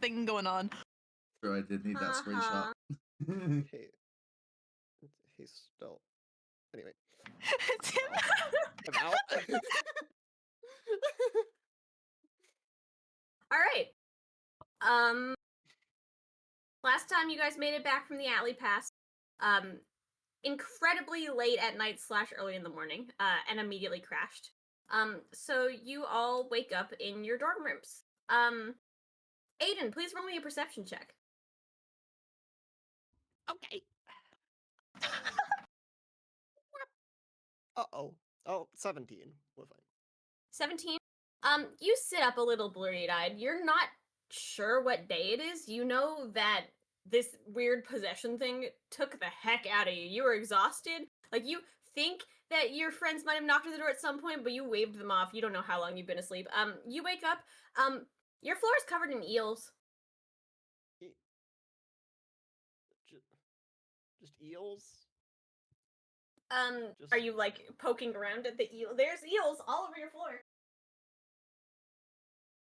thing going on. Sure, I did need that screenshot. Hey, he's still. Anyway, Tim. I'm out. All right. Last time you guys made it back from the alley pass, incredibly late at night / early in the morning, and immediately crashed. So you all wake up in your dorm rooms. Aiden, please roll me a perception check. Okay. Uh-oh. Oh, 17. We're fine. 17. You sit up a little blurry-eyed. You're not sure what day it is. You know that this weird possession thing took the heck out of you. You were exhausted. Like, you think that your friends might have knocked on the door at some point, but you waved them off. You don't know how long you've been asleep. You wake up. Your floor is covered in eels. Just eels? Are you, like, poking around at the eel? There's eels all over your floor.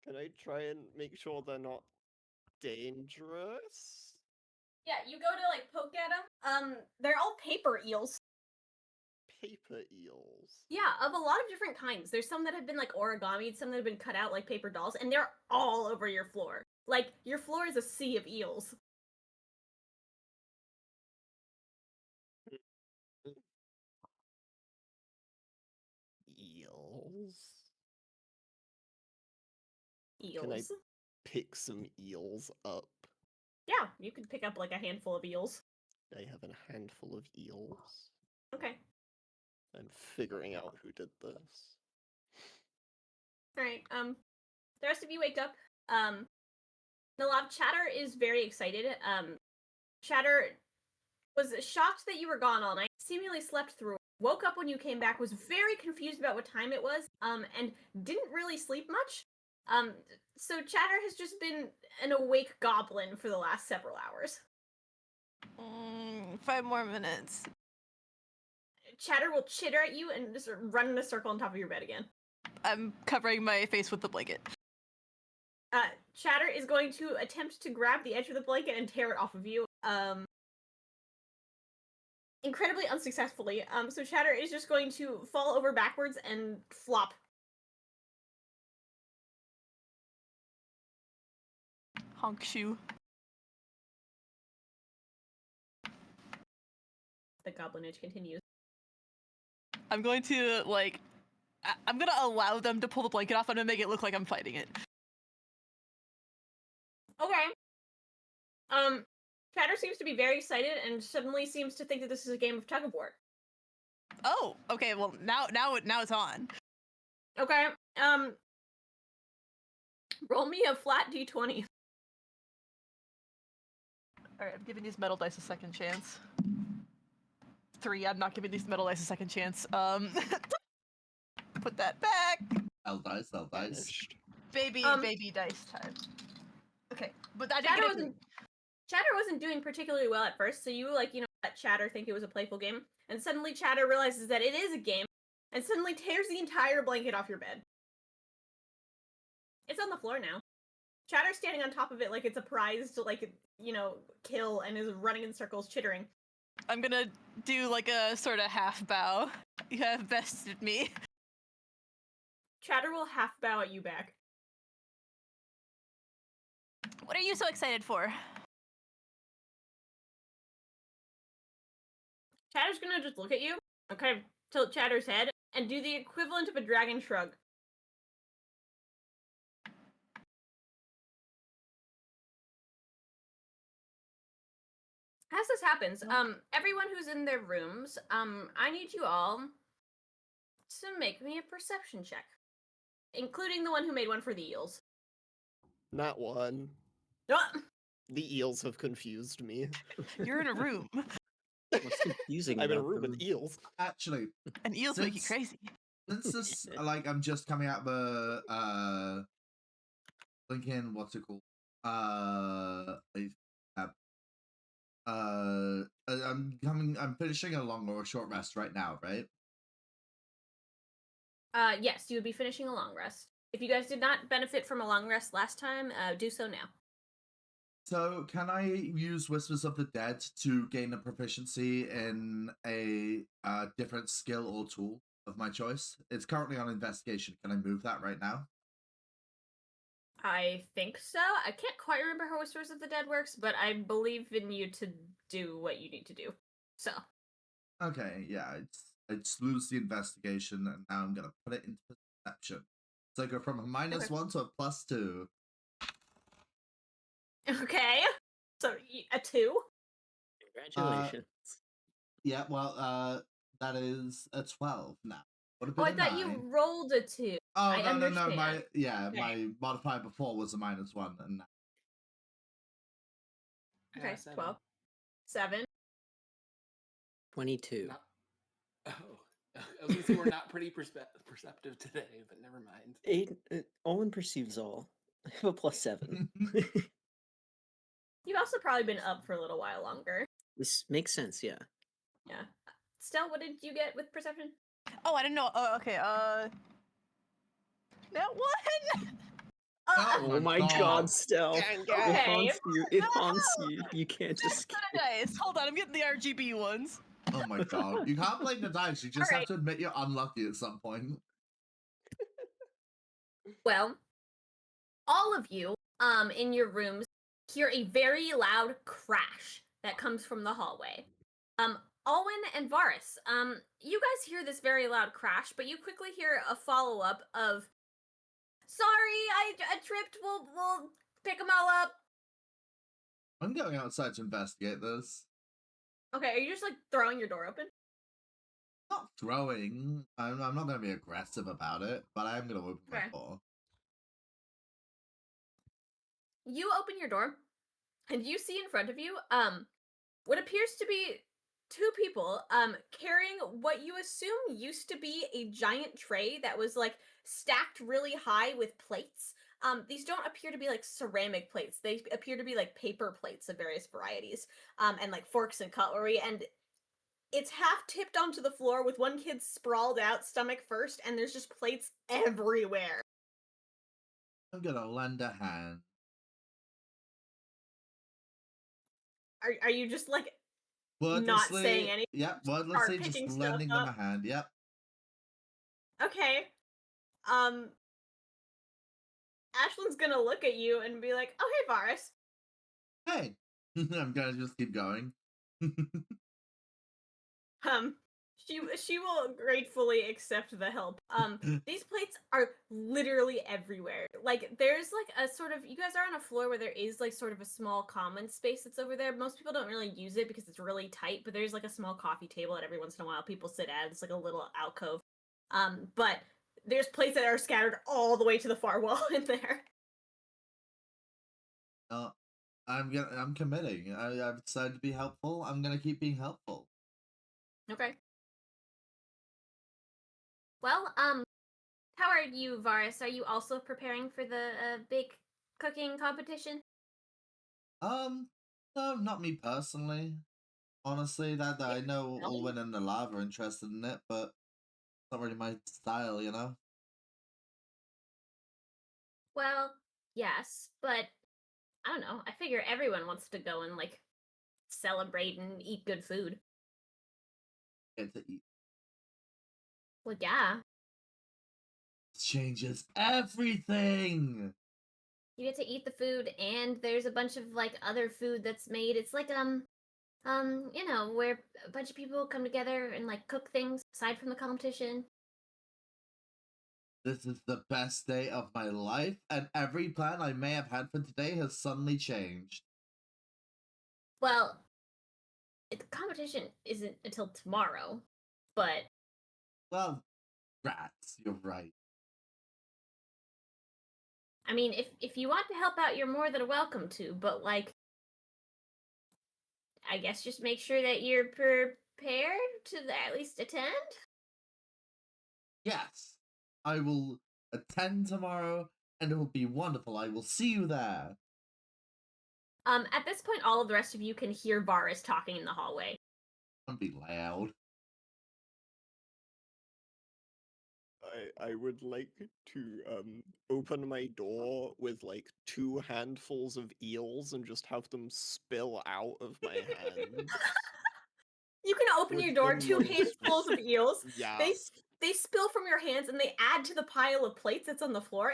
Can I try and make sure they're not dangerous? Yeah, you go to, like, poke at them. They're all paper eels. Paper eels? Yeah, of a lot of different kinds. There's some that have been, like, origamied, some that have been cut out like paper dolls, and they're all over your floor. Like, your floor is a sea of eels. Eels? Eels? Can I pick some eels up? Yeah, you could pick up, like, a handful of eels. I have a handful of eels. Okay. I'm figuring out who did this. Alright, the rest of you wake up. Nellav, Chatter is very excited. Chatter was shocked that you were gone all night, seemingly slept through, woke up when you came back, was very confused about what time it was, and didn't really sleep much. So Chatter has just been an awake goblin for the last several hours. 5 more minutes. Chatter will chitter at you and just run in a circle on top of your bed again. I'm covering my face with the blanket. Chatter is going to attempt to grab the edge of the blanket and tear it off of you. Incredibly unsuccessfully. So Chatter is just going to fall over backwards and flop. Honk shoe. The goblinage continues. I'm going to, like, I'm gonna allow them to pull the blanket off. I'm gonna make it look like I'm fighting it. Okay. Chatter seems to be very excited and suddenly seems to think that this is a game of tug of war. Oh, okay. Well, now it's on. Okay. Roll me a flat d20. All right, I'm giving these metal dice a second chance. 3. I'm not giving these metal dice a second chance. Put that back. L dice, L dice. Baby dice time. Okay, but I Chatter wasn't doing particularly well at first, so you, like, let Chatter think it was a playful game, and suddenly Chatter realizes that it is a game, and suddenly tears the entire blanket off your bed. It's on the floor now. Chatter's standing on top of it like it's a prize to, like, kill, and is running in circles, chittering. I'm gonna do, like, a sort of half bow. You have bested me. Chatter will half bow at you back. What are you so excited for? Chatter's gonna just look at you, okay, tilt Chatter's head, and do the equivalent of a dragon shrug. As this happens, everyone who's in their rooms, I need you all to make me a perception check. Including the one who made one for the eels. Not one. The eels have confused me. You're in a room. What's confusing? I'm in a room with eels. Actually, and eels make you crazy. Since this, like, I'm just coming out of a Lincoln, what's it called? I'm finishing a long or a short rest right now, right? Yes, you would be finishing a long rest. If you guys did not benefit from a long rest last time, do so now. So, can I use Whispers of the Dead to gain a proficiency in a different skill or tool of my choice? It's currently on investigation. Can I move that right now? I think so. I can't quite remember how Whispers of the Dead works, but I believe in you to do what you need to do. So. Okay, yeah, I just lose the investigation, and now I'm gonna put it into perception. So I go from a -1 to a +2. Okay. So a 2. Congratulations. Yeah, well, that is a 12 now. Would have Oh, been I a thought you 9. rolled a 2. Oh, I no, understand. my Okay. my modifier before was a -1, and now. Okay, 7. 12. 7. 22. Not... Oh, I was gonna say we're not pretty perceptive today, but never mind. Aiden, Alwyn perceives all. I have a +7. You've also probably been up for a little while longer. This makes sense, yeah. Yeah. Stel, what did you get with perception? Oh, I didn't know. Oh, okay. That one. Oh my god, Stel. Gang, It gang. haunts you. It haunts you. You can't just Dice. Hold on, I'm getting the RGB ones. Oh my god. You can't blame the dice, you just have Alright. to admit you're unlucky at some point. Well, all of you, in your rooms hear a very loud crash that comes from the hallway. Alwyn and Varas, you guys hear this very loud crash, but you quickly hear a follow-up of, "Sorry, I tripped. We'll pick them all up." I'm going outside to investigate this. Okay, are you just like throwing your door open? Not throwing. I'm not going to be aggressive about it, but I am going to open my Okay. door. You open your door, and you see in front of you, what appears to be 2 people, carrying what you assume used to be a giant tray that was like stacked really high with plates. These don't appear to be like ceramic plates. They appear to be like paper plates of various varieties, and like forks and cutlery. And it's half tipped onto the floor with one kid sprawled out, stomach first, and there's just plates everywhere. I'm going to lend a hand. Are you just like Wordlessly, not saying anything? Yep, Start wordlessly just picking stuff lending them a up? hand, yep. Okay. Ashlyn's gonna look at you and be like, "Oh, hey, Varas." Hey! I'm going to just keep going. She will gratefully accept the help. These plates are literally everywhere. Like, there's like a sort of, you guys are on a floor where there is like sort of a small common space that's over there. Most people don't really use it because it's really tight, but there's like a small coffee table that every once in a while people sit at. It's like a little alcove. But there's plates that are scattered all the way to the far wall in there. I'm committing. I've decided to be helpful. I'm gonna keep being helpful. Okay. Well, how are you, Varas? Are you also preparing for the big cooking competition? No, not me personally. Honestly, that I know Alwyn and Nellav are interested in it, but it's not really my style, you know? Well, yes, but I don't know. I figure everyone wants to go and like celebrate and eat good food. Get to eat. Well, yeah, Changes everything! you get to eat the food, and there's a bunch of like other food that's made. It's like you know, where a bunch of people come together and like cook things aside from the competition. This is the best day of my life, and every plan I may have had for today has suddenly changed. Well, the competition isn't until tomorrow, but Well, rats, you're right. I mean, if you want to help out, you're more than welcome to, but like, I guess just make sure that you're prepared to at least attend. Yes, I will attend tomorrow, and it will be wonderful. I will see you there. At this point, all of the rest of you can hear Varas talking in the hallway. Don't be loud. I would like to open my door with like 2 handfuls of eels and just have them spill out of my hands. You can open your With door, the 2 handfuls of most- eels. Yeah. They spill from your hands and they add to the pile of plates that's on the floor.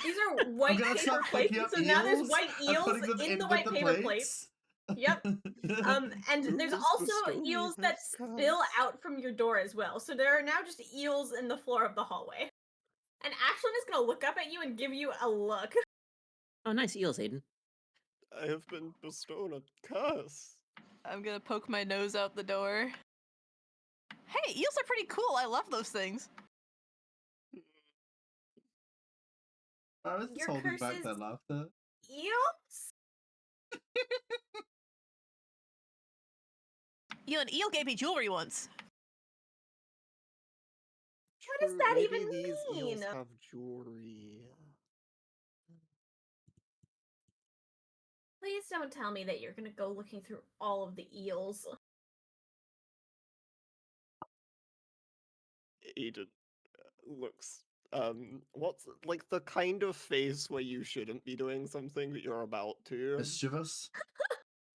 These are I'm white gonna paper start plates, picking and up so now there's eels white and eels putting them in the with white the paper plates. Yep. And Who there's has also bestowed me eels that this spill curse? out from your door as well. So there are now just eels in the floor of the hallway. And Ashlyn is gonna look up at you and give you a look. Oh, nice eels, Aiden. I have been bestowed a curse. I'm gonna poke my nose out the door. Hey, eels are pretty cool. I love those things. I was just Your holding curse back is that laughter. eels? An eel gave me jewelry once. What does True, that maybe even these eels mean? have jewelry. Please don't tell me that you're gonna go looking through all of the eels. Aiden looks what's like the kind of face where you shouldn't be doing something but you're about to. Mischievous.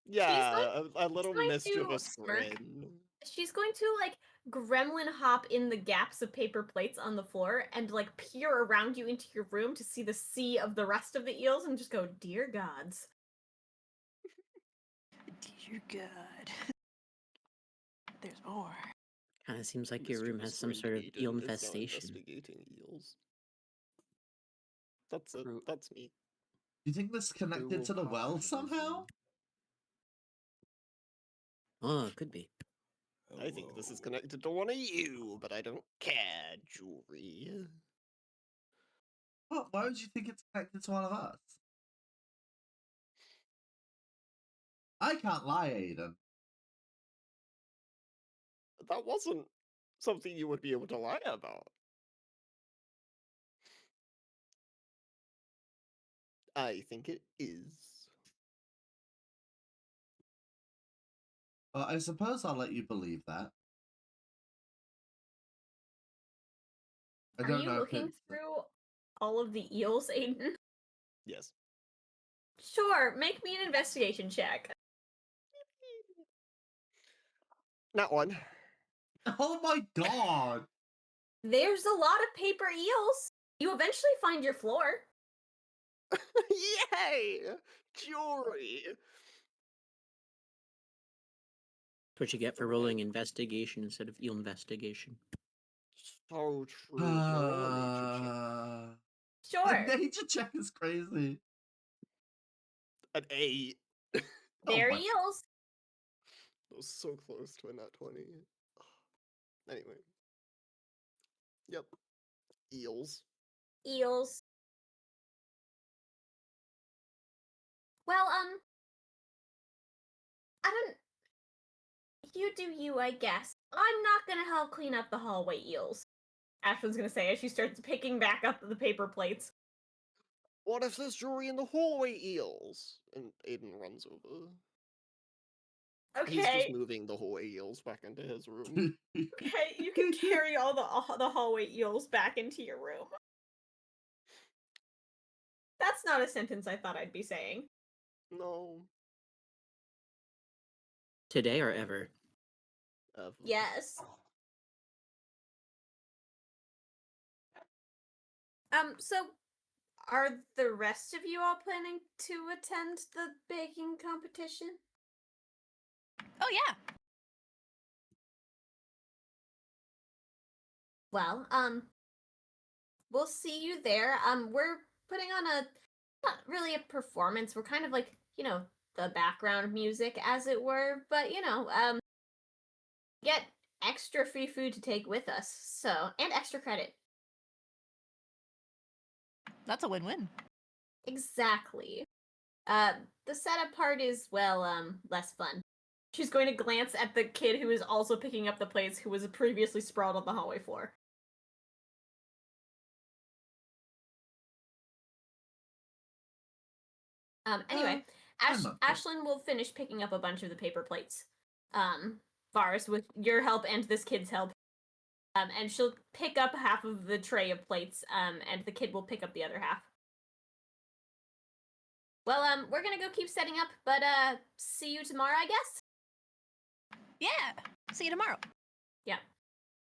Yeah, a little going to mischievous smirk. grin. She's going to like gremlin hop in the gaps of paper plates on the floor and like peer around you into your room to see the sea of the rest of the eels and just go, "Dear gods." Dear God. There's more. Kind of seems like your room has Mischievous some grin sort of Aiden eel is now infestation. investigating eels. That's it. Kruu- That's me. Do you think this Kruu connected will to the pop well into his somehow? room. Oh, it could be. I think this is connected to one of you, but I don't care, jewelry. What? Why would you think it's connected to one of us? I can't lie, Aiden. That wasn't something you would be able to lie about. I think it is. Well, I suppose I'll let you believe that. I Are don't you know if looking it's... through all of the eels, Aiden? Yes. Sure, make me an investigation check. Not one. Oh my god! There's a lot of paper eels. You eventually find your floor. Yay! Jewelry! That's what you get for rolling investigation instead of eel investigation. So true. Can I roll a nature check? Sure. The nature check is crazy. An 8. They're Oh my- eels. That was so close to a nat 20. Anyway. Yep. Eels. Eels. Well, I don't. You do you, I guess. I'm not gonna help clean up the hallway eels. Ashlyn's gonna say as she starts picking back up the paper plates. What if there's jewelry in the hallway, eels? And Aiden runs over. He's just Okay, moving the hallway eels back into his room. okay, you can carry all the hallway eels back into your room. That's not a sentence I thought I'd be saying. No. Today or ever? Yes. So are the rest of you all planning to attend the baking competition? Oh yeah. Well, we'll see you there. We're putting on not really a performance. We're kind of like, the background music as it were, but get extra free food to take with us. So, and extra credit. That's a win-win. Exactly. The setup part is, well, less fun. She's going to glance at the kid who is also picking up the plates who was previously sprawled on the hallway floor. Anyway, I'm okay. Ashlyn will finish picking up a bunch of the paper plates. Varas, with your help and this kid's help. And she'll pick up half of the tray of plates, and the kid will pick up the other half. Well, we're gonna go keep setting up, but see you tomorrow, I guess. Yeah. See you tomorrow. Yeah.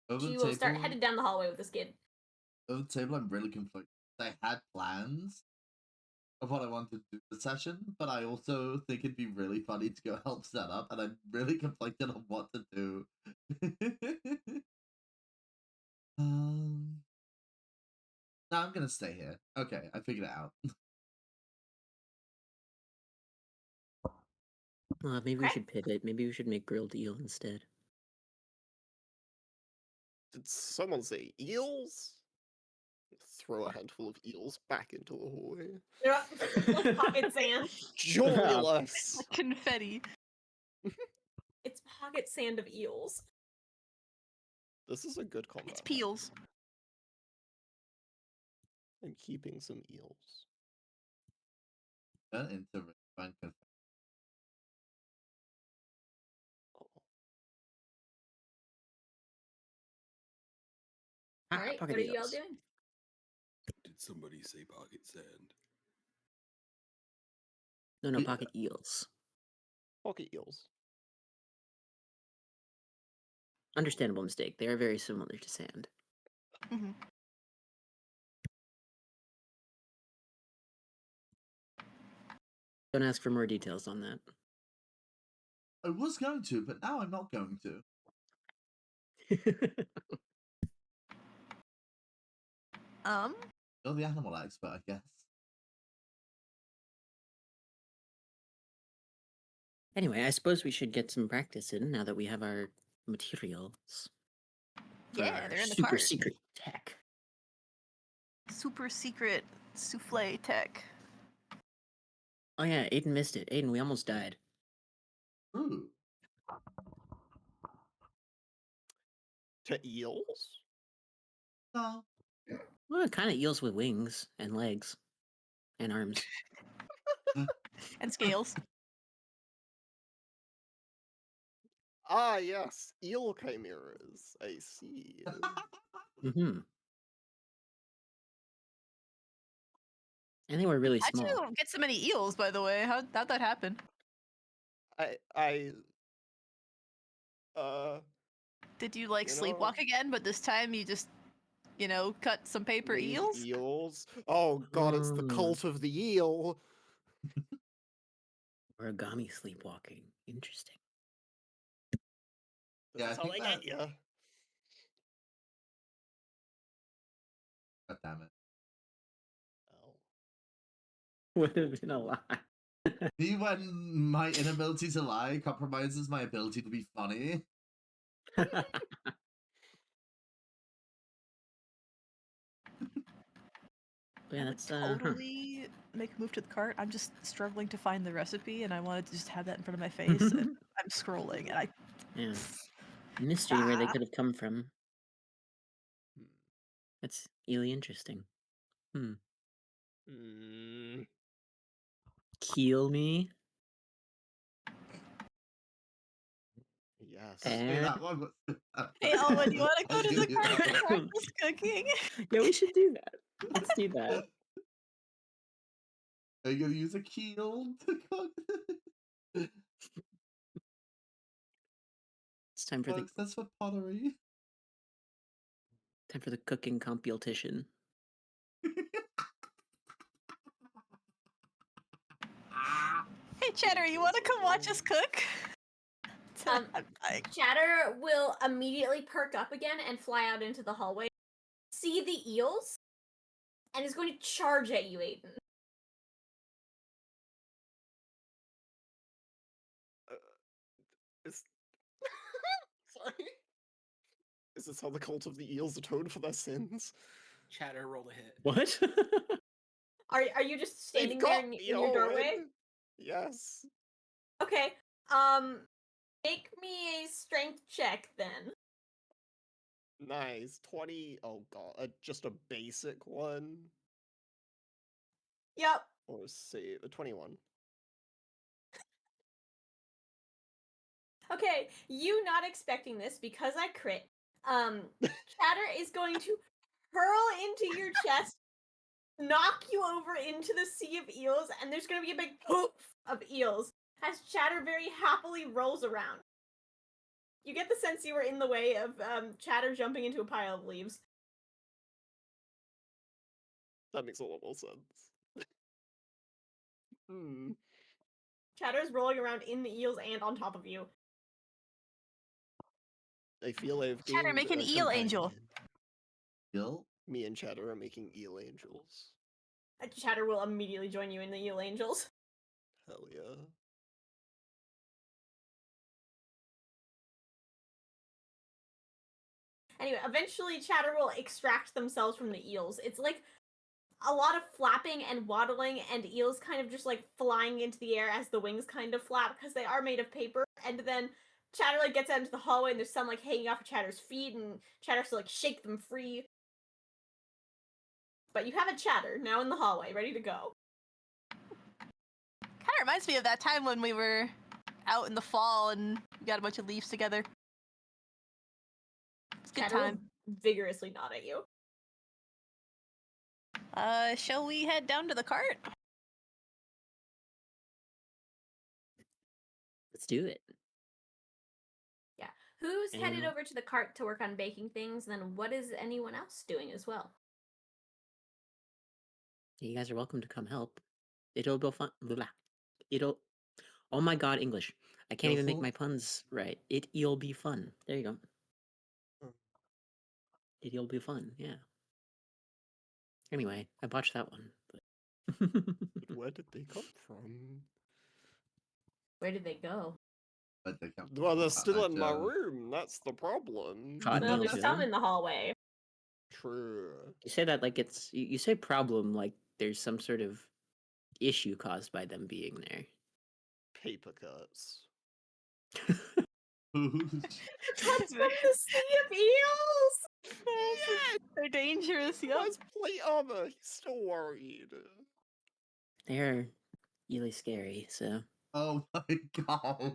Over She the will start table- headed down the hallway with this kid. Over the table, I'm really conflicted. I had plans of what I wanted to do the session, but I also think it'd be really funny to go help set up, and I'm really conflicted on what to do. No, I'm gonna stay here. Okay, I figured it out. Maybe we Okay. should pivot. Maybe we should make grilled eel instead. Did someone say eels? Throw a handful of eels back into the hallway. Like pocket sand. Joyless! Confetti. It's pocket sand of eels. This is a good combat. It's peels. I'm keeping some eels. Turn into Van Confetti. All right, pocket what are you all eels. doing? Did somebody say pocket sand? No, Yeah. pocket eels. Pocket eels. Understandable mistake. They are very similar to sand. Mhm. Don't ask for more details on that. I was going to, but now I'm not going to. You're the animal expert, I guess. Anyway, I suppose we should get some practice in now that we have our materials. for Yeah, our they're in the super cart. secret tech. Super secret souffle tech. Oh yeah, Aiden missed it. Aiden, we almost died. Ooh. To eels? No. Well, kind of eels with wings and legs and arms. And scales. Ah, yes. Eel chimeras. I see. Mm-hmm. And they were really How'd small. you get so many eels, by the way? How'd that happen? Did you like You sleepwalk know- again, but this time you just, cut some paper Made eels? Eels? Oh god, it's the cult of the eel. Origami sleepwalking. Interesting. This Yeah, is I how think they that- get you. God damn it. Oh. Would have been a lie. See when my inability to lie compromises my ability to be funny? Yeah, I would that's totally make a move to the cart. I'm just struggling to find the recipe, and I wanted to just have that in front of my face. And I'm scrolling, and I Yeah. Mystery where they Ah. could have come from. Hmm. That's really interesting. Mm, Kill me. yes. Hey, And that one was... Hey, Alwyn, you want to I go was to gonna the do cart that and one. practice cooking? yeah, we should do that. Let's do that. Are you gonna use a keel to cook? It's time for the Folks, that's for pottery. cooking competition. Hey, Cheddar, you want to come watch us cook? Um, I- Chatter will immediately perk up again and fly out into the hallway. See the eels, and is going to charge at you, Aiden. Is... Sorry. Is this how the cult of the eels atone for their sins? Chatter rolled a hit. What? Are you just They've standing there got in me, your doorway? Owen. Yes. Okay. Make me a strength check then. Nice. 20. Oh god. Just a basic one? Yep. Or say a 21. Okay, you not expecting this because I crit. Chatter is going to hurl into your chest, knock you over into the sea of eels, and there's going to be a big poof of eels as Chatter very happily rolls around. You get the sense you were in the way of Chatter jumping into a pile of leaves. That makes a lot more sense. Chatter's rolling around in the eels and on top of you. I feel I've Chatter, gained make an a eel angel. companion. Gil? Me and Chatter are making eel angels. Chatter will immediately join you in the eel angels. Hell yeah. Anyway, eventually Chatter will extract themselves from the eels. It's like a lot of flapping and waddling and eels kind of just like flying into the air as the wings kind of flap because they are made of paper. And then Chatter like gets out into the hallway and there's some like hanging off of Chatter's feet and Chatter has to like shake them free. But you have a Chatter now in the hallway, ready to go. Kind of reminds me of that time when we were out in the fall and we got a bunch of leaves together. It's a good Chatter will time. vigorously nod at you. Shall we head down to the cart? Let's do it. Who's headed Anyone? over to the cart to work on baking things? And then what is anyone else doing as well? You guys are welcome to come help. It'll be fun. Blah. It'll. Oh my god, English. I can't even make Beautiful. my puns right. It'll be fun. There you go. It'll be fun. Yeah. Anyway, I botched that one. But But where did they come from? Where did they go? But they come Well, they're from still in my Joe. room. That's the problem. God Well, knows, there's Joe. some in the hallway. True. You say that like it's. You say problem like there's some sort of issue caused by them being there. Paper cuts. That's from the Sea of Eels! Yeah, They're dangerous, yep. where's plate armor? He's still worried. They're really scary, so. Oh my god.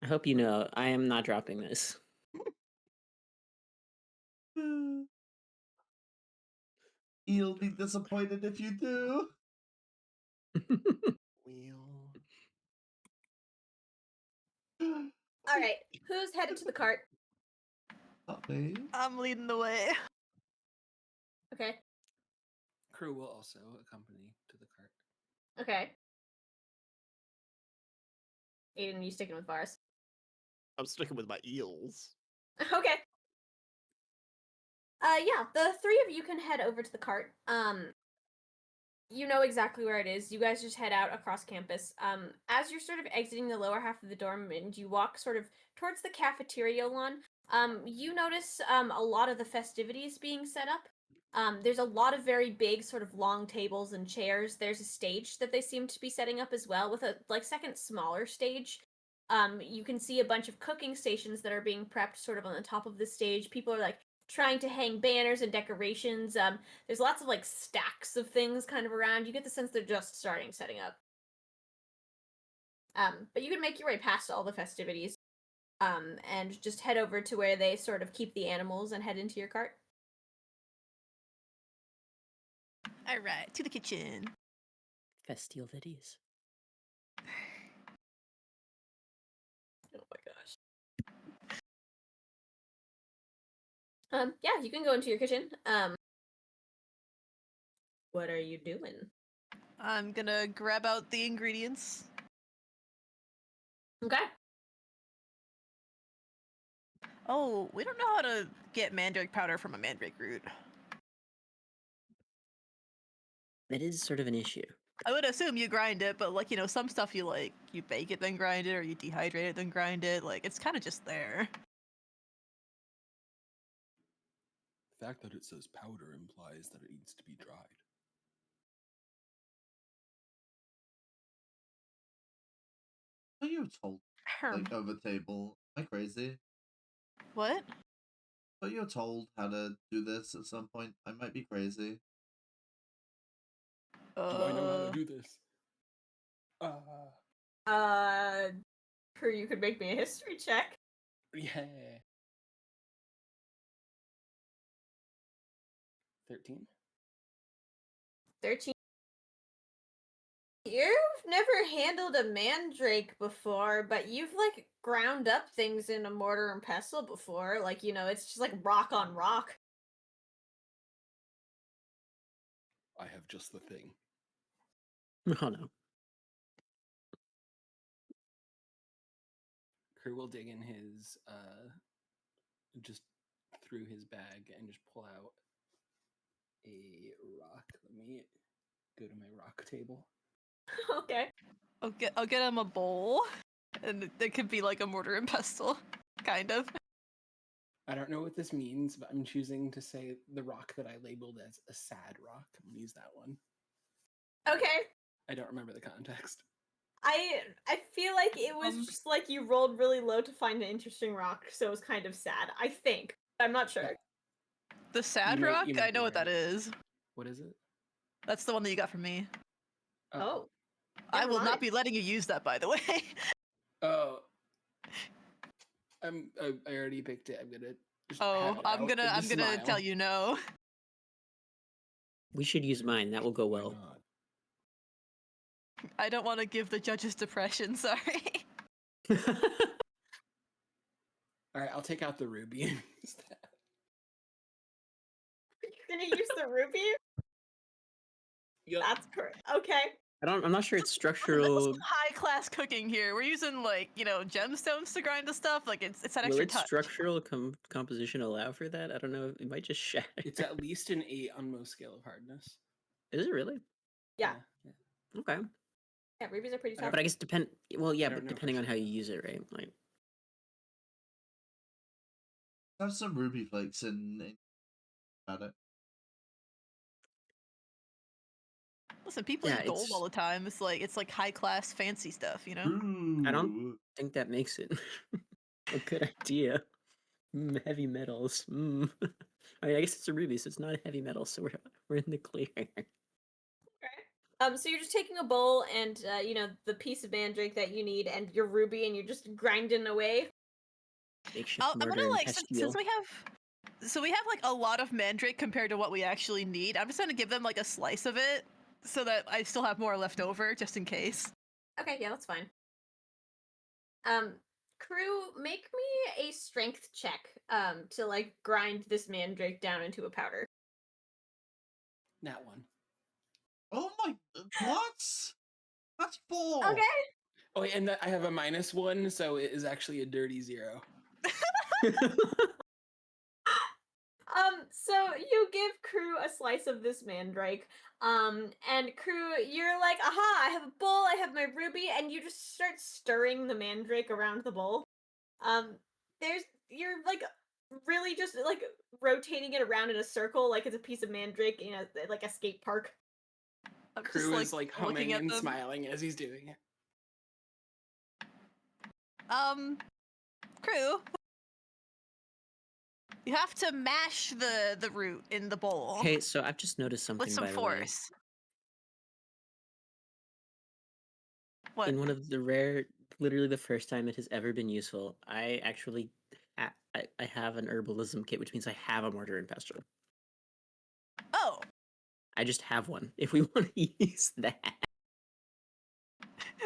I hope you know I am not dropping this. You'll be disappointed if you do. Wheel. Alright, who's headed to the cart? Not me. I'm leading the way. Okay, Kruu will also accompany to the cart. okay. Aiden, you sticking with Varas? I'm sticking with my eels. Okay. Yeah, the three of you can head over to the cart. You know exactly where it is. You guys just head out across campus. As you're sort of exiting the lower half of the dorm and you walk sort of towards the cafeteria lawn, you notice a lot of the festivities being set up. There's a lot of very big sort of long tables and chairs. There's a stage that they seem to be setting up as well with a like second smaller stage. You can see a bunch of cooking stations that are being prepped sort of on the top of the stage. People are like trying to hang banners and decorations. There's lots of like stacks of things kind of around. You get the sense they're just starting setting up. But you can make your way past all the festivities and just head over to where they sort of keep the animals and head into your cart. Alright, to the kitchen. Festivities. Oh my gosh. Yeah, you can go into your kitchen. What are you doing? I'm gonna grab out the ingredients. Okay. Oh, we don't know how to get mandrake powder from a mandrake root. That is sort of an issue. I would assume you grind it, but like, you know, some stuff you like, you bake it then grind it, or you dehydrate it then grind it. Like, it's kind of just there. The fact that it says powder implies that it needs to be dried. Are you told Herm. like over table? Am I crazy? What? Are you told how to do this at some point? I might be crazy. Do I know how to do this? Kruu, you could make me a history check. Yeah. 13. 13. You've never handled a mandrake before, but you've like ground up things in a mortar and pestle before. Like, it's just like rock on rock. I have just the thing. Oh no. Kruu will dig in his just through his bag and just pull out a rock. Let me go to my rock table. Okay. I'll get him a bowl, and it could be like a mortar and pestle, kind of. I don't know what this means, but I'm choosing to say the rock that I labeled as a sad rock. I'm gonna use that one. Okay. I don't remember the context. I feel like it was just like you rolled really low to find an interesting rock, so it was kind of sad. I think. I'm not sure. The sad You rock? might I know be what that right. is. What is it? That's the one that you got from me. Oh. I Never will not mind. be letting you use that, by the way. Oh. I already picked it. I'm gonna just have Oh, it I'm out gonna and just tell smile. you no. We should use mine. That will go Why well. not? I don't want to give the judges depression. Sorry. Alright, I'll take out the ruby and use that. You're gonna use the ruby? Yup. That's correct. Okay. I'm not sure it's This structural. is high class cooking here. We're using like gemstones to grind the stuff. Like it's that Will extra its touch. structural composition allow for that? I don't know. It might just shatter. It's at least an 8 on most scale of hardness. Is it really? Yeah. Okay. Yeah, rubies are pretty I don't- tough. But I guess Well, yeah, I don't but know for depending on how sure. you use it, right? Like, Have some ruby flakes in about it. Listen, people yeah, eat gold all the time. It's like high class fancy stuff, you know? I don't Ooh. think that makes it a good idea. Heavy metals. I mean, I guess it's a ruby, so it's not a heavy metal. So we're in the clear. So you're just taking a bowl and the piece of mandrake that you need and your ruby, and you're just grinding away. Makeshift I'm mortar gonna and like pestle. since we have like a lot of mandrake compared to what we actually need. I'm just gonna give them like a slice of it so that I still have more left over just in case. Okay, yeah, that's fine. Kruu, make me a strength check to like grind this mandrake down into a powder. Nat 1. Oh my! What? That's 4. Okay. Oh, wait, and I have a -1, so it is actually a dirty 0. So you give Kruu a slice of this mandrake, and Kruu, you're like, aha, I have a bowl, I have my ruby, and you just start stirring the mandrake around the bowl. You're like really just like rotating it around in a circle, like it's a piece of mandrake in like a skate park. I'm just Kruu is like looking humming at and them. smiling as he's doing it. Kruu, you have to mash the root in the bowl Okay, so I've just noticed something, with some by the way. force. What? In one of the literally the first time it has ever been useful, I actually I have an herbalism kit, which means I have a mortar and pestle. Oh, I just have one. If we want to use that,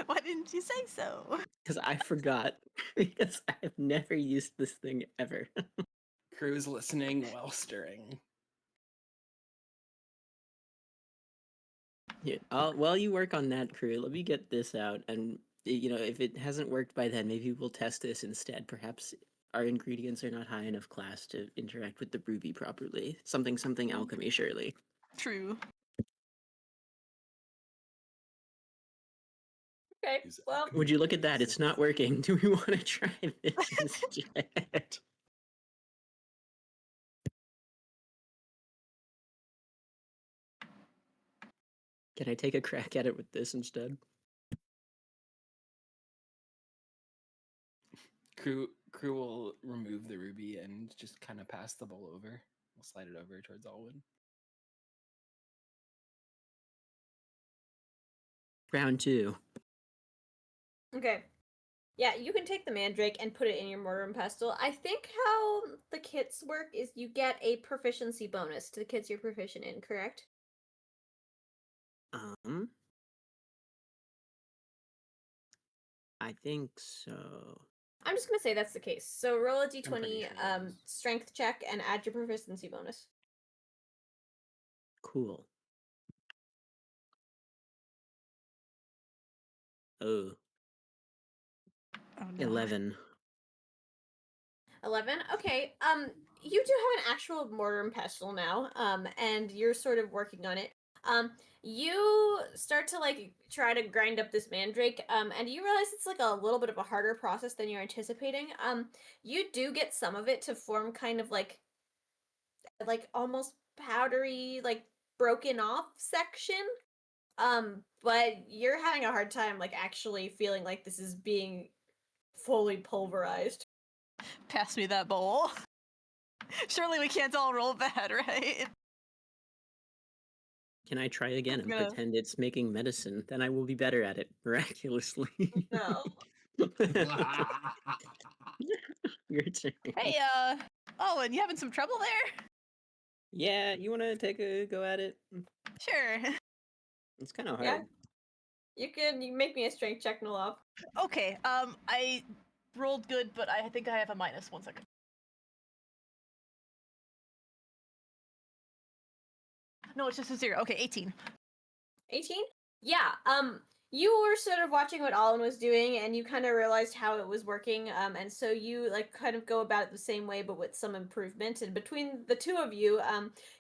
why didn't you say so? because I forgot, because I have never used this thing ever. Kruu is listening while stirring. Yeah. While you work on that, Kruu, let me get this out, and if it hasn't worked by then, maybe we'll test this instead. Perhaps our ingredients are not high enough class to interact with the ruby properly. Something alchemy, surely. True. Okay, Is well, alchemy Would you look at what that? It's not exists? working. Do we want to try this instead? Can I take a crack at it with this instead? Kruu will remove the ruby and just kind of pass the bowl over. We'll slide it over towards Alwyn. Round 2. okay. Yeah, you can take the mandrake and put it in your mortar and pestle. I think how the kits work is you get a proficiency bonus to the kits you're proficient in, correct? I think so. I'm just gonna say that's the case. So roll a d20 pretty sure it is. strength check and add your proficiency bonus. Cool. Oh, Oh, no. 11. 11. Okay. You do have an actual mortar and pestle now. And you're sort of working on it. You start to like try to grind up this mandrake. And you realize it's like a little bit of a harder process than you're anticipating. You do get some of it to form kind of like almost powdery, like broken off section. But you're having a hard time like actually feeling like this is being fully pulverized. Pass me that bowl. Surely we can't all roll bad, right? Can I try again and gonna- pretend it's making medicine? Then I will be better at it, miraculously. No. Your turn. Hey, Alwyn, you having some trouble there? Yeah, you want to take a go at it? Sure. It's kind of hard. Yeah. You make me a strength check, Nellav. Okay, I rolled good, but I think I have a minus. 1 second. No, it's just a 0. Okay, 18. 18? Yeah. You were sort of watching what Alwyn was doing, and you kind of realized how it was working. And so you like kind of go about it the same way, but with some improvement. And between the two of you,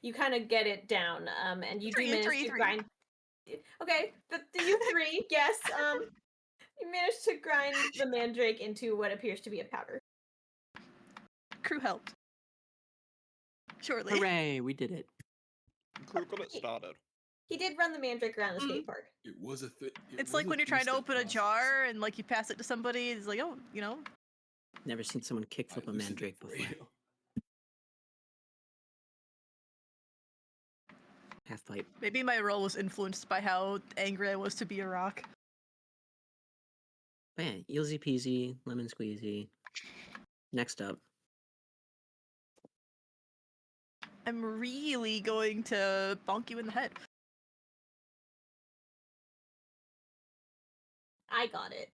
you kind of get it down. And you do manage to grind. Okay, you three, yes. You managed to grind the mandrake into what appears to be a powder. Kruu helped. Shortly. Hooray, we did it. Kruu got it started. He did run the mandrake around the skate park. It was a thing. It's like when you're trying to open a jar and like you pass it to somebody, it's like, oh, you know. Never seen someone kickflip a mandrake before. Half pipe. Maybe my role was influenced by how angry I was to be a rock. But yeah, easy peasy, lemon squeezy. Next up. I'm really going to bonk you in the head. I got it.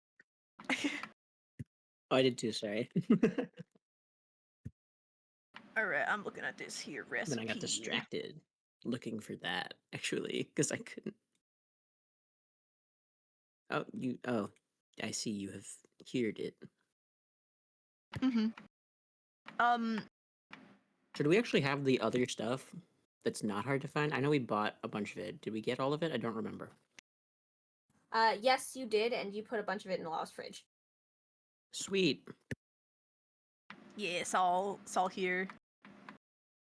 Oh, I did too, sorry. Alright, I'm looking at this here recipe. Then I got distracted looking for that, actually, because I couldn't. Oh, I see you have heard it. Mm-hmm. Should we actually have the other stuff that's not hard to find? I know we bought a bunch of it. Did we get all of it? I don't remember. Yes, you did, and you put a bunch of it in Law's fridge. Sweet. Yeah, it's all here.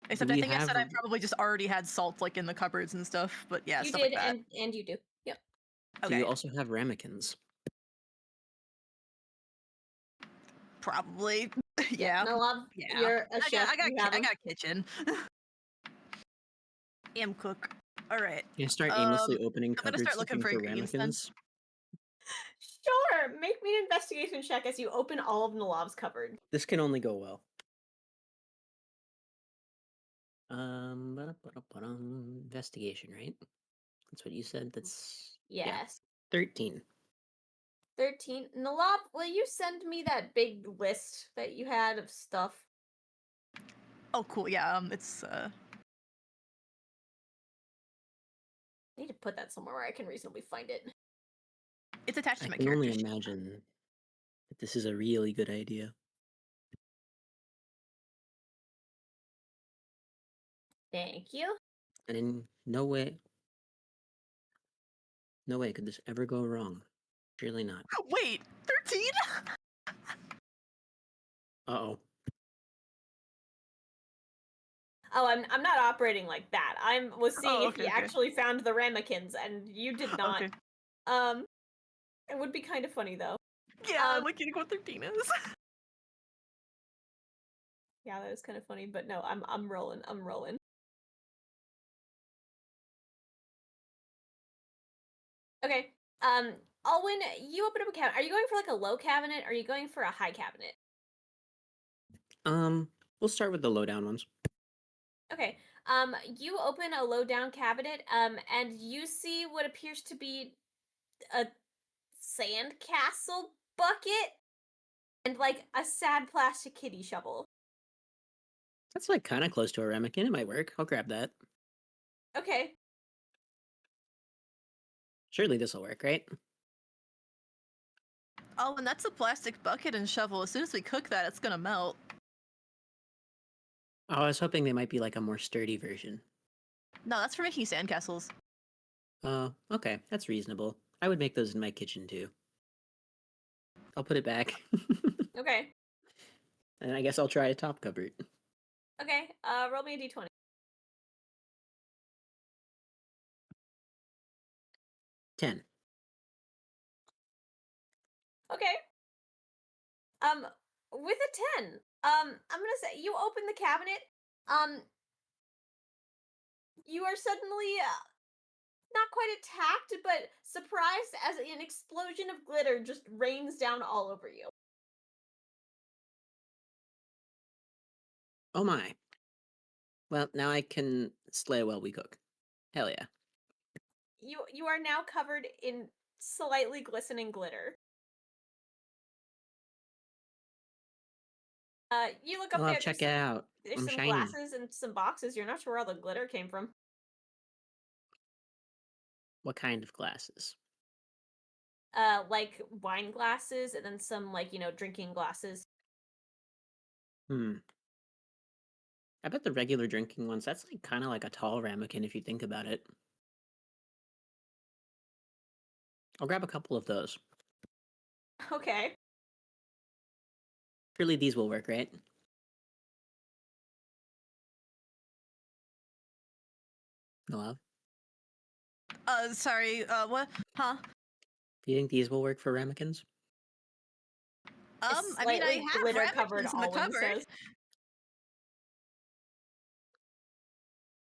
Except Do I we think I said I have- probably just already had salt like in the cupboards and stuff, but yeah, You stuff did, like that. and you do. Yep. Do Okay, you also have ramekins? probably. Yeah. Nellav, Yeah. you're a chef. I you have got them. a kitchen. Am cook. Alright. Can you start aimlessly I'm opening gonna cupboards start looking looking for for ingredients then. ramekins? Sure. Make me an investigation check as you open all of Nellav's cupboard. This can only go well. Investigation, right? That's what you said. That's Yes. 13. 13. Nellav, will you send me that big list that you had of stuff? Oh cool, yeah, it's I need to put that somewhere where I can reasonably find it. it's attached to I my can only character sheet. imagine that this is a really good idea. Thank you. And in no way could this ever go wrong. Surely not. Wait, 13? Uh-oh. Oh, I'm not operating like that. I was seeing Oh, if he okay. actually found the ramekins, and you did not. Okay. It would be kind of funny though. Yeah, I'm looking at what 13 is. Yeah, that was kind of funny, but no, I'm rolling. I'm rolling. Okay. Alwyn, you open up a cabinet. Are you going for like a low cabinet? Or are you going for a high cabinet? We'll start with the low down ones. Okay. You open a low down cabinet, and you see what appears to be a sandcastle bucket and like a sad plastic kitty shovel. That's like kind of close to a ramekin. It might work. I'll grab that. Okay. Surely this will work, right? Oh, and that's a plastic bucket and shovel. As soon as we cook that, it's gonna melt. Oh, I was hoping they might be like a more sturdy version. No, that's for making sandcastles. Oh, okay. That's reasonable. I would make those in my kitchen too. I'll put it back. Okay. And I guess I'll try a top cupboard. Okay. Roll me a d20. $10. Okay. With a 10, I'm gonna say you open the cabinet. You are suddenly not quite attacked, but surprised as an explosion of glitter just rains down all over you. Oh my. Well, now I can slay while we cook. Hell yeah. You are now covered in slightly glistening glitter. You look up Well, there. check it out. There's I'm some shiny. glasses and some boxes. You're not sure where all the glitter came from. What kind of glasses? Like wine glasses and then some like, drinking glasses. I bet the regular drinking ones, that's like kind of like a tall ramekin if you think about it. I'll grab a couple of those. Okay. Surely these will work, right? Nellav? Sorry, what? Huh? Do you think these will work for ramekins? I mean, I slightly have glitter-covered ramekins in the Alwyn cupboard. says.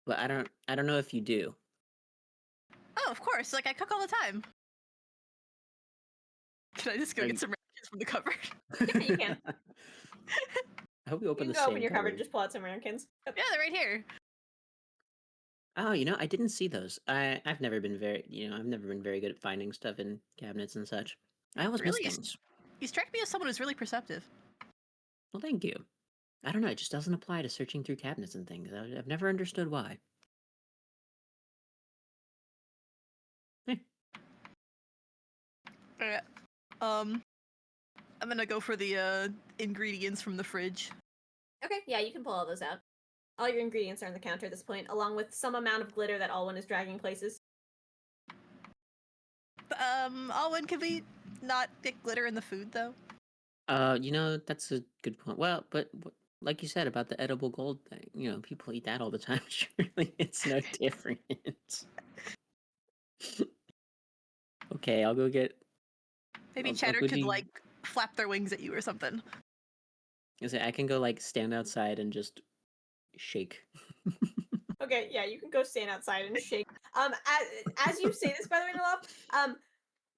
But I don't know if you do. Oh, of course. Like, I cook all the time. Can I just go Are get you- some ramekins from the cupboard? Yeah, you can. I hope we You open can the go same open your cupboard, cupboard. just pull out some ramekins. Yep. Yeah, they're right here. Oh, I didn't see those. I've never been I've never been very good at finding stuff in cabinets and such. I always Really? miss things. You strike me as someone who's really perceptive. Well, thank you. I don't know, it just doesn't apply to searching through cabinets and things. I've never understood why. Alright. I'm gonna go for the ingredients from the fridge. Okay, yeah, you can pull all those out. All your ingredients are on the counter at this point, along with some amount of glitter that Alwyn is dragging places. Alwyn, can we not get glitter in the food though? That's a good point. Well, but like you said about the edible gold thing, people eat that all the time. Surely it's no different. Okay, I'll go get. Maybe I'll Cheddar go could do- like flap their wings at you or something. I can go like stand outside and just shake. Okay, yeah, you can go stand outside and shake. As you say this, by the way, Nellav,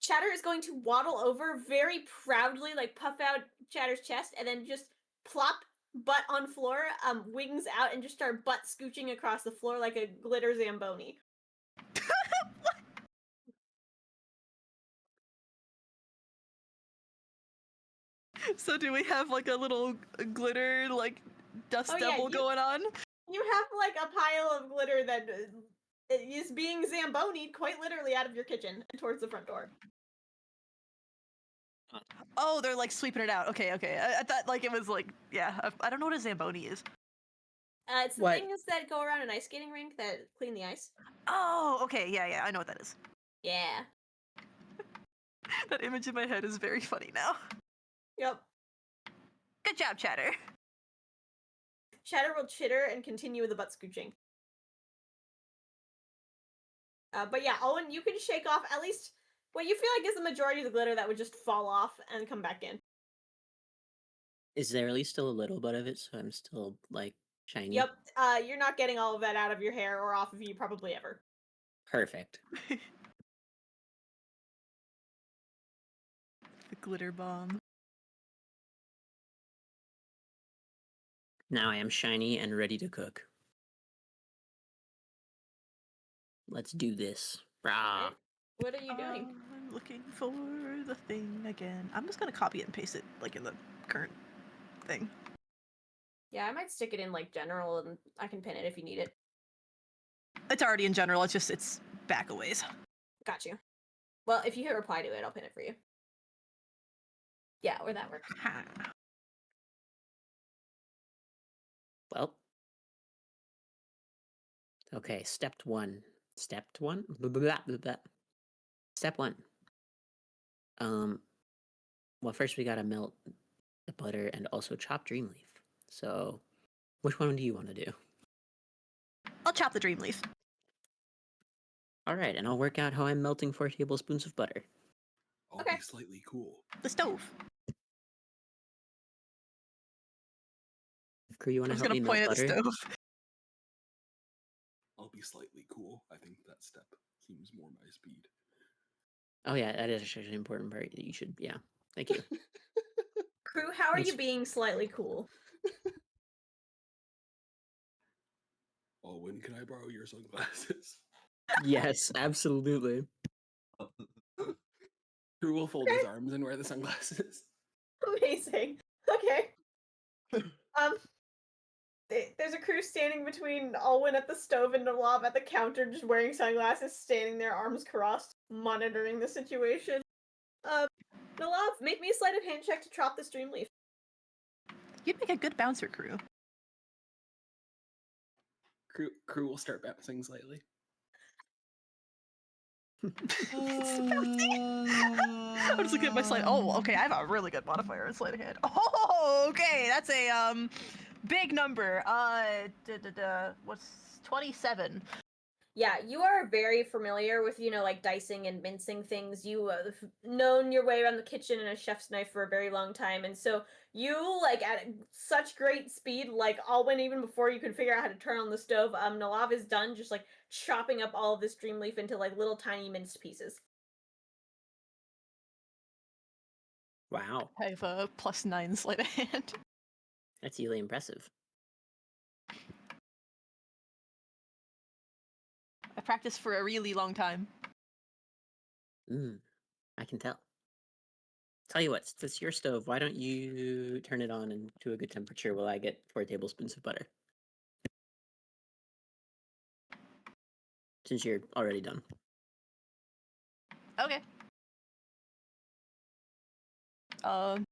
Chatter is going to waddle over very proudly, like puff out Chatter's chest, and then just plop butt on floor, wings out, and just start butt scooching across the floor like a glitter Zamboni. So do we have like a little glitter like dust Oh, yeah, devil going on? You have like a pile of glitter that is being Zambonied quite literally out of your kitchen and towards the front door. Oh, they're like sweeping it out. Okay. I thought like it was like, yeah, I don't know what a Zamboni is. It's the What? things that go around an ice skating rink that clean the ice. Oh, okay, yeah, I know what that is. Yeah. That image in my head is very funny now. Yep. Good job, Chatter. Chatter will chitter and continue with the butt scooching. But yeah, Owen, you can shake off at least what you feel like is the majority of the glitter that would just fall off and come back in. Is there at least still a little bit of it, so I'm still like shiny? Yep. You're not getting all of that out of your hair or off of you probably ever. Perfect. The glitter bomb. Now I am shiny and ready to cook. Let's do this. Rah. Alright. What are you doing? I'm looking for the thing again. I'm just gonna copy it and paste it like in the current thing. Yeah, I might stick it in like general and I can pin it if you need it. It's already in general. It's back a ways. Got you. Well, if you hit reply to it, I'll pin it for you. Yeah, or that works. Ha. Well. Okay, step one. Step one? Blah, blah, blah, blah, blah. Step one. Well, first we gotta melt the butter and also chop dream leaf. So, which one do you want to do? I'll chop the dream leaf. All right, and I'll work out how I'm melting 4 tablespoons of butter. I'll Okay. be slightly cool. The stove. Kruu, you want I'm to just help me gonna melt point at the butter? stove. I'll be slightly cool. I think that step seems more my speed. Oh yeah, that is actually an important part that you should. Yeah, thank you. Kruu, how are you Thanks. being slightly cool? Alwyn, can I borrow your sunglasses? Yes, absolutely. Kruu will fold his arms and wear the sunglasses. Amazing. Okay. There's a Kruu standing between Alwyn at the stove and Nellav at the counter, just wearing sunglasses, standing there, arms crossed, monitoring the situation. Nellav, make me a sleight of hand check to chop this dream leaf. You'd make a good bouncer, Kruu. Kruu will start bouncing slightly. I'm just looking at my slide. Oh, okay. I have a really good modifier in sleight of hand. Oh, okay. That's a big number. What's 27? Yeah, you are very familiar with, like dicing and mincing things. You known your way around the kitchen and a chef's knife for a very long time, and so you like at such great speed, like Alwyn, even before you could figure out how to turn on the stove. Nellav is done, just like chopping up all of this dream leaf into like little tiny minced pieces. Wow, I have a +9 sleight of hand. that's really impressive. I practiced for a really long time. I can tell. Tell you what, it's your stove. Why don't you turn it on and to a good temperature while I get 4 tablespoons of butter? Since you're already done. Okay. I'm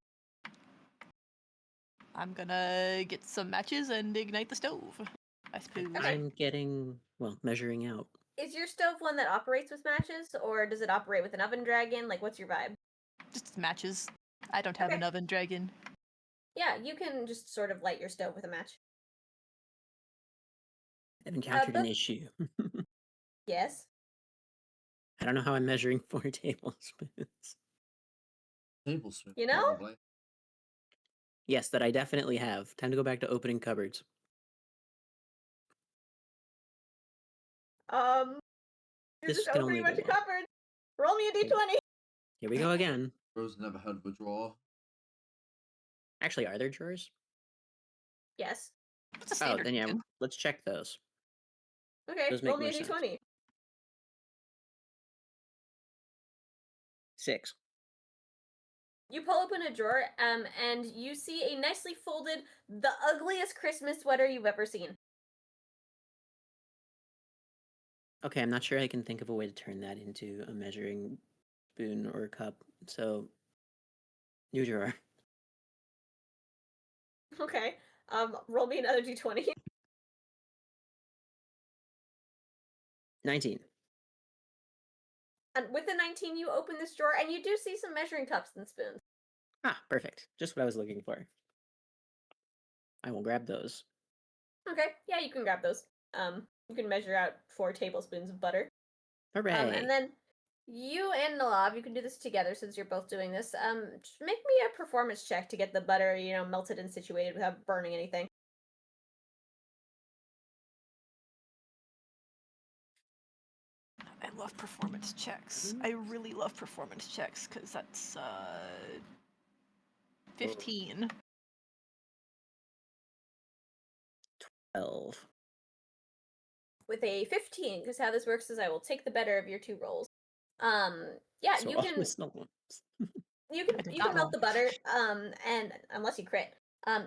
gonna get some matches and ignite the stove, I suppose. Okay. I'm getting, measuring out. Is your stove one that operates with matches, or does it operate with an oven dragon? Like, what's your vibe? Just matches. I don't have Okay. an oven dragon. Yeah, you can just sort of light your stove with a match. I've encountered an but- issue. Yes. I don't know how I'm measuring 4 tablespoons. Tablespoon. You know? Probably. Yes, that I definitely have. Time to go back to opening cupboards. You're This just can opening a only bunch go of up. cupboards. Roll me a d20. Here we go again. Rose never heard of a drawer. Actually, are there drawers? Yes. It's a Oh, standard then yeah, kitchen. let's check those. Okay, Those roll make me a more sense. d20. 6. You pull open a drawer, and you see a nicely folded, the ugliest Christmas sweater you've ever seen. Okay, I'm not sure I can think of a way to turn that into a measuring spoon or cup. So, new drawer. Okay. Roll me another d20. 19. And with the 19, you open this drawer, and you do see some measuring cups and spoons. Ah, perfect. Just what I was looking for. I will grab those. Okay, yeah, you can grab those. You can measure out 4 tablespoons of butter. Hooray! And then you and Nellav, you can do this together since you're both doing this. Just make me a performance check to get the butter, melted and situated without burning anything. I love performance checks. I really love performance checks because that's 15. 12. With a 15, because how this works is I will take the better of your 2 rolls. Yeah, So you all can was not ones. you I can did you not can melt roll. the butter, and unless you crit,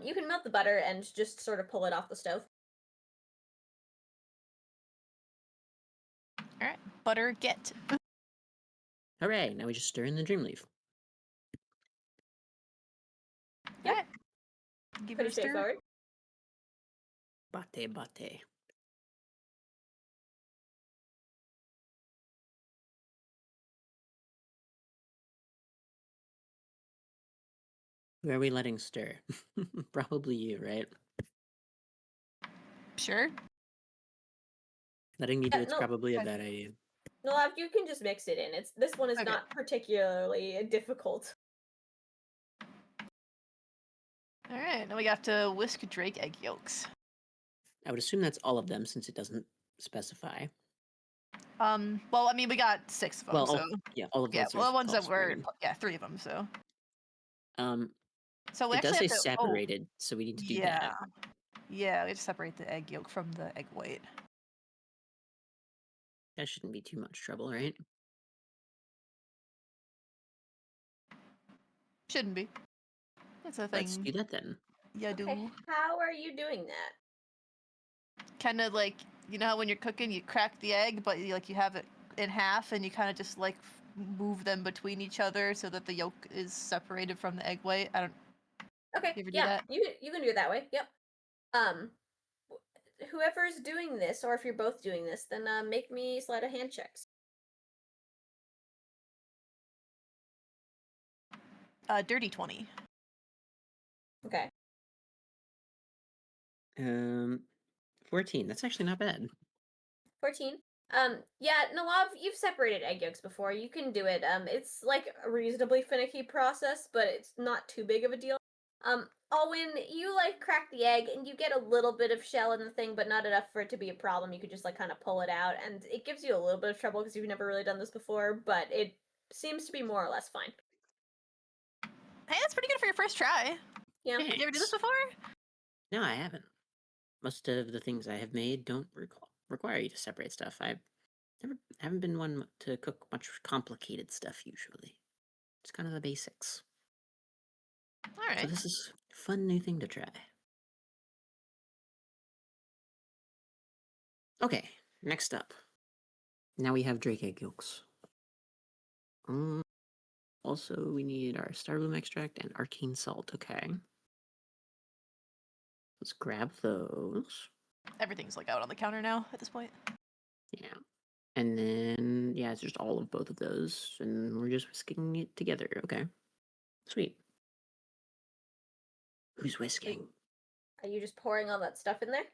you can melt the butter and just sort of pull it off the stove. All right, butter get. Hooray! Now we just stir in the dream leaf. All right, give it Pretty a stir. straightforward. Bate. Who are we letting stir? Probably you, right? Sure. Letting me do Yeah, it's no, probably a okay. bad idea. Nellav, you can just mix it in. This one is Okay. not particularly difficult. All right, now we got to whisk Drake egg yolks. I would assume that's all of them since it doesn't specify. Well, I mean, we got 6 of them, Well, so all of yeah. those Well, are the ones that false were, warning. yeah, 3 of them. So, It we does actually say have to. separated, so we need to do that. Yeah, we have to separate the egg yolk from the egg white. That shouldn't be too much trouble, right? Shouldn't be. That's a thing. Let's do that then. Yeah, Okay, do. how are you doing that? Kind of like, you know how when you're cooking, you crack the egg, but you have it in half, and you kind of just like move them between each other so that the yolk is separated from the egg white. I don't. Okay, You ever do yeah, that? you can do it that way. Yep. Whoever's doing this, or if you're both doing this, then make me sleight of hand checks. Dirty 20. Okay. 14. That's actually not bad. 14. Yeah, Nellav, you've separated egg yolks before. You can do it. It's like a reasonably finicky process, but it's not too big of a deal. Alwyn, you like crack the egg and you get a little bit of shell in the thing, but not enough for it to be a problem. You could just like kind of pull it out, and it gives you a little bit of trouble because you've never really done this before, but it seems to be more or less fine. Hey, that's pretty good for your first try. Yeah. You ever do this Thanks. before? No, I haven't. Most of the things I have made don't require you to separate stuff. I haven't been one to cook much complicated stuff usually. It's kind of the basics. All So right. this is a fun new thing to try. Okay, next up. Now we have drake egg yolks. Also, we need our starbloom extract and arcane salt. Okay. Let's grab those. Everything's like out on the counter now at this point. Yeah. And then, yeah, it's just all of both of those. And we're just whisking it together. Okay. Sweet. Who's whisking? Are you just pouring all that stuff in there?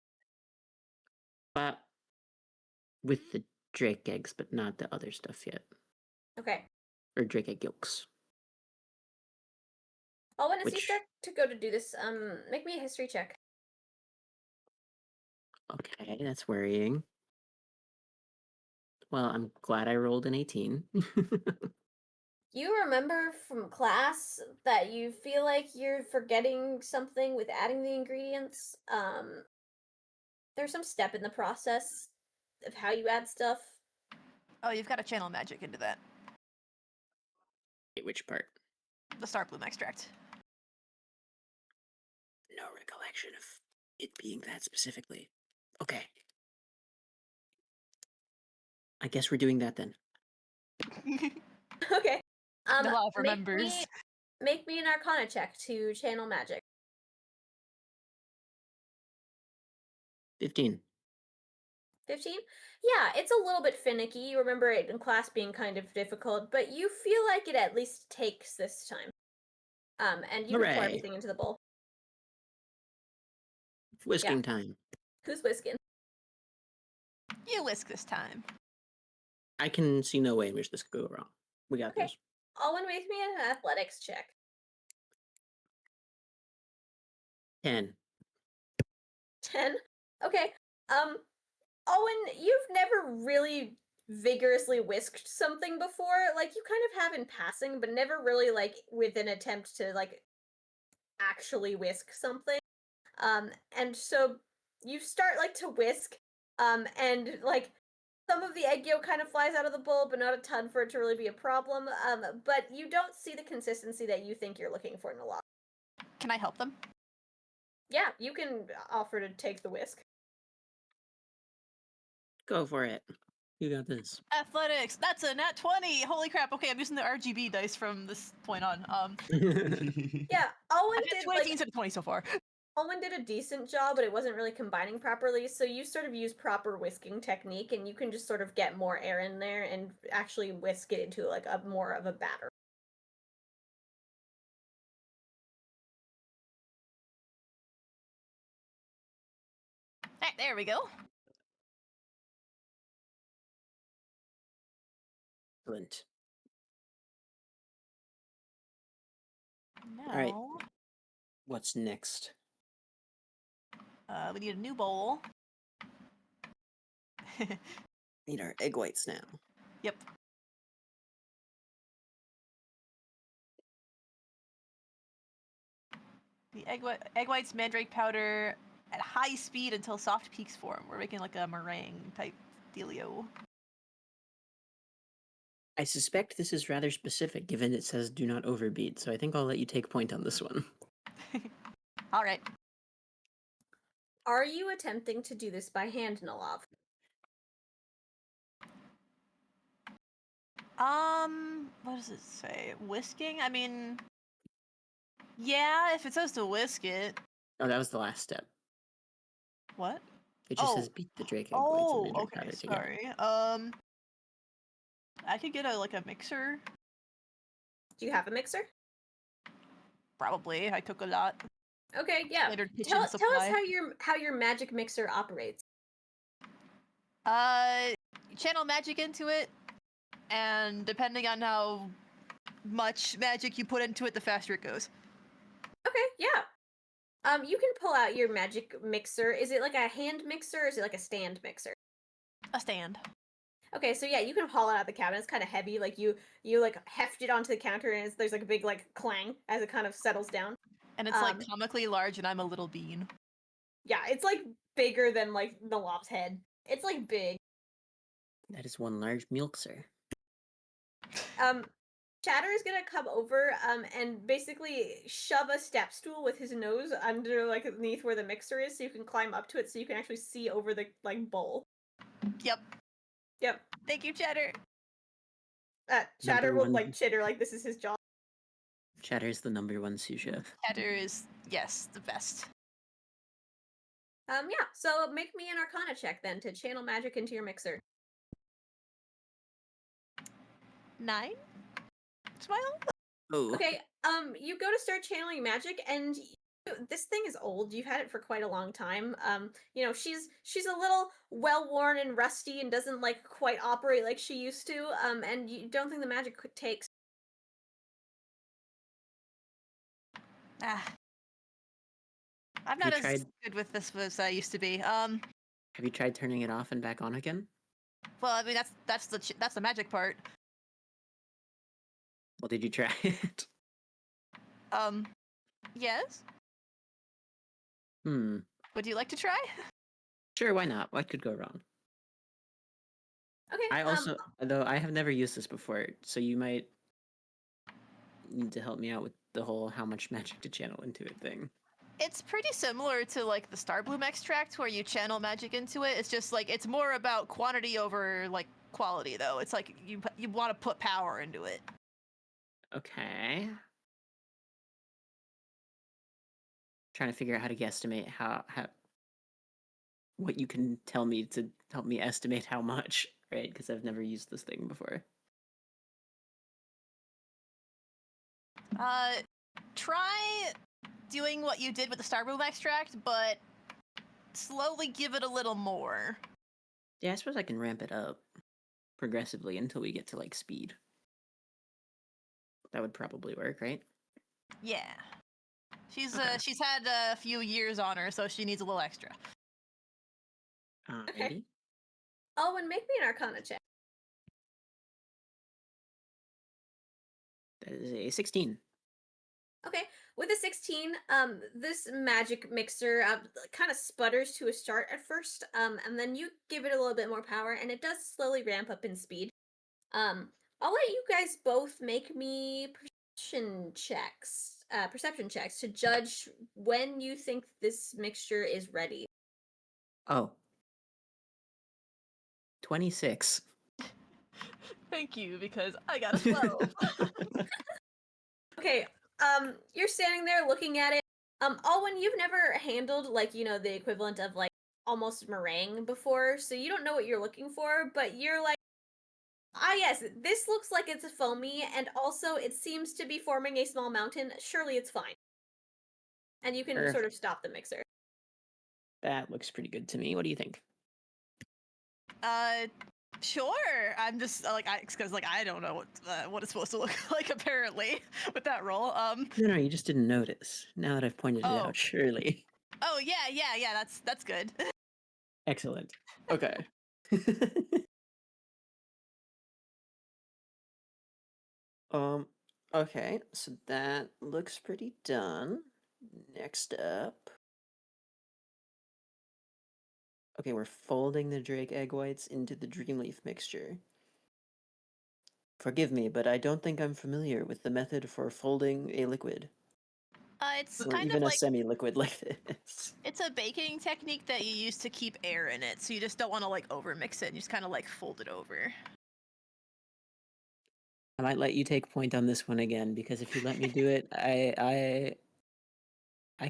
With the drake eggs, but not the other stuff yet. Okay. Or drake egg yolks. Alwyn, as you Which- start to go to do this, make me a history check. Okay, that's worrying. Well, I'm glad I rolled an 18. You remember from class that you feel like you're forgetting something with adding the ingredients? There's some step in the process of how you add stuff. Oh, you've got to channel magic into that. Wait, which part? The starbloom extract. No recollection of it being that specifically. Okay. I guess we're doing that then. Okay. Nellav remembers. Make me an Arcana check to channel magic. 15. 15? Yeah, it's a little bit finicky. You remember it in class being kind of difficult, but you feel like it at least takes this time. And you can pour Hooray. everything into the bowl. Whisking time. Who's whisking? You whisk this time. I can see no way in which this could go wrong. We got Okay. this. Alwyn, make me an athletics check. 10. 10? Okay. Alwyn, you've never really vigorously whisked something before. Like you kind of have in passing, but never really like with an attempt to like actually whisk something. And so you start like to whisk, and like some of the egg yolk kind of flies out of the bowl, but not a ton for it to really be a problem. But you don't see the consistency that you think you're looking for in a lot. Can I help them? Yeah, you can offer to take the whisk. Go for it. You got this. Athletics. That's a nat 20. Holy crap. Okay, I'm using the RGB dice from this point on. Yeah, Alwyn I've had did 2 like 18s and a 20 so far. Alwyn did a decent job, but it wasn't really combining properly. So you sort of use proper whisking technique, and you can just sort of get more air in there and actually whisk it into like a more of a batter. There we go. Excellent. Now, Alright. What's next? we need a new bowl. Need our egg whites now. Yep. The egg whites, mandrake powder at high speed until soft peaks form. We're making like a meringue type dealio. I suspect this is rather specific, given it says do not overbeat, so I think I'll let you take point on this one. All right. Are you attempting to do this by hand, Nellav? What does it say? Whisking? I mean, yeah, if it says to whisk it. Oh, that was the last step. What? It just Oh. says beat the drake egg whites and Oh, mandrake okay, powder together. sorry. I could get a mixer. Do you have a mixer? Probably. I took a lot. Okay, yeah. Standard kitchen Tell us supply. how your magic mixer operates. Channel magic into it, and depending on how much magic you put into it, the faster it goes. Okay, yeah. You can pull out your magic mixer. Is it like a hand mixer or is it like a stand mixer? A stand. Okay, so yeah, you can haul it out of the cabinet. It's kind of heavy. Like you like heft it onto the counter, and there's like a big like clang as it kind of settles down. And it's like comically large, and I'm a little bean. Yeah, it's like bigger than like Nellav's head. It's like big. That is one large milkser. Chatter is gonna come over and basically shove a step stool with his nose under like underneath where the mixer is, so you can climb up to it, so you can actually see over the like bowl. Yep. Yep. Thank you, Chatter. Chatter Number will like one. chitter like this is his job. Chatter's the #1 sous chef. Chatter is, yes, the best. Yeah, so make me an Arcana check then to channel magic into your mixer. 9? Smile? Oh. Okay, you go to start channeling magic, and this thing is old. You've had it for quite a long time. You know, she's a little well worn and rusty, and doesn't like quite operate like she used to. And you don't think the magic takes. Ah. I'm not as good with this as I used to be. Have you tried turning it off and back on again? Well, I mean that's the magic part. Well, did you try it? Yes. Would you like to try? Sure, why not? What could go wrong? Okay. I also, though I have never used this before, so you might need to help me out with the whole how much magic to channel into it thing. It's pretty similar to like the Starbloom extract where you channel magic into it. It's just like it's more about quantity over like quality though. It's like you want to put power into it. Okay. Trying to figure out how to guesstimate how what you can tell me to help me estimate how much, right? Because I've never used this thing before. Try doing what you did with the Starbloom extract, but slowly give it a little more. Yeah, I suppose I can ramp it up progressively until we get to like speed. That would probably work, right? Yeah. She's had a few years on her, so she needs a little extra. Okay. Alwyn, make me an Arcana check. That is a 16. Okay, with a 16, this magic mixer kind of sputters to a start at first, and then you give it a little bit more power, and it does slowly ramp up in speed. I'll let you guys both make me perception checks to judge when you think this mixture is ready. Oh. 26. Thank you, because I got a 12. Okay, you're standing there looking at it. Alwyn, you've never handled, like, the equivalent of, like, almost meringue before, so you don't know what you're looking for, but you're like, ah, yes, this looks like it's foamy, and also it seems to be forming a small mountain. Surely it's fine. And you can sort of stop the mixer. That looks pretty good to me. What do you think? Sure. I'm just because I don't know what it's supposed to look like apparently with that roll. No, you just didn't notice. Now that I've pointed it Oh. out, surely. Oh yeah. That's good. Excellent. Okay. Okay, so that looks pretty done. Next up. Okay, we're folding the drake egg whites into the dreamleaf mixture. Forgive me, but I don't think I'm familiar with the method for folding a liquid. It's Or kind even of a like semi-liquid like this. it's a baking technique that you use to keep air in it, so you just don't want to like over mix it. You just kind of like fold it over. I might let you take point on this one again, because if you let me do it, I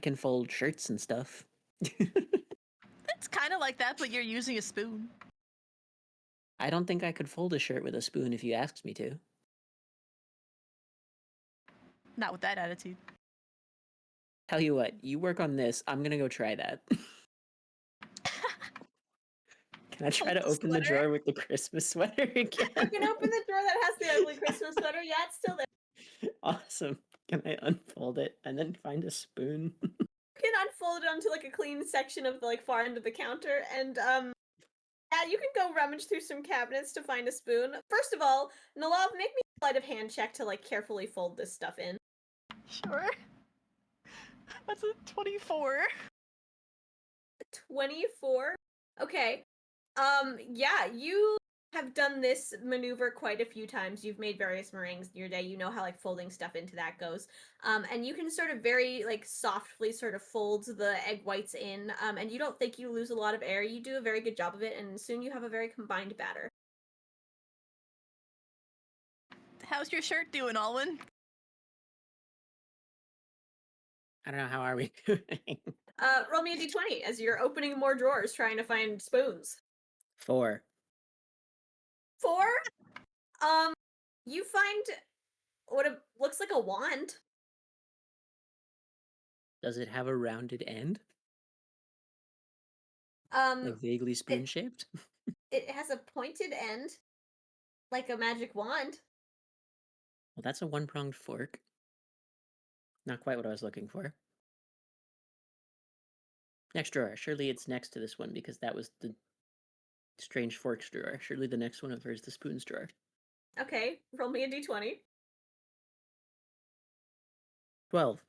can fold shirts and stuff. It's kind of like that, but you're using a spoon. I don't think I could fold a shirt with a spoon if you asked me to. Not with that attitude. Tell you what, you work on this. I'm gonna go try that. Can I try to open the drawer with the Christmas sweater again? You can open the drawer that has the ugly Christmas sweater. Yeah, it's still there. Awesome. Can I unfold it and then find a spoon? You can unfold it onto like a clean section of the like far end of the counter, and yeah, you can go rummage through some cabinets to find a spoon. First of all, Nellav, make me a sleight of hand check to like carefully fold this stuff in. Sure. That's a 24. 24. Okay. Yeah, you have done this maneuver quite a few times. You've made various meringues in your day. You know how like folding stuff into that goes. And you can sort of very like softly sort of fold the egg whites in. And you don't think you lose a lot of air. You do a very good job of it, and soon you have a very combined batter. How's your shirt doing, Alwyn? I don't know, how are we doing? Roll me a d20 as you're opening more drawers trying to find spoons. 4. 4? You find what looks like a wand. Does it have a rounded end? Like vaguely spoon-shaped? It has a pointed end, like a magic wand. Well, that's a one-pronged fork. Not quite what I was looking for. Next drawer. Surely it's next to this one, because that was the strange forks drawer. Surely the next one of her is the spoons drawer. Okay, roll me a d20. 12.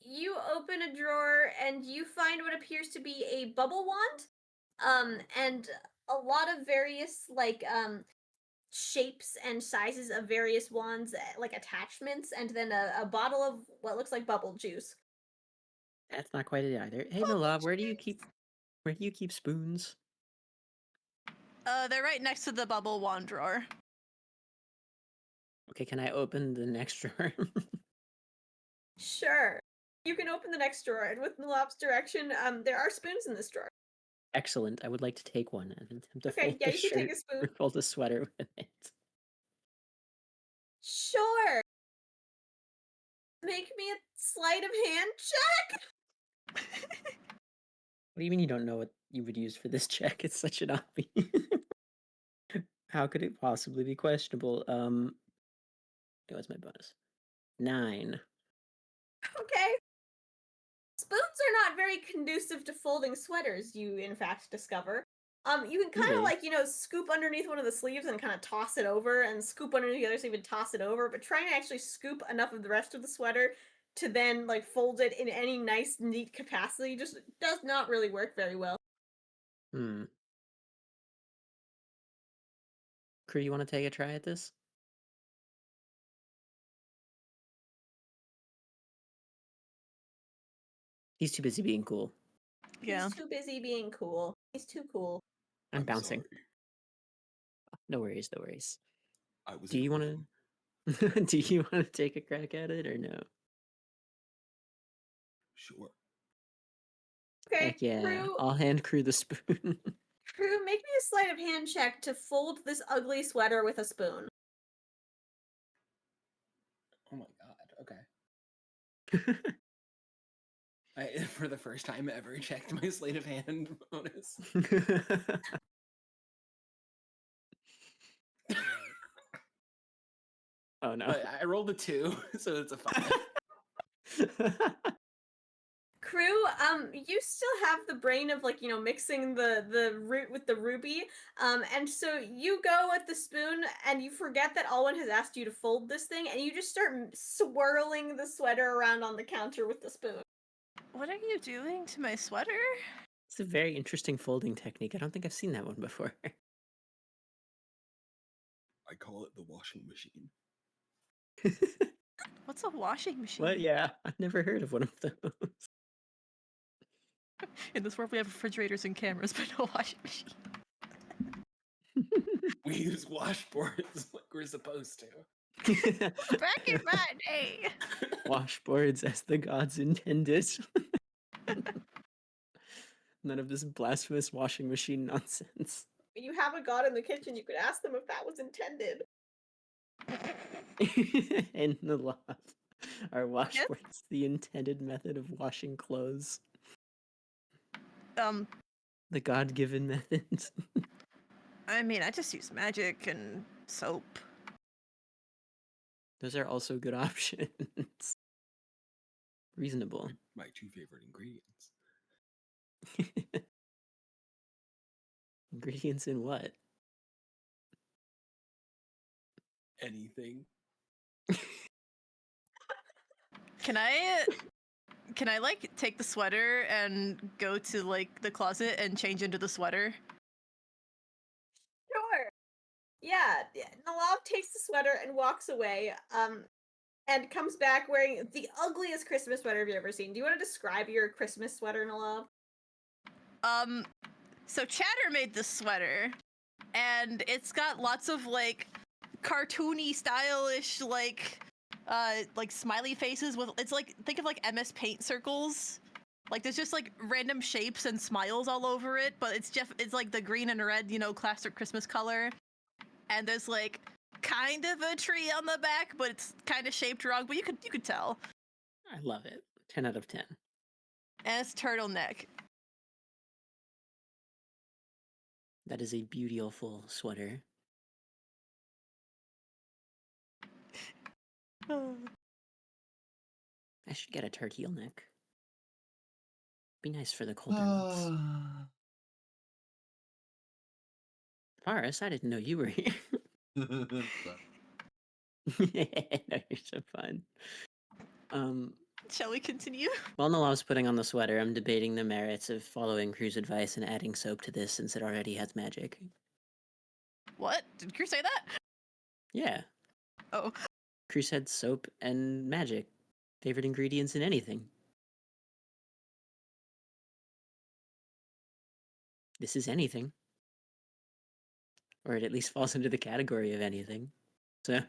You open a drawer and you find what appears to be a bubble wand, and a lot of various like shapes and sizes of various wands, like attachments, and then a bottle of what looks like bubble juice. That's not quite it either. Hey, Nellav, where do you keep spoons? They're right next to the bubble wand drawer. Okay, can I open the next drawer? Sure. You can open the next drawer, and with Nelav's direction, there are spoons in this drawer. Excellent. I would like to take one and attempt to Okay, fold yeah, the you can take shirt a spoon. or fold the sweater with it. Sure. Make me a sleight of hand check. What do you mean you don't know what you would use for this check? It's such an obvious. How could it possibly be questionable? What's my bonus? 9. Okay. Spoons are not very conducive to folding sweaters, you in fact discover. You can kind of Really? like, scoop underneath one of the sleeves and kind of toss it over, and scoop underneath the other sleeve and toss it over, but trying to actually scoop enough of the rest of the sweater to then like fold it in any nice, neat capacity just does not really work very well. Hmm. Kruu, you want to take a try at this? He's too busy being cool. Yeah. He's too busy being cool. He's too cool. I'm I'm bouncing. sorry. No worries, no worries. I was Do in a you want room. to? Do you want to take a crack at it or no? Sure. Okay, Heck yeah! Kruu, I'll hand Kruu the spoon. Kruu, make me a sleight of hand check to fold this ugly sweater with a spoon. Oh my god. Okay. I, for the first time ever, checked my sleight of hand bonus. Oh no! But I rolled a 2, so it's a 5. Kruu, you still have the brain of like, mixing the root with the ruby. And so you go with the spoon and you forget that Alwyn has asked you to fold this thing, and you just start swirling the sweater around on the counter with the spoon. What are you doing to my sweater? It's a very interesting folding technique. I don't think I've seen that one before. I call it the washing machine. What's a washing machine? What? Yeah, I've never heard of one of those. In this world, we have refrigerators and cameras, but no washing machine. We use washboards like we're supposed to. Back in my day. Washboards as the gods intended. None of this blasphemous washing machine nonsense. When you have a god in the kitchen, you could ask them if that was intended. In the loft, are washboards the intended method of washing clothes? The God-given methods. I mean, I just use magic and soap. Those are also good options. Reasonable. My 2 favorite ingredients. Ingredients in what? Anything. Can I like take the sweater and go to like the closet and change into the sweater? Sure. Yeah, Nellav takes the sweater and walks away, and comes back wearing the ugliest Christmas sweater you've ever seen. Do you want to describe your Christmas sweater, Nellav? So Chatter made this sweater, and it's got lots of like cartoony, stylish, like smiley faces with. It's like, think of like MS Paint circles. Like there's just like random shapes and smiles all over it, but it's like the green and red, classic Christmas color. And there's like kind of a tree on the back, but it's kind of shaped wrong, but you could tell. I love it. 10 out of 10. And it's turtleneck. That is a beautiful sweater. I should get a turtleneck. Be nice for the colder months. Paris, I didn't know you were here. No, you're so fun. Shall we continue? While Nallav's putting on the sweater, I'm debating the merits of following Kruu's advice and adding soap to this since it already has magic. What? Did Kruu say that? Yeah. Oh. Kruu said soap and magic. Favorite ingredients in anything. This is anything. Or it at least falls into the category of anything. So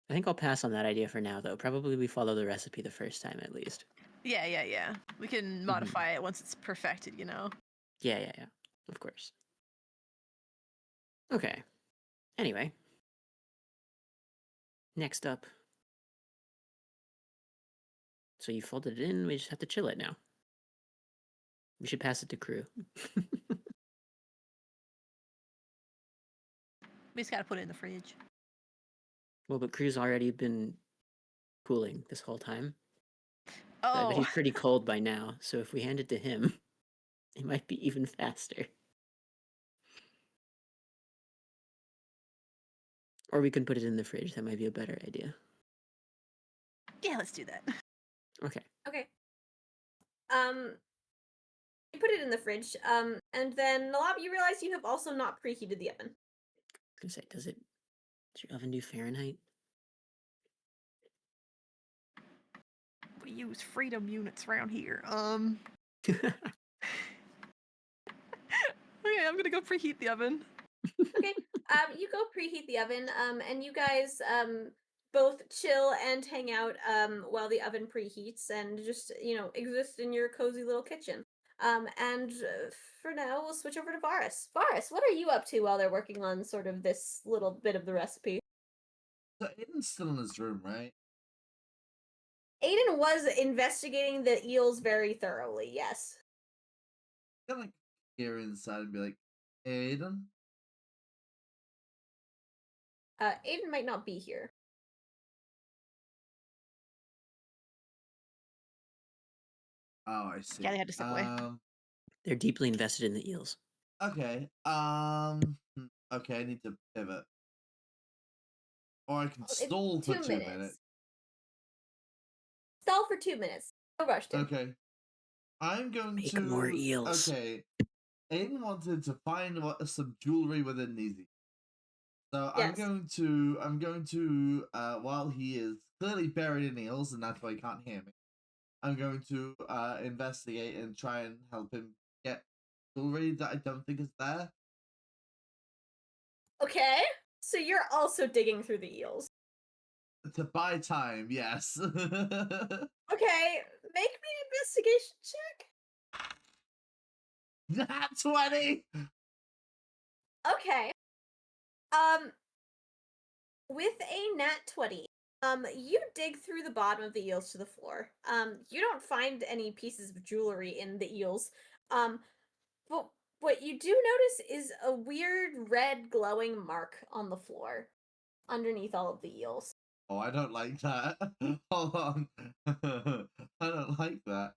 I think I'll pass on that idea for now, though. Probably we follow the recipe the first time, at least. Yeah. We can modify it once it's perfected, Yeah. Of course. Okay. Anyway. Next up. So you folded it in, we just have to chill it now. We should pass it to Kruu. We just gotta put it in the fridge. Well, but Kruu's already been cooling this whole time. But Oh, he's pretty cold by now, so if we hand it to him, it might be even faster. Or we can put it in the fridge. That might be a better idea. yeah, let's do that. Okay. Okay. You put it in the fridge. And then Nellav, you realize you have also not preheated the oven. I was gonna say, does your oven do Fahrenheit? We use freedom units around here. Okay, I'm gonna go preheat the oven. Okay. You go preheat the oven. And you guys both chill and hang out while the oven preheats and just exist in your cozy little kitchen. And for now, we'll switch over to Varas. Varas, what are you up to while they're working on sort of this little bit of the recipe? So Aiden's still in his room, right? Aiden was investigating the eels very thoroughly, yes. I'm gonna hear inside and be like, Aiden? Aiden might not be here. Oh, I see. Yeah, they had to step away. They're deeply invested in the eels. Okay. Okay, I need to pivot. Or I can It's stall for 2 2 minutes. minutes. Stall for 2 minutes. No rush to. Okay. I'm going Make to. more eels. Okay. Aiden wanted to find some jewelry within these. So Yes. I'm going to while he is clearly buried in eels and that's why he can't hear me. I'm going to investigate and try and help him get jewelry that I don't think is there. Okay. So you're also digging through the eels. To buy time, yes. Okay. Make me an investigation check. Nat 20! Okay. With a nat 20, you dig through the bottom of the eels to the floor. You don't find any pieces of jewelry in the eels. But what you do notice is a weird red glowing mark on the floor underneath all of the eels. Oh, I don't like that. Hold on. I don't like that.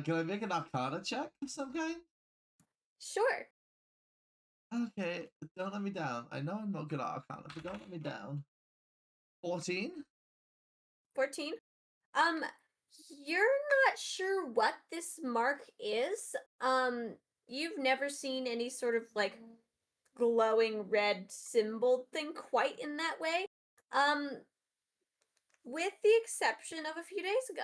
Can I make an arcana check of some kind? Sure. Okay, don't let me down. I know I'm not good at arcana, but don't let me down. 14? 14. You're not sure what this mark is. You've never seen any sort of like glowing red symbol thing quite in that way. With the exception of a few days ago.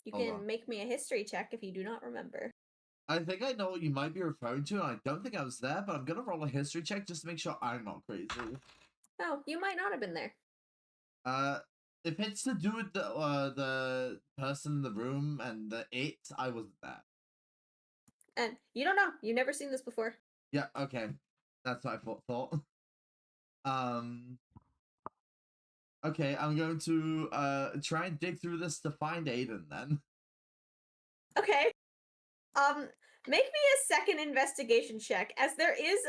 You Hold can on. make me a history check if you do not remember. I think I know what you might be referring to, and I don't think I was there, but I'm gonna roll a history check just to make sure I'm not crazy. Oh, you might not have been there. If it's to do with the person in the room and I wasn't there. And you don't know. You've never seen this before. Yeah, okay. That's what I thought. Okay, I'm going to try and dig through this to find Aiden then. Okay. Make me a second investigation check, as there is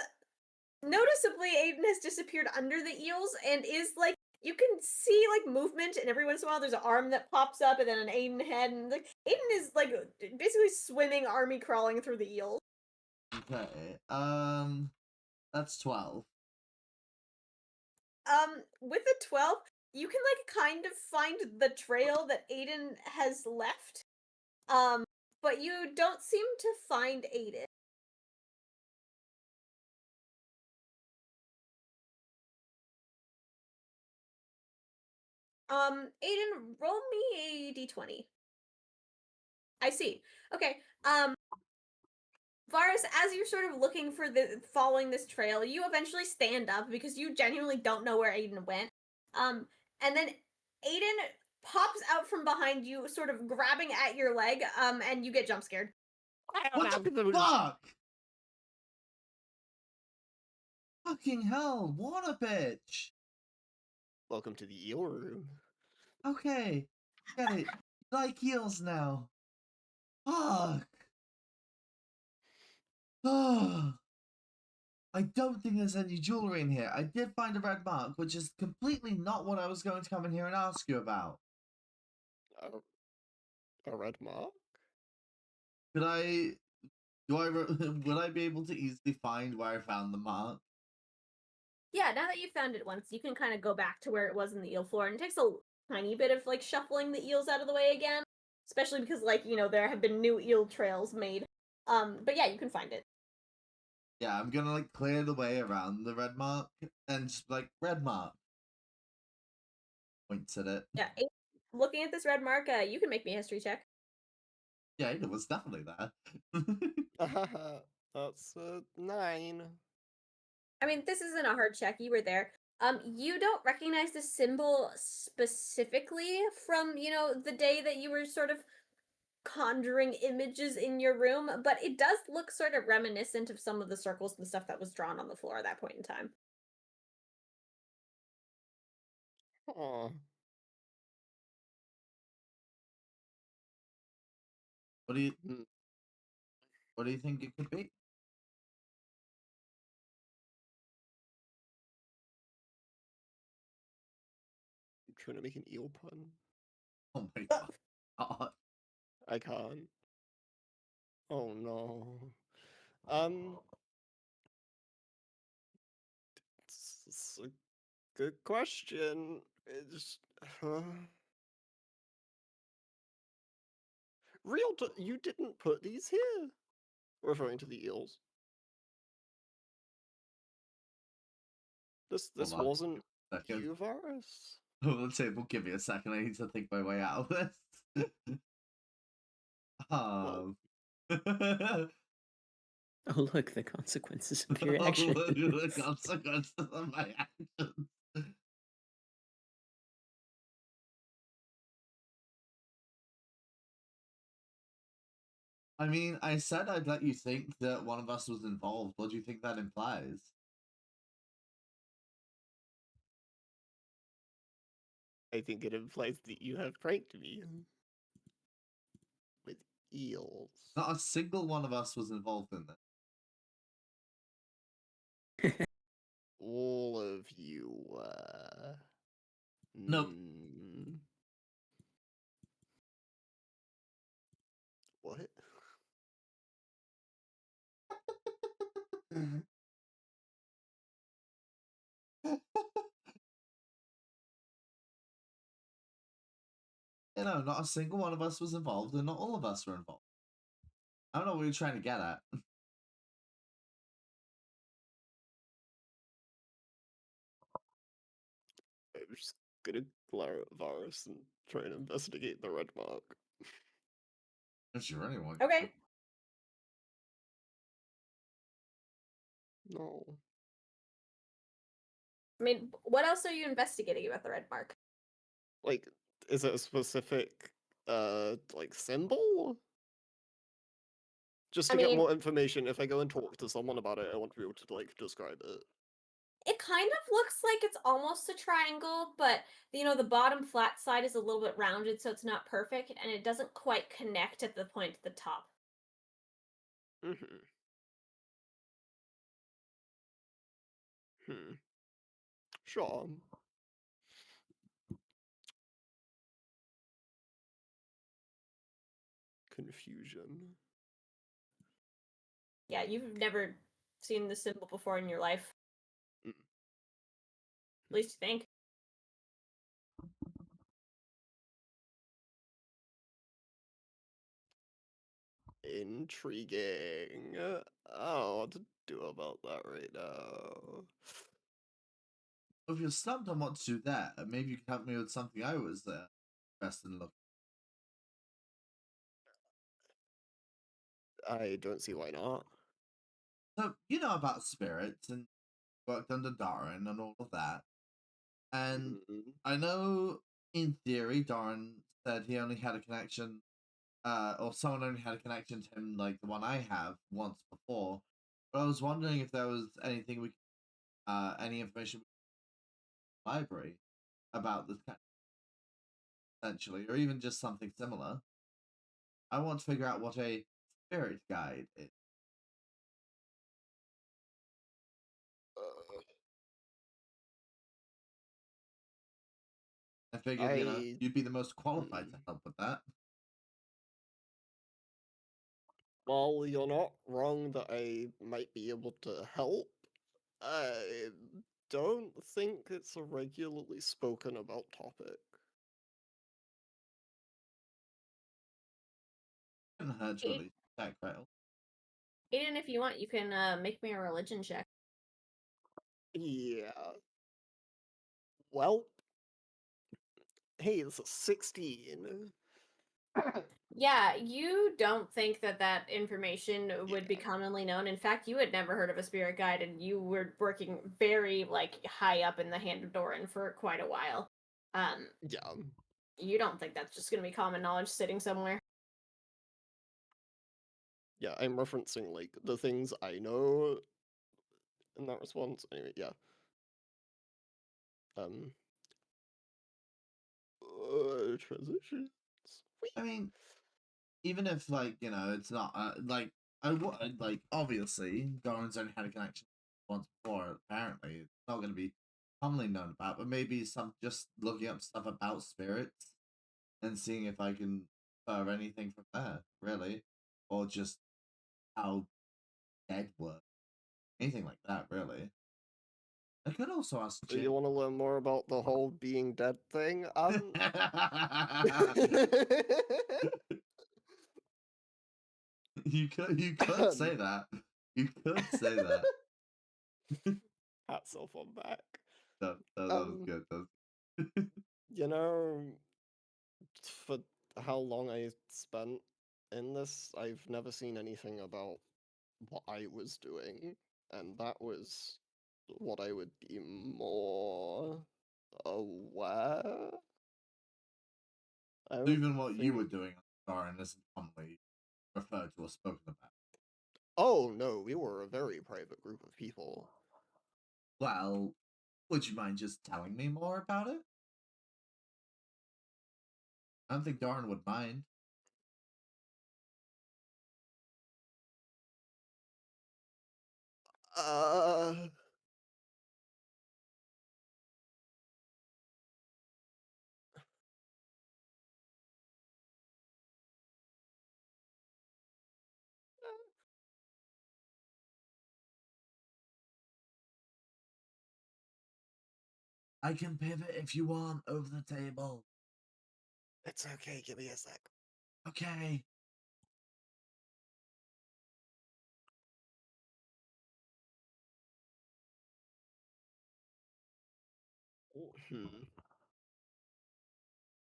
noticeably Aiden has disappeared under the eels and is like you can see like movement, and every once in a while there's an arm that pops up and then an Aiden head, and like Aiden is like basically swimming, army crawling through the eels. Okay. That's 12. With a 12, you can like kind of find the trail that Aiden has left. But you don't seem to find Aiden. Aiden, roll me a d20. I see. Okay. Varas, as you're sort of looking for following this trail, you eventually stand up because you genuinely don't know where Aiden went. And then Aiden pops out from behind you, sort of grabbing at your leg, and you get jump scared. What the fuck? Fucking hell, what a bitch. Welcome to the eel room. Okay, get it. Like eels now. Fuck. I don't think there's any jewelry in here. I did find a red mark, which is completely not what I was going to come in here and ask you about. A red mark? Could I? Would I be able to easily find where I found the mark? Yeah, now that you found it once, you can kind of go back to where it was in the eel floor, and it takes a tiny bit of like shuffling the eels out of the way again, especially because like there have been new eel trails made. But yeah, you can find it. Yeah, I'm gonna like clear the way around the red mark and just like red mark. Points at it. Yeah, looking at this red mark, you can make me a history check. Yeah, it was definitely there. That's a 9. I mean, this isn't a hard check. You were there. You don't recognize the symbol specifically from, the day that you were sort of conjuring images in your room, but it does look sort of reminiscent of some of the circles and stuff that was drawn on the floor at that point in time. Aw. What do you Hmm. What do you think it could be? I'm trying to make an eel pun. Oh my god. I can't. Oh no. It's a good question. It's you didn't put these here? Referring to the eels. This Hold on. wasn't Second. you, Varus? Let's say, well, give me a second. I need to think my way out of this. Well, Oh, look, the consequences of your Look actions. at the consequences of my actions. I mean, I said I'd let you think that one of us was involved. What do you think that implies? I think it implies that you have pranked me. With eels. Not a single one of us was involved in this. All of you, Nope. What? Not a single one of us was involved, and not all of us were involved. I don't know what you're trying to get at. I'm just gonna glare at Varus and try and investigate the red mark. If you really want Okay. to. No. I mean, what else are you investigating about the red mark? Like, is it a specific, like, symbol? Just I to get mean- more information, if I go and talk to someone about it, I want to be able to, like, describe it. It kind of looks like it's almost a triangle, but the bottom flat side is a little bit rounded, so it's not perfect, and it doesn't quite connect at the point at the top. Mm-hmm. Sure. Confusion. Yeah, you've never seen the symbol before in your life. Mm. At least you think. Intriguing. I don't know what to do about that right now. If you're stumped on what to do there, maybe you can help me with something I was interested in looking. I don't see why not. So, you know about spirits and worked under Darren and all of that. And Mhm. I know in theory, Darren said he only had a connection, or someone only had a connection to him like the one I have once before. But I was wondering if there was anything any information in the library about this kind essentially, or even just something similar. I want to figure out what a spirit guide is. I figured, I you'd be the most qualified to help with that. While you're not wrong that I might be able to help, I don't think it's a regularly spoken about topic. Couldn't hurt to at least check, right? Aiden, if you want, you can make me a religion check. Yeah. Well, hey, it's a 16. Yeah, you don't think that that information would be Yeah. commonly known. In fact, you had never heard of a spirit guide, and you were working very high up in the Hand of Doran for quite a while. Yeah. You don't think that's just going to be common knowledge sitting somewhere? Yeah, I'm referencing like the things I know in that response. Anyway, yeah. Transitions. I mean, even if it's not obviously Doran's only had a connection once before. Apparently, it's not going to be commonly known about, but maybe some just looking up stuff about spirits and seeing if I can infer anything from there, really, or just how dead work, anything like that, really. I could also ask Do Jim. you want to learn more about the whole being dead thing? You could say that. You could say that. Hats off on back. That was good. That was... You know, for how long I spent in this, I've never seen anything about what I was doing, and that was what I would be more aware. I don't Even what you were think- doing on Doran isn't commonly referred to or spoken about. Oh no, we were a very private group of people. Well, would you mind just telling me more about it? I don't think Doran would mind. Uh, I can pivot if you want over the table. it's okay, give me a sec. Okay. Hmm.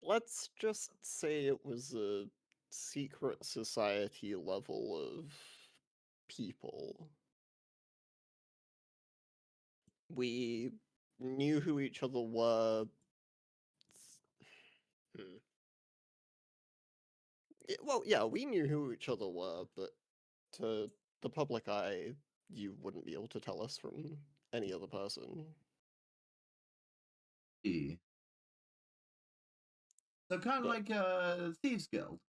Let's just say it was a secret society level of people. We knew who each other were. Hmm. Well, yeah, we knew who each other were, but to the public eye, you wouldn't be able to tell us from any other person. E. So kind of But- like a thieves guild.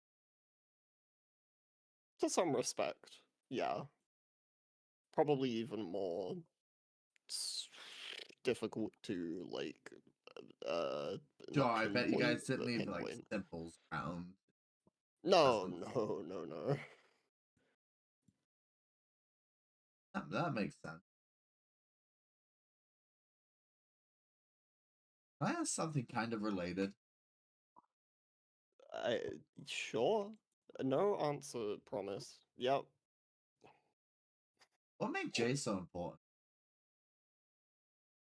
To some respect, yeah. Probably even more difficult to Sure, not I bet you pinpoint guys didn't the leave like pinpoint. symbols around. No, Presents. no. That makes sense. I have something kind of related. I sure. No answer promise. Yep. What made Jay so important?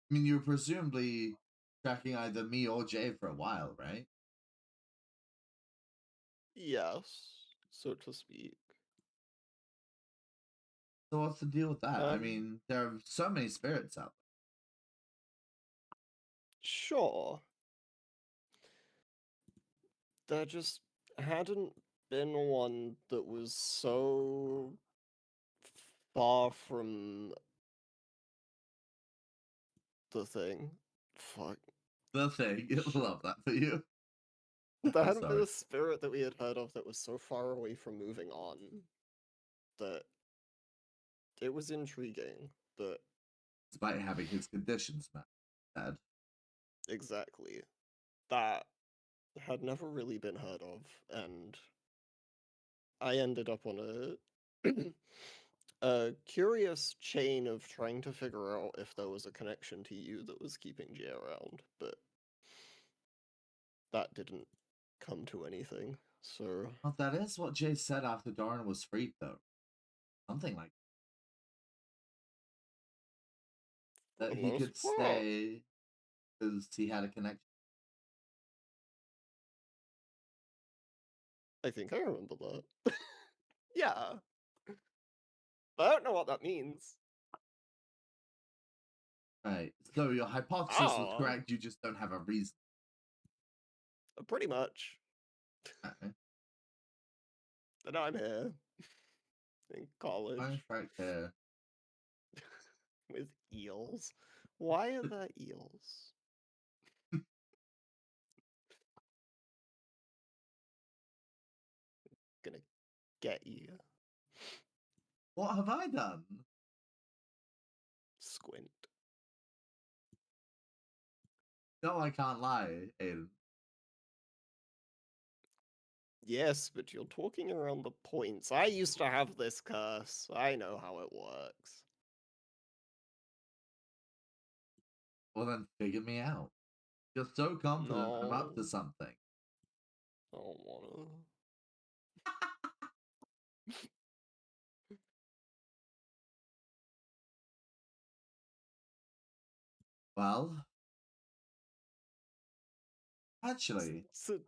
I mean, you were presumably tracking either me or Jay for a while, right? Yes, so to speak. So what's the deal with that? I Um, mean, there are so many spirits out Sure. There just hadn't been one that was so far from the thing. Fuck. there. The thing. Love that for you. There I'm hadn't been sorry. a spirit that we had heard of that was so far away from moving on that it was intriguing. But Despite having his conditions met. Dad. exactly. that had never really been heard of, and I ended up on a curious chain of trying to figure out if there was a connection to you that was keeping Jay around, but that didn't come to anything. So Well, that is what Jay said after Doran was freed, though. Something like for that the he most could part, stay because he had a connection. I think I remember that. Yeah. But I don't know what that means. Right. So your hypothesis was Ah, correct. You just don't have a reason. pretty much. Okay. But now I'm here in college I'm right there. with eels. Why are there eels? Gonna get you. What have I done? Squint. No, I can't lie, Aiden. Yes, but you're talking around the points. I used to have this curse. I know how it works. Well, then figure me out. You're so confident I'm up to No. something. I don't wanna. Well, actually, So,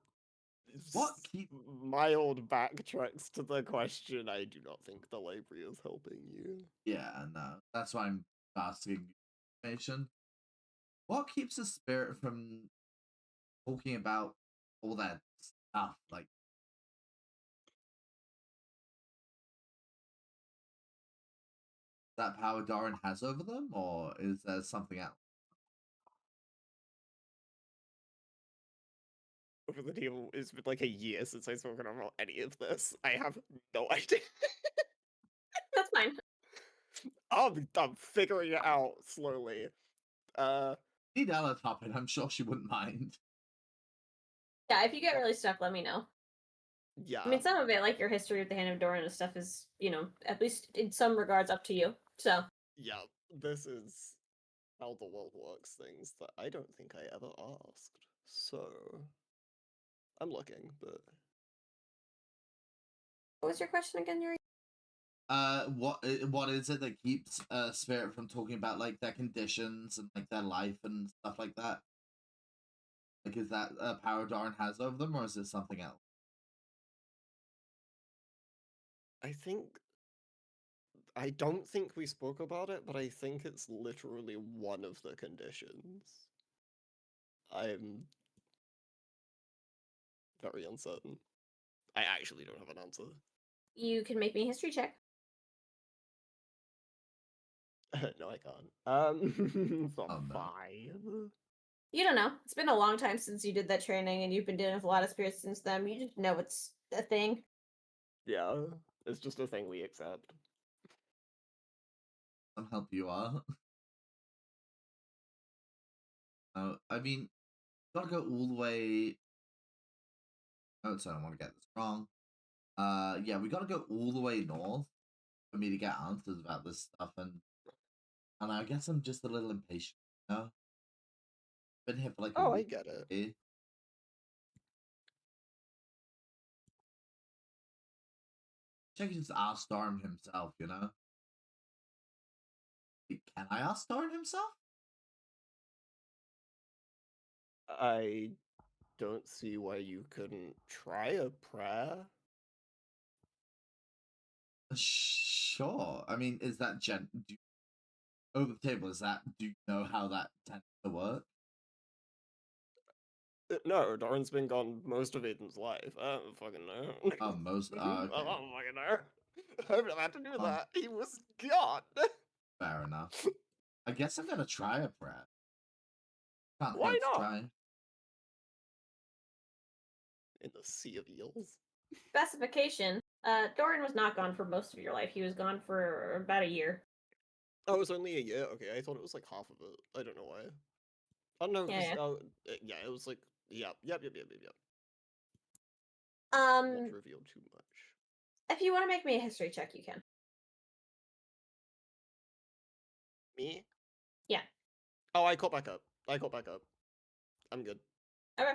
what keep? my old backtracks to the question. I do not think the library is helping you. Yeah, no. That's why I'm asking information. What keeps a spirit from talking about all that stuff? Like, that power Doran has over them, or is there something else? Over the deal, it's been like a year since I've spoken about any of this. I have no idea. That's fine. I'm figuring it out slowly. Need Ella top it. I'm sure she wouldn't mind. Yeah, if you get really stuck, let me know. Yeah. I mean, some of it, like your history with the Hand of Doran and stuff, is, at least in some regards up to you. So, Yeah, this is how the world works things that I don't think I ever asked. So, I'm looking, but what was your question again, Yuri? What is it that keeps a spirit from talking about like their conditions and like their life and stuff like that? Like, is that a power Doran has over them, or is it something else? I don't think we spoke about it, but I think it's literally one of the conditions. I'm very uncertain. I actually don't have an answer. You can make me a history check. No, I can't. It's not Oh, no. 5. You don't know. It's been a long time since you did that training, and you've been dealing with a lot of spirits since then. You just know it's a thing. Yeah, it's just a thing we accept. Some help you out. I mean, gotta go all the way. Oh, so I don't want to get this wrong. Yeah, we gotta go all the way north for me to get answers about this stuff, and I guess I'm just a little impatient. You know, been here for like a Oh, I week. get it. Eh? I can just ask Storm himself. You know, can I ask Storm himself? I don't see why you couldn't try a prayer. Sure. I mean, is that over the table? Do you know how that tends to work? No, Doran's been gone most of Aiden's life. I don't fucking know. Most. I Okay. don't fucking know. I've never had to do Um, that. He was gone. Fair enough. I guess I'm gonna try a prayer. Can't Why hurt to not? try. In the sea of eels. Specification. Doran was not gone for most of your life. He was gone for about a year. Oh, it was only a year? Okay, I thought it was like half of it. I don't know why. Oh no, Yeah, because yeah. yeah, it was like Yep. Um, Not reveal too much. if you want to make me a history check, you can. Me? Yeah. Oh, I caught back up. I'm good. Okay.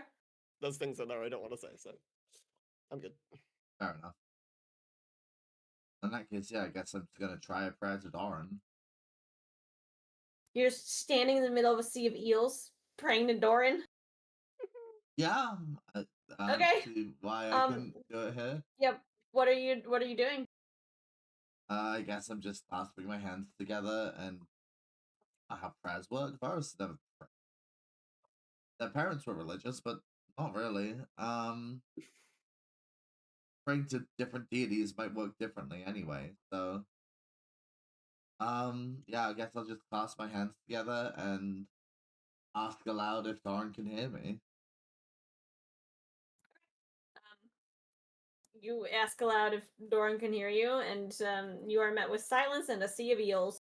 There's things in there I don't want to say, so I'm good. Fair enough. In that case, yeah, I guess I'm just gonna try a prayer to Doran. You're standing in the middle of a sea of eels, praying to Doran. Yeah. Okay. See why I can do it here. Yep. What are you doing? I guess I'm just clasping my hands together and how prayers work. Varus never. Their parents were religious, but not really. Praying to different deities might work differently anyway. So, yeah, I guess I'll just clasp my hands together and ask aloud if Doran can hear me. You ask aloud if Doran can hear you, and you are met with silence and a sea of eels.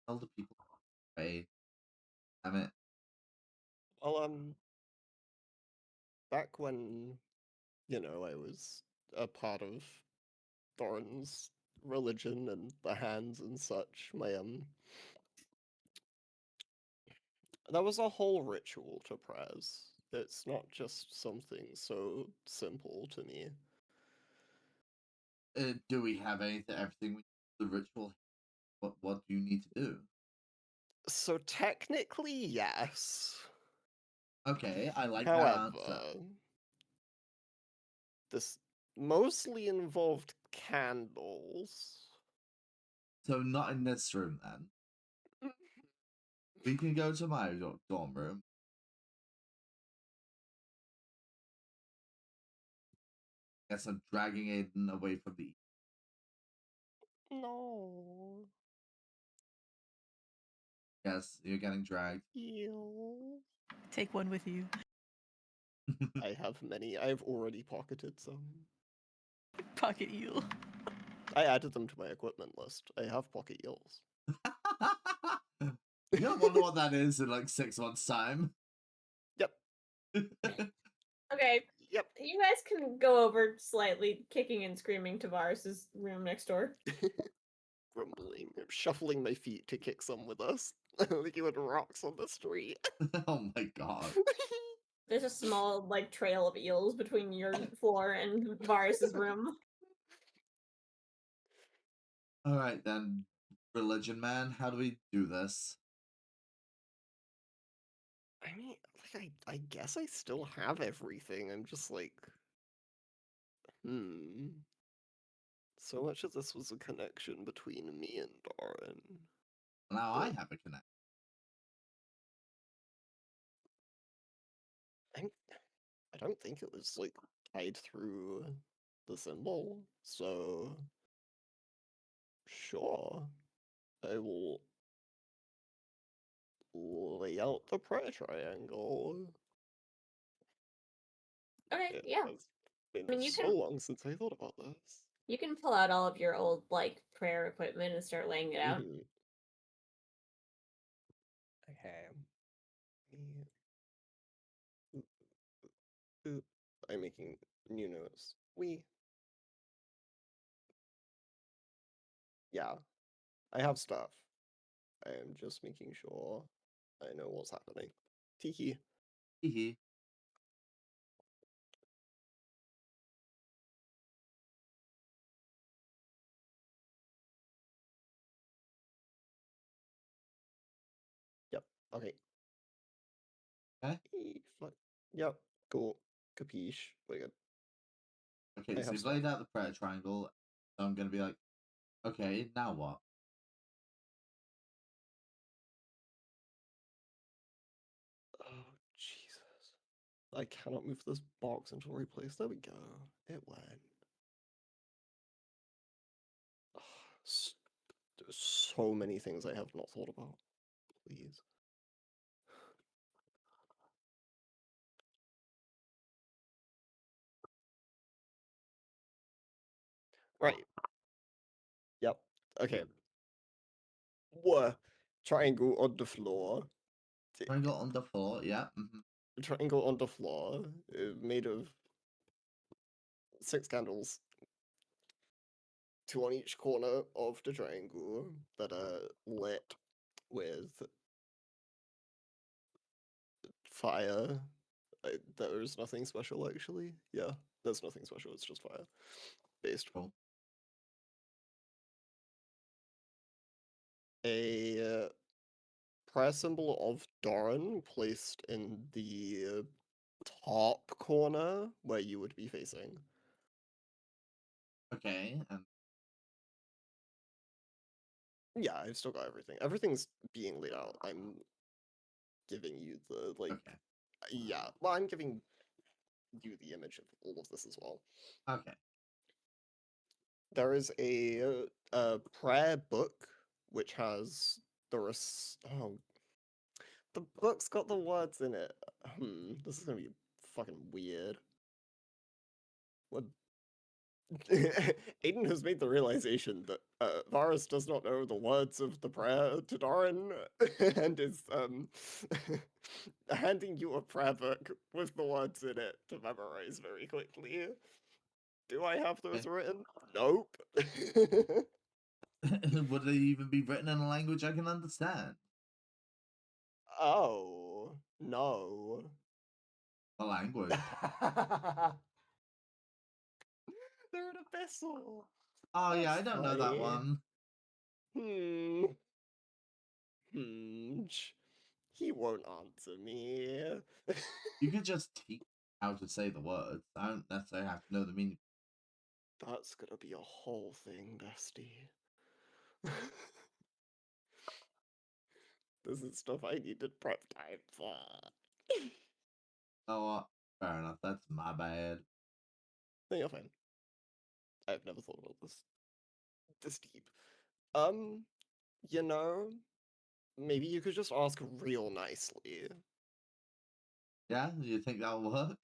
Tell the people pray. Damn it. Well, back when, I was a part of Doran's religion and the hands and such, there was a whole ritual to prayers. It's not just something so simple to me. Do we have everything the ritual? What do you need to do? So technically, yes. Okay, I like that However, answer. this mostly involved candles. So not in this room then. We can go to my dorm room. Guess I'm dragging Aiden away from the. No. Yes, you're getting dragged. Eels. Take one with you. I have many. I've already pocketed some. Pocket eel. I added them to my equipment list. I have pocket eels. You don't wonder what that is in like 6 months' time. Yep. Okay. Yep. You guys can go over slightly, kicking and screaming to Varus's room next door. Grumbling, shuffling my feet to kick some with us. Like you had rocks on the street. Oh my god. There's a small, trail of eels between your floor and Varus's room. Alright then, religion man, how do we do this? I mean, I guess I still have everything. I'm just like, So much of this was a connection between me and Doran. Now I But have a connect. I don't think it was tied through the symbol. So sure, I will lay out the prayer triangle. Okay, yeah. It's been I mean, you so can long since I thought about this. you can pull out all of your old prayer equipment and start laying it out. Okay. I'm making new notes. Yeah, I have stuff. I am just making sure I know what's happening. Tiki. Hehe. Yep. Okay. Okay. Yep. Cool. Capiche. We're good. Okay, I so have you've stuff. laid out the prayer triangle. So I'm gonna be like, okay, now what? Oh, Jesus. I cannot move this box until replaced. There we go. It went. There's so many things I have not thought about. Please. Right. Yep. Okay. Triangle on the floor. Triangle on the floor, yeah. Triangle on the floor, made of 6 candles, 2 on each corner of the triangle that are lit with fire. There's nothing special, actually. Yeah, there's nothing special. It's just fire based. Cool. A prayer symbol of Doran placed in the top corner where you would be facing. Okay, and Yeah, I've still got everything. Everything's being laid out. I'm giving you the like. okay, Yeah, well, I'm giving you the image of all of this as well. okay. There is a prayer book which has oh, the book's got the words in it. This is gonna be fucking weird. What? Aiden has made the realization that Varus does not know the words of the prayer to Doran and is handing you a prayer book with the words in it to memorize very quickly. Do I have those written? Nope. Would they even be written in a language I can understand? Oh, no. A language. They're in a vessel. Oh yeah, I That's don't know that funny. one. He won't answer me. You could just teach how to say the words. I don't necessarily have to know the meaning. That's gonna be a whole thing, bestie. This is stuff I needed prep time for. Oh, fair enough. That's my bad. No, you're fine. I've never thought about this deep. You know, maybe you could just ask real nicely. Yeah, you think that'll work?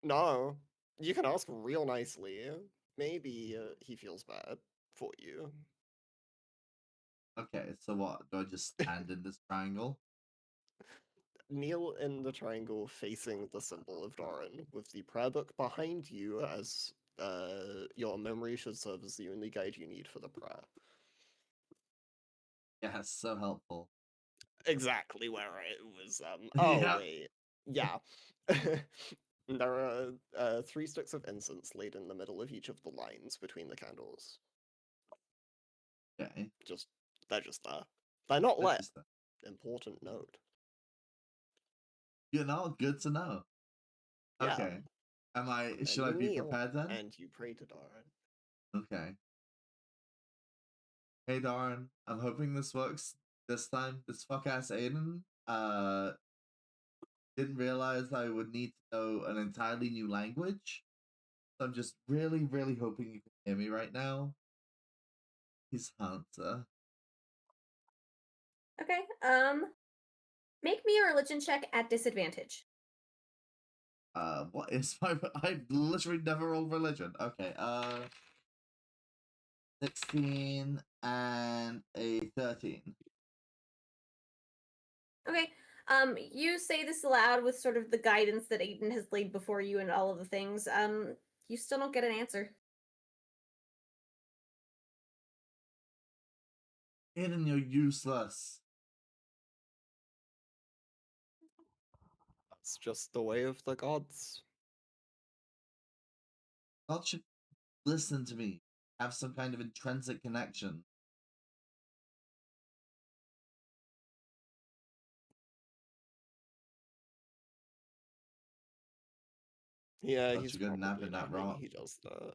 No, you can ask real nicely. Maybe he feels bad for you. Okay, so what? Do I just stand in this triangle? Kneel in the triangle facing the symbol of Doran, with the prayer book behind you as your memory should serve as the only guide you need for the prayer. Yes, so helpful. Exactly where it was. Oh, Yeah. wait. Yeah. There are 3 sticks of incense laid in the middle of each of the lines between the candles. Okay. They're just there. They're not lit. Just, Important note. you know, good to know. Yeah. Okay. Should I And you be kneel, prepared then? and you pray to Doran. Okay. Hey Darn, I'm hoping this works this time. This fuck ass Aiden didn't realize I would need to know an entirely new language. So I'm just really, really hoping you can hear me right now. He's Hunter. Okay. Make me a religion check at disadvantage. What is my I've literally never rolled religion. Okay, 16 and a 13. Okay. You say this aloud with sort of the guidance that Aiden has laid before you and all of the things. You still don't get an answer. Aiden, you're useless. That's just the way of the gods. God should listen to me. Have some kind of intrinsic connection. Yeah, Such he's a good nap probably in that napping. rock. He does that.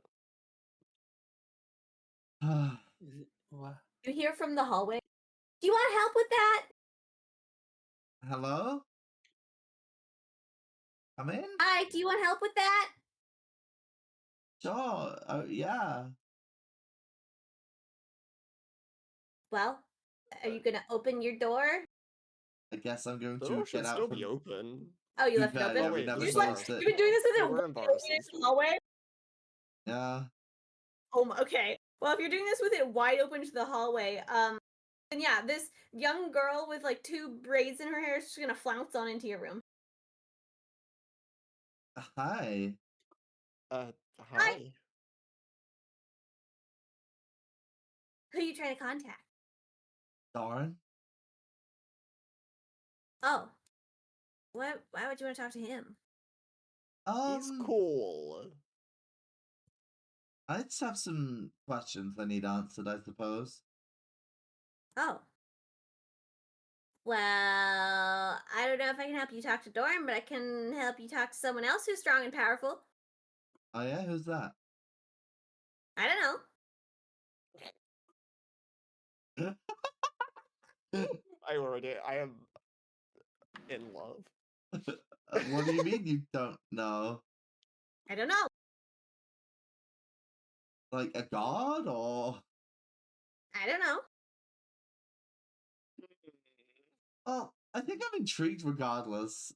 Is it what? You hear from the hallway. Do you want help with that? Hello? Come in? Hi, do you want help with that? Sure. Yeah. Well, are you gonna open your door? I guess I'm going The to door should get out still from. be open. Oh, you To left be it fair, open? yeah, we wait, never You just sorry. like, closed it. you've been doing this We with were it in wide Varus's open in the door. hallway? Yeah. Okay. Well, if you're doing this with it wide open to the hallway, And yeah, this young girl with like 2 braids in her hair is just gonna flounce on into your room. Hi. Hi. Who are you trying to contact? Darn. Oh. Why would you want to talk to him? He's cool. I just have some questions I need answered, I suppose. Oh. Well, I don't know if I can help you talk to Dorn, but I can help you talk to someone else who's strong and powerful. Oh yeah, who's that? I don't know. I am in love. What do you mean you don't know? I don't know. Like a god or? I don't know. Well, I think I'm intrigued regardless.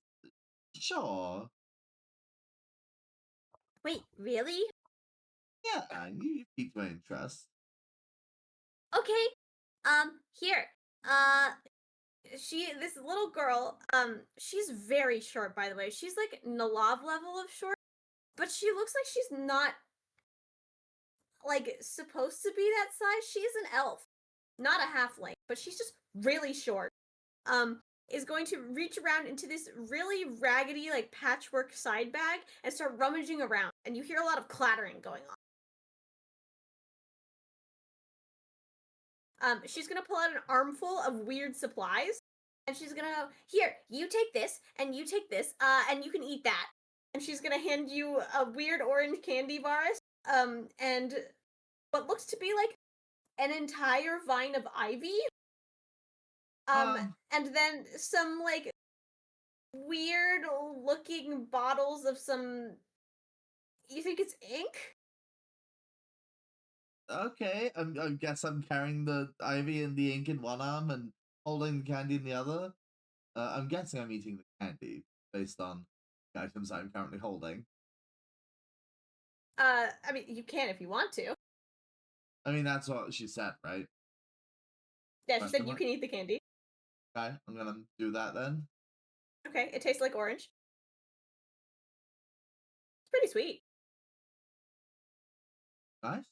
Sure. Wait, really? Yeah, you piqued my interest. Okay. Here. This little girl, she's very short, by the way. She's like Nellav level of short, but she looks like she's not like supposed to be that size. She's an elf, not a halfling, but she's just really short. Is going to reach around into this really raggedy, like patchwork side bag and start rummaging around, and you hear a lot of clattering going on. She's gonna pull out an armful of weird supplies, and she's gonna go, here, you take this, and you take this, and you can eat that. And she's gonna hand you a weird orange candy Varas, and what looks to be like an entire vine of ivy. And then some like weird looking bottles of some, you think it's ink? Okay, I guess I'm carrying the ivy and the ink in one arm and holding the candy in the other. I'm guessing I'm eating the candy based on the items I'm currently holding. I mean, you can if you want to. I mean, that's what she said, right? Yeah, she Question said you mark? can eat the candy. Okay, I'm gonna do that then. Okay, it tastes like orange. It's pretty sweet. Nice.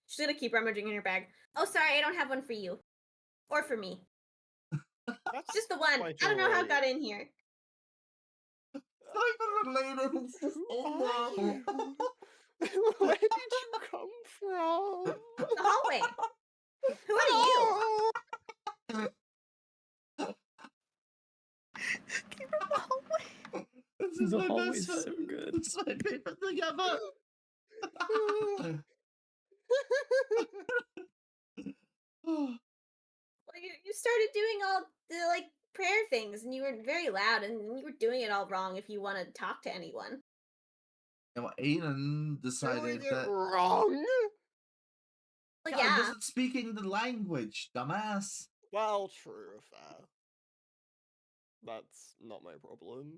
She's gonna keep rummaging in her bag. Oh, sorry, I don't have one for you. Or for me. That's Just the one. quite I don't know how it alright. got in here. Not even related. It's just Who are normal. you? Where did you come from? The hallway. Who are you? Oh! Came from the hallway. This is The my hallway's best so friend. good. It's my favorite thing ever. Well, you started doing all the like prayer things, and you were very loud, and you were doing it all wrong if you want to talk to anyone. Yeah, well, Aiden decided Doing it that wrong? Well, I yeah. wasn't speaking the language, dumbass. Well, true, fair. That's not my problem.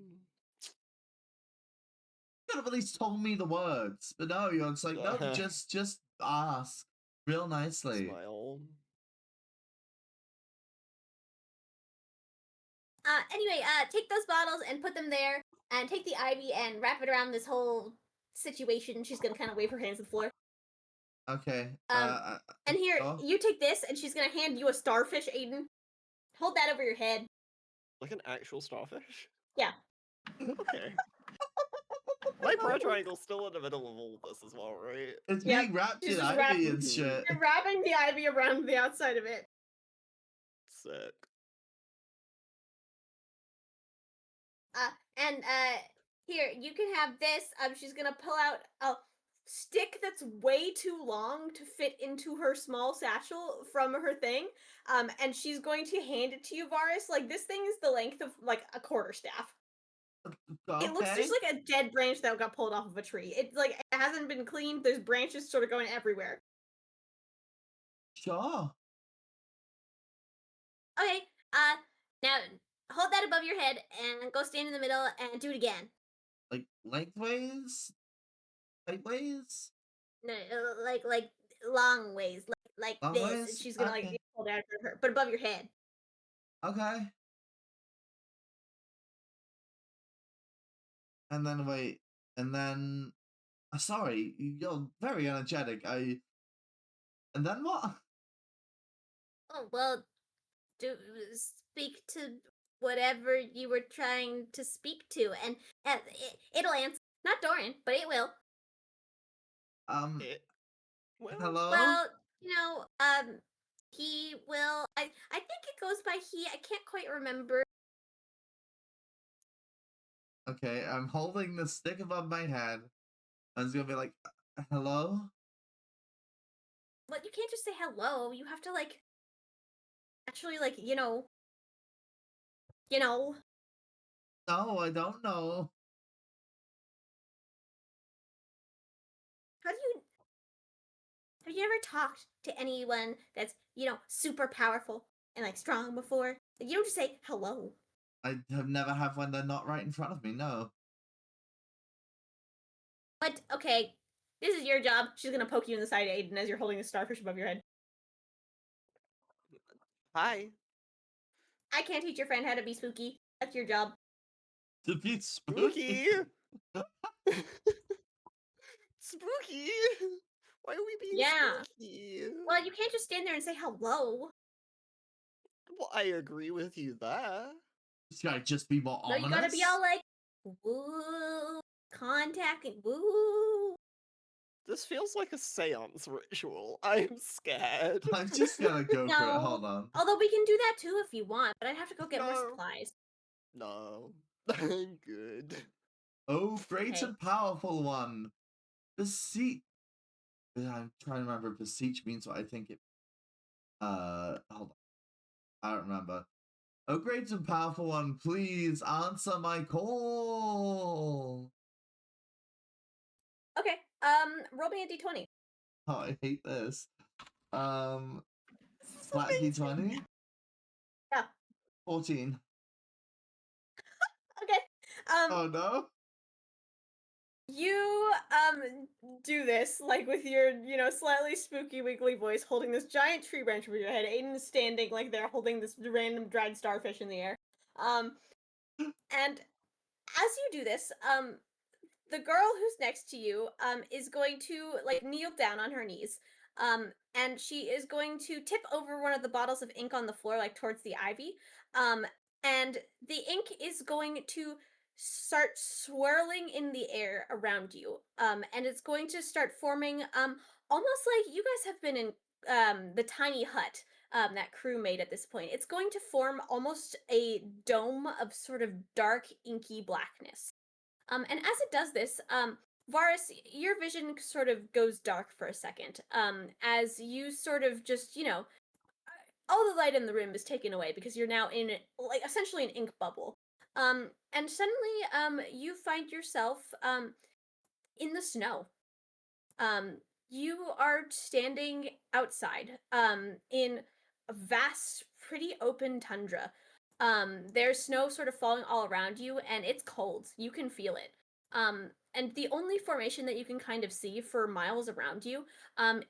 You could have at least told me the words, but no, you're just like, no, just ask real nicely. Smile. Anyway, take those bottles and put them there, and take the ivy and wrap it around this whole situation. She's gonna kind of wave her hands at the floor. Okay. And here, oh. you take this, and she's gonna hand you a starfish, Aiden. Hold that over your head. Like an actual starfish? Yeah. Okay. My prayer triangle's still in the middle of all this as well, right? It's Yep, being wrapped she's in just ivy and shit. You're wrapping the ivy around the outside of it. Sick. And here, you can have this. She's gonna pull out a stick that's way too long to fit into her small satchel from her thing. And she's going to hand it to you, Varus. Like, this thing is the length of like a quarterstaff. Okay. It looks just like a dead branch that got pulled off of a tree. It's like it hasn't been cleaned. There's branches sort of going everywhere. Sure. Okay. Now hold that above your head and go stand in the middle and do it again. Like lengthways? Sideways? No, like long ways, like Long this, and ways? she's gonna like Okay. hold out for her, but above your head. Okay. And then wait, and then sorry, you're very energetic. And then what? Oh well, do speak to whatever you were trying to speak to, and it'll answer. Not Dorian, but it will. It, well, Hello? Well, he will. I think it goes by he. I can't quite remember. Okay, I'm holding the stick above my head. I was gonna be like, hello? But you can't just say hello. You have to like actually like No, I don't know. How do you have you ever talked to anyone that's super powerful and like strong before? Like, you don't just say hello. I have never had when they're not right in front of me, no. But okay, this is your job. She's gonna poke you in the side, Aiden, as you're holding the starfish above your head. hi. I can't teach your friend how to be spooky. That's your job. To be spooky. Spooky. Spooky. Why are we being Yeah. spooky? Well, you can't just stand there and say hello. Well, I agree with you there. Should I just be more No, ominous? you gotta be all like, woo, contacting, woo. This feels like a seance ritual. I'm scared. I'm just gonna go for it. No. Hold on. Although we can do that too if you want, but I'd have to go get more No. supplies. No. I'm good. Oh, great Okay. and powerful one. Beseech. I'm trying to remember. Beseech means what I think it. Hold on. I don't remember. Oh, great and powerful one, please answer my call. Okay. Roll me a d20. Oh, I hate this. Flat amazing. D20. Yeah. 14. Okay. Oh no. You do this like with your slightly spooky wiggly voice, holding this giant tree branch over your head. Aiden's standing like there, holding this random dried starfish in the air. And as you do this, the girl who's next to you is going to like kneel down on her knees. And she is going to tip over one of the bottles of ink on the floor, like towards the ivy. And the ink is going to start swirling in the air around you. And it's going to start forming almost like you guys have been in the tiny hut that Kruu made at this point. It's going to form almost a dome of sort of dark, inky blackness. And as it does this, Varas, your vision sort of goes dark for a second. As you sort of just, all the light in the room is taken away because you're now in like essentially an ink bubble. And suddenly, you find yourself in the snow. You are standing outside in a vast, pretty open tundra. There's snow sort of falling all around you, and it's cold. You can feel it. And the only formation that you can kind of see for miles around you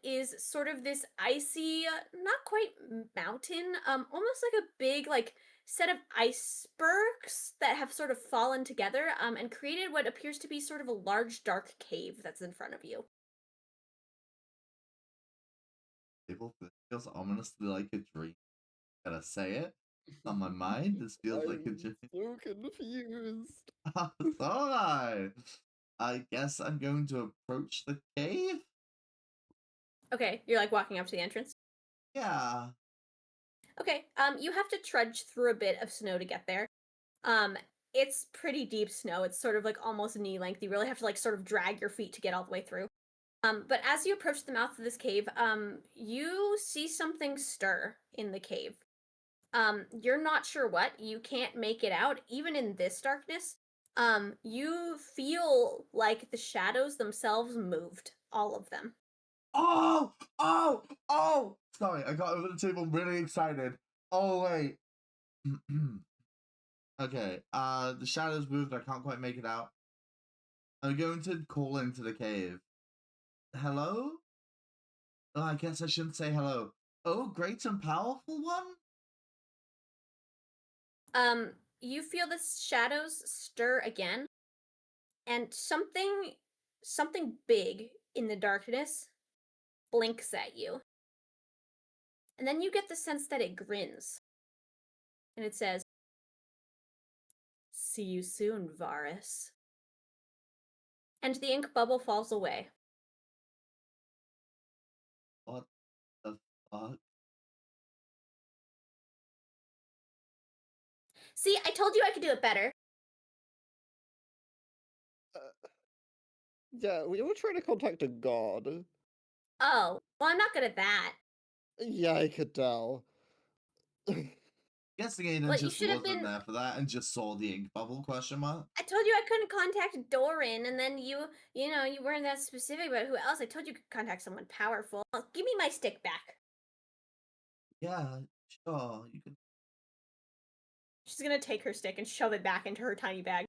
is sort of this icy, not quite mountain, almost like a big, like, set of icebergs that have sort of fallen together and created what appears to be sort of a large, dark cave that's in front of you. This feels ominously like a dream. Gotta say it. On my mind, this feels like a I'm dream. so confused. Alright. I guess I'm going to approach the cave? Okay, you're like walking up to the entrance. Yeah. Okay, you have to trudge through a bit of snow to get there. It's pretty deep snow. It's sort of like almost knee length. You really have to like sort of drag your feet to get all the way through. But as you approach the mouth of this cave, you see something stir in the cave. You're not sure what. You can't make it out, even in this darkness. You feel like the shadows themselves moved, all of them. Oh! Oh! Oh! Sorry, I got over the table really excited. Oh, wait. Okay, the shadows moved. I can't quite make it out. I'm going to call into the cave. Hello? Oh, I guess I shouldn't say hello. Oh, great and powerful one? You feel the shadows stir again, and something big in the darkness blinks at you. And then you get the sense that it grins. And it says, "See you soon, Varas." And the ink bubble falls away. What the fuck? See, I told you I could do it better. Yeah, we were trying to contact a god. Oh, well, I'm not good at that. Yeah, I could tell. Guessing Aiden Well, you just should have wasn't been- there for that and just saw the ink bubble question mark. I told you I couldn't contact Doran, and then you weren't that specific about who else. I told you could contact someone powerful. Give me my stick back. Yeah, sure, you could. She's gonna take her stick and shove it back into her tiny bag.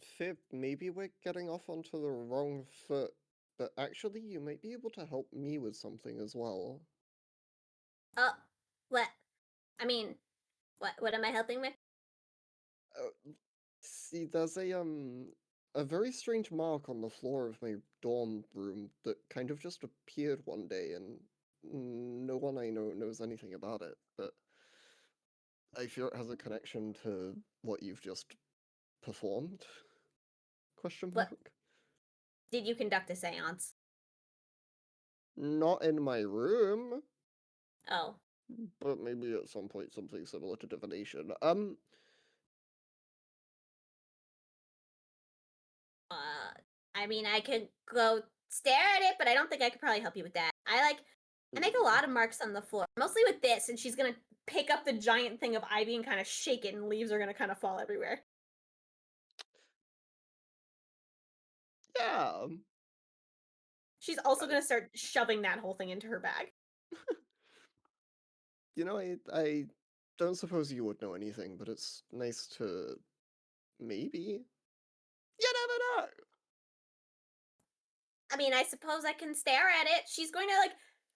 Fib, maybe we're getting off onto the wrong foot, but actually you might be able to help me with something as well. What? I mean, what am I helping with? See, there's a very strange mark on the floor of my dorm room that kind of just appeared one day, and no one I know knows anything about it, but I fear it has a connection to what you've just performed? Question What? mark? Did you conduct a seance? Not in my room, Oh. but maybe at some point something similar to divination. I mean, I could go stare at it, but I don't think I could probably help you with that. I make a lot of marks on the floor, mostly with this, and she's gonna pick up the giant thing of ivy and kind of shake it, and leaves are gonna kind of fall everywhere. Yeah. She's also gonna start shoving that whole thing into her bag. You know, I don't suppose you would know anything, but it's nice to maybe. You never know. I mean, I suppose I can stare at it. She's going to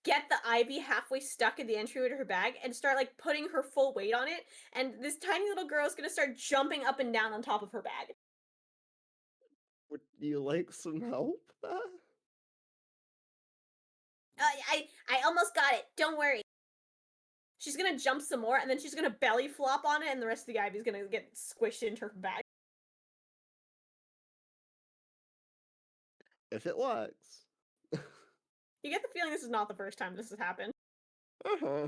get the ivy halfway stuck in the entryway to her bag and start putting her full weight on it, and this tiny little girl is gonna start jumping up and down on top of her bag. Would you like some help there? I almost got it. Don't worry. She's gonna jump some more, and then she's gonna belly flop on it, and the rest of the ivy's gonna get squished into her bag. If it works. You get the feeling this is not the first time this has happened. Uh-huh.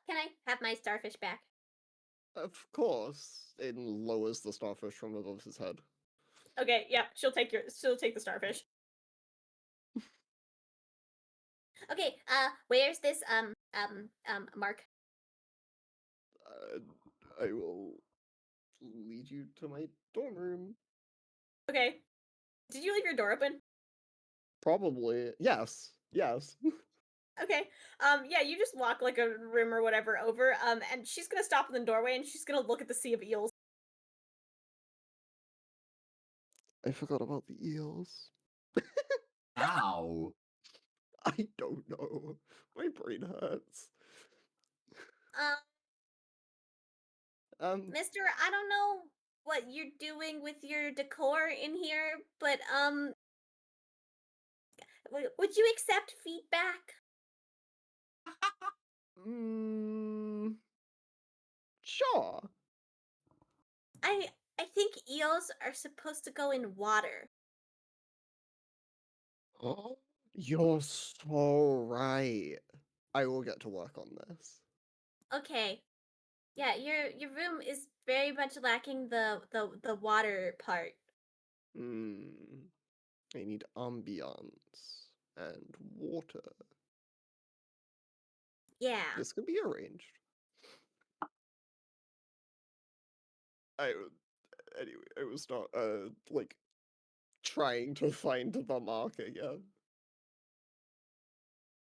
Can I have my starfish back? Of course. Aiden lowers the starfish from above his head. Okay, yeah, she'll take the starfish. Okay, where's this mark? I will lead you to my dorm room. Okay. Did you leave your door open? Probably. Yes. Yes. Okay. Yeah, you just walk like a rim or whatever over, and she's gonna stop in the doorway and she's gonna look at the sea of eels. I forgot about the eels. Ow. I don't know. My brain hurts. Mister, I don't know what you're doing with your decor in here, but would you accept feedback? Sure. I think eels are supposed to go in water. You're so right. I will get to work on this. Okay. Yeah, your room is very much lacking the water part. I need ambiance and water. Yeah. This could be arranged. Anyway, I was not trying to find the mark again.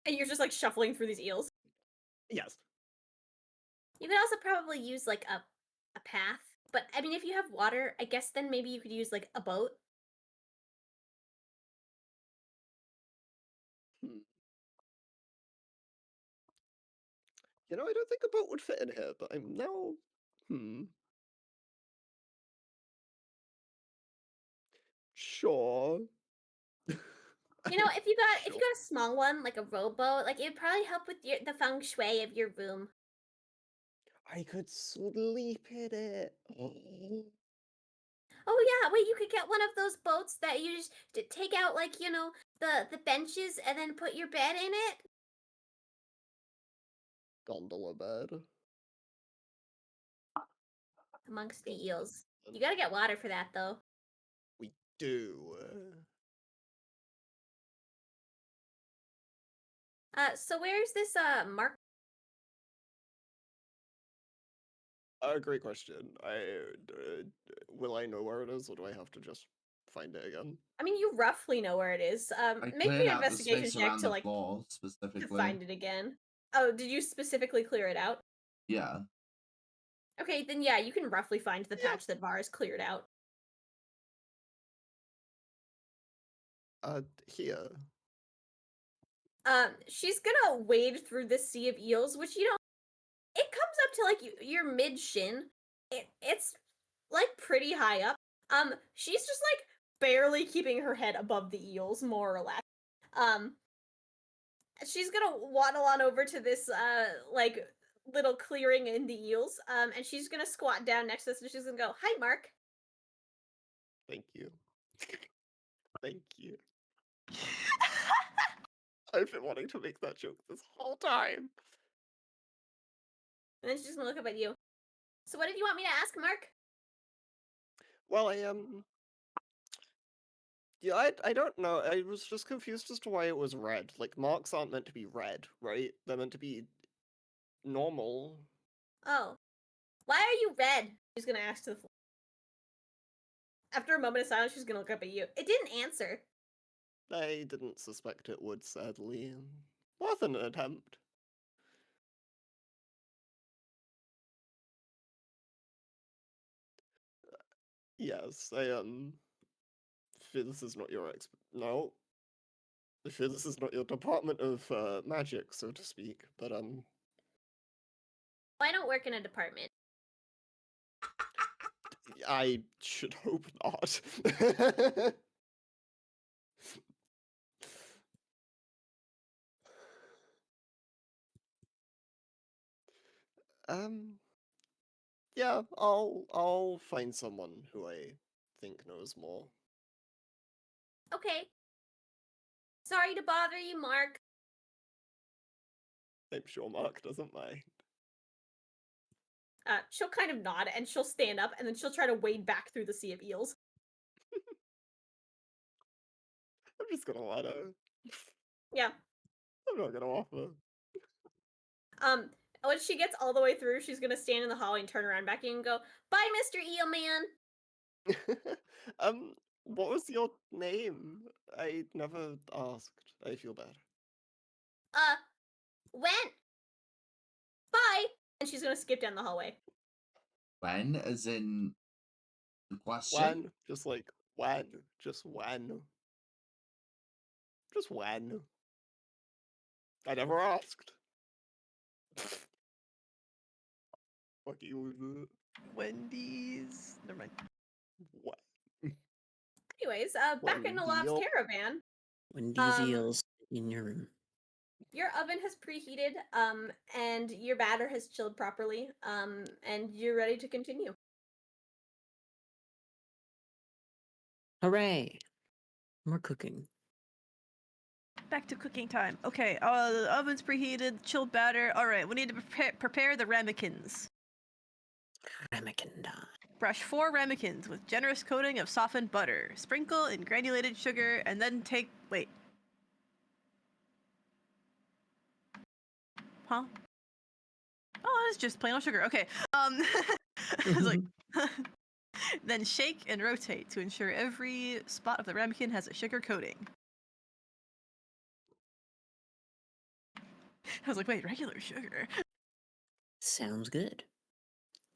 And you're just shuffling through these eels. Yes. You could also probably use a path But I mean, if you have water, I guess then maybe you could use like a boat. Hmm. You know, I don't think a boat would fit in here, but I'm now. Sure. You know, if you Sure. got a small one, like a rowboat, like it would probably help with the feng shui of your room. I could sleep in it. Oh yeah, wait, you could get one of those boats that you just take out, like, you know, the benches and then put your bed in it. Gondola bed. Amongst the eels. You gotta get water for that, though. We do. So where's this, Mark? Great question. Will I know where it is, or do I have to just find it again? I mean, you roughly know where it is. I Make me cleared an out the investigation space check around to, the like, floor, to specifically. find it again. Oh, did you specifically clear it out? Yeah. Okay, then yeah, you can roughly find the Yeah. patch that Varas cleared out. Here. She's gonna wade through this sea of eels, which, you know, it comes up to like your mid shin. It's like pretty high up. She's just like barely keeping her head above the eels, more or less. Um, she's gonna waddle on over to this like little clearing in the eels. And she's gonna squat down next to this, and she's gonna go, "Hi, Mark." Thank you. Thank you. I've been wanting to make that joke this whole time. And then she's gonna look up at you. So, what did you want me to ask, Mark? Well, yeah, I don't know. I was just confused as to why it was red. Like, marks aren't meant to be red, right? They're meant to be normal. Oh, why are you red? She's gonna ask to the floor. After a moment of silence, she's gonna look up at you. It didn't answer. I didn't suspect it would, sadly. Worth an attempt. Yes, I fear this is not your no. I fear this is not your department of magic, so to speak. But I don't work in a department. I should hope not. um, yeah, I'll find someone who I think knows more. Okay. Sorry to bother you, Mark. I'm sure Mark doesn't mind. She'll kind of nod and she'll stand up and then she'll try to wade back through the sea of eels. I'm just gonna let her. Yeah. I'm not gonna offer. When she gets all the way through, she's gonna stand in the hallway and turn around back in and go, "Bye, Mr. Eel Man." What was your name? I never asked. I feel bad. When? Bye. And she's gonna skip down the hallway. When? As in the question? When? Just like when? Just when? Just when? I never asked. Fuck you with it. Wendy's. Never mind. What? Anyways, back in Nellav's Wendy. caravan, Wendy's eels in your room. your oven has preheated, and your batter has chilled properly, and you're ready to continue. Hooray! More cooking. Back to cooking time. Okay, the oven's preheated, chilled batter. All right, we need to prepare the ramekins. Ramekin dye. Brush 4 ramekins with generous coating of softened butter. Sprinkle in granulated sugar, and then wait. Huh? Oh, it's just plain old sugar. Okay. I was like, then shake and rotate to ensure every spot of the ramekin has a sugar coating. I was like, wait, regular sugar? Sounds good.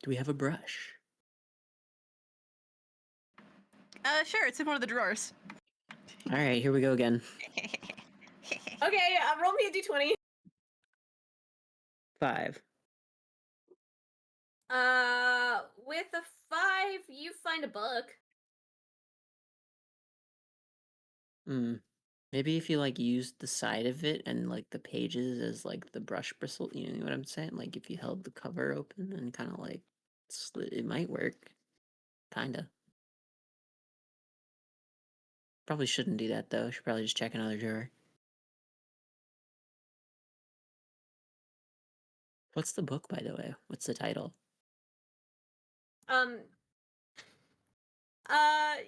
Do we have a brush? Sure, it's in one of the drawers. All right, here we go again. Okay, roll me a d20. 5. With a 5, you find a book. Hmm. Maybe if you like used the side of it and like the pages as like the brush bristle, you know what I'm saying? Like if you held the cover open and kind of like slit, it might work. Kinda. Probably shouldn't do that though. Should probably just check another drawer. What's the book, by the way? What's the title?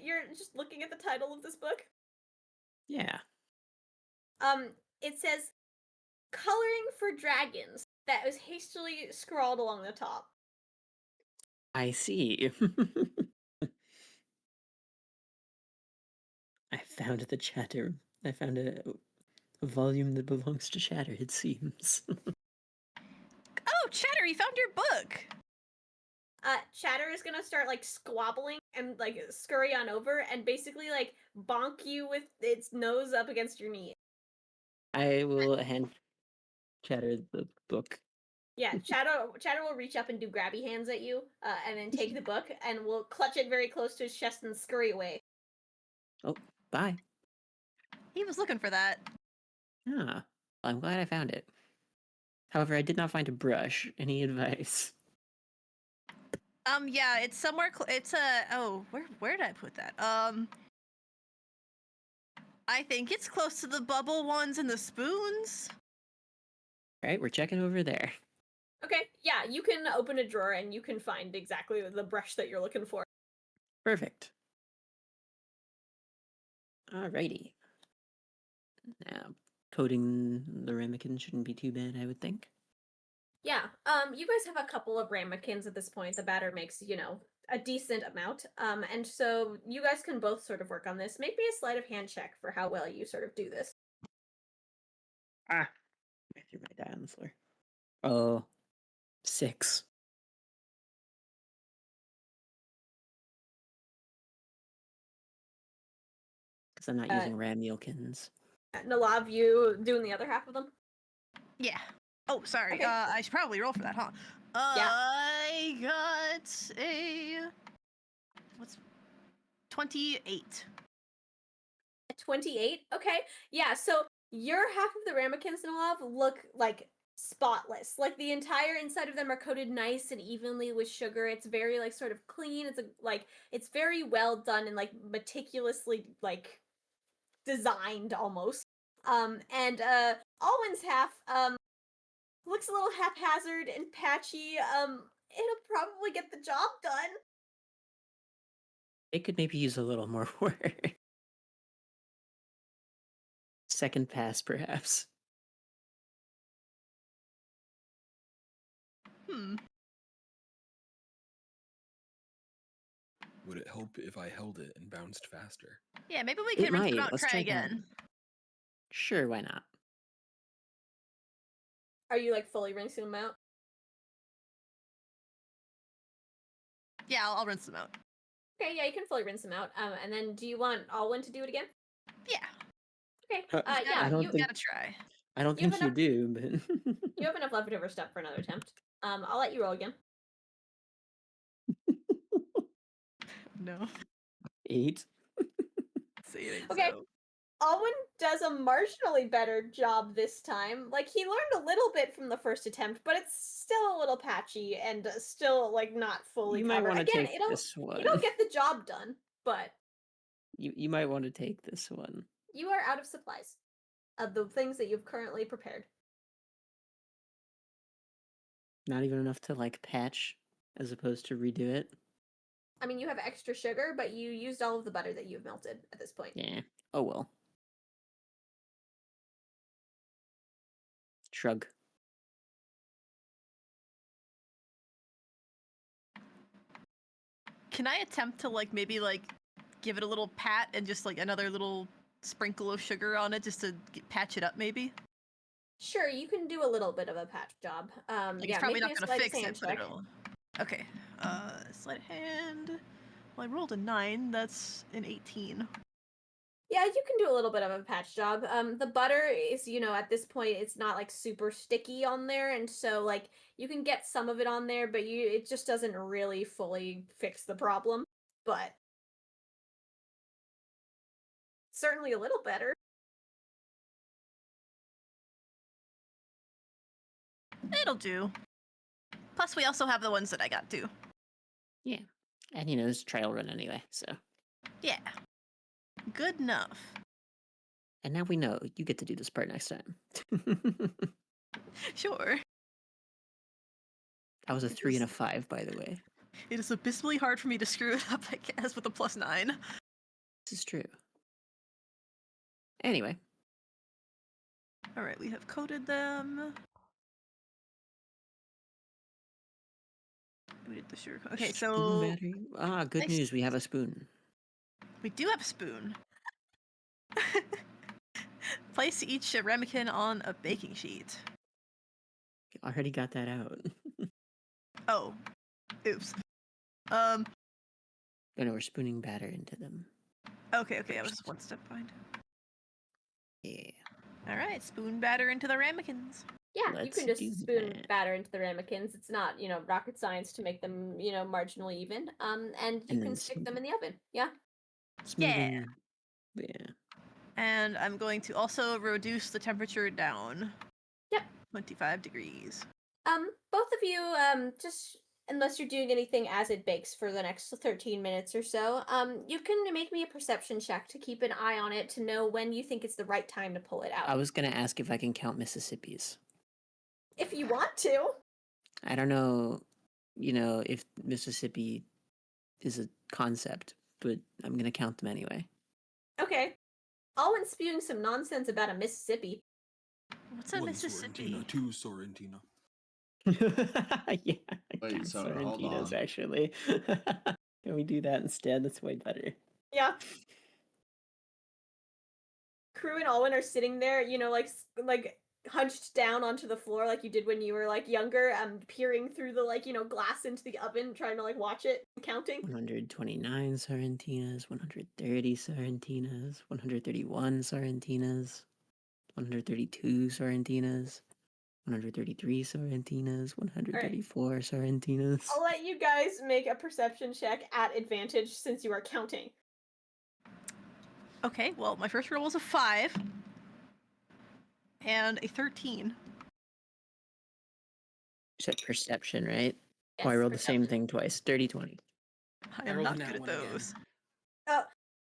You're just looking at the title of this book. Yeah. It says Coloring for Dragons. That was hastily scrawled along the top. I see. I found the chatter. I found a volume that belongs to Chatter, it seems. Oh, Chatter, you found your book. Chatter is gonna start like squabbling and like scurry on over and basically like bonk you with its nose up against your knee. I will hand Chatter the book. Yeah, Chatter will reach up and do grabby hands at you, and then take the book and will clutch it very close to his chest and scurry away. Oh, bye. He was looking for that. Ah, I'm glad I found it. However, I did not find a brush. Any advice? Yeah, it's somewhere. It's oh, where did I put that? I think it's close to the bubble ones and the spoons. All right, we're checking over there. Okay, yeah, you can open a drawer and you can find exactly the brush that you're looking for. Perfect. Alrighty. Now, coating the ramekin shouldn't be too bad, I would think. Yeah, you guys have a couple of ramekins at this point. The batter makes, a decent amount. And so you guys can both sort of work on this. Make me a sleight of hand check for how well you sort of do this. I threw my die on the floor. Oh, 6. Because I'm not using ramulkins. Nellav, you doing the other half of them? Yeah. Oh, sorry. Okay. I should probably roll for that, huh? Yeah. I got a 28. 28? Okay. Yeah, so your half of the ramekins, Nellav, look like spotless. Like the entire inside of them are coated nice and evenly with sugar. It's very like sort of clean. It's very well done and like meticulously like designed almost. And Alwyn's half looks a little haphazard and patchy. It'll probably get the job done. It could maybe use a little more work. Second pass, perhaps. Would it help if I held it and bounced faster? Yeah, maybe we It can rinse them might. out and Let's try try that. again. Sure, why not? Are you like fully rinsing them out? Yeah, I'll rinse them out. Okay, yeah, you can fully rinse them out. And then do you want Alwyn to do it again? Yeah. Okay. Yeah, I don't you think- gotta try. I don't You think have you do, but... You have enough leftover stuff for another attempt. I'll let you roll again. No. 8. See, Okay. Alwyn does a marginally better job this time. Like, he learned a little bit from the first attempt, but it's still a little patchy and still, like, not fully You might covered. want to Again, take it'll, this one. it'll get the job done, but You might want to take this one. you are out of supplies of the things that you've currently prepared. Not even enough to, like, patch as opposed to redo it. I mean, you have extra sugar, but you used all of the butter that you've melted at this point. Yeah. Oh well. Shrug. Can I attempt to like maybe like give it a little pat and just like another little sprinkle of sugar on it just to patch it up maybe? Sure, you can do a little bit of a patch job. Like Yeah, it's probably make me not a gonna sleight of fix hand it, but check. it'll. Okay. Sleight of hand. Well, I rolled a 9. That's an 18. Yeah, you can do a little bit of a patch job. The butter is, at this point, it's not like super sticky on there, and so like you can get some of it on there, but it just doesn't really fully fix the problem. But certainly a little better. It'll do. Plus, we also have the ones that I got too. Yeah. And it's a trial run anyway, so. Yeah. Good enough. And now we know you get to do this part next time. Sure. That was a 3 and a 5, by the way. It is abysmally hard for me to screw it up, I guess, with a +9. This is true. Anyway. Alright, we have coded them. We did the sugar. Okay, Spoon so battery. Ah, good nice. news. We have a spoon. We do have a spoon. Place each ramekin on a baking sheet. You already got that out. Oh. Oops. No, we're spooning batter into them. Okay, I was one step behind. Yeah. Alright, spoon batter into the ramekins. Yeah, you Let's can just do spoon that. batter into the ramekins. It's not, rocket science to make them, marginally even. And you And can then stick them in the oven. Yeah. Smoothing. Yeah. And I'm going to also reduce the temperature down. Yep. 25 degrees. Both of you, just unless you're doing anything as it bakes for the next 13 minutes or so, you can make me a perception check to keep an eye on it to know when you think it's the right time to pull it out. I was going to ask if I can count Mississippi's. If you want to. I don't know, if Mississippi is a concept, but I'm going to count them anyway. Okay. Alwyn spewing some nonsense about a Mississippi. What's a One Mississippi? Sorrentina, two Sorrentina. Yeah. Wait, so hold Sorrentinos, on. actually. Can we do that instead? That's way better. Yeah. Kruu and Alwyn are sitting there, like hunched down onto the floor like you did when you were like younger, peering through the glass into the oven, trying to watch it and counting. 129 Sorrentinas, 130 Sorrentinas, 131 Sorrentinas, 132 Sorrentinas, 133 Sorrentinas, 134 Sorrentinas. I'll let you guys make a perception check at advantage since you are counting. Okay, well, my first roll was a 5. And a 13. You said perception, right? Yes, Oh, I rolled the same perception. thing twice. 30-20. I am rolled not a good nat at one again. those.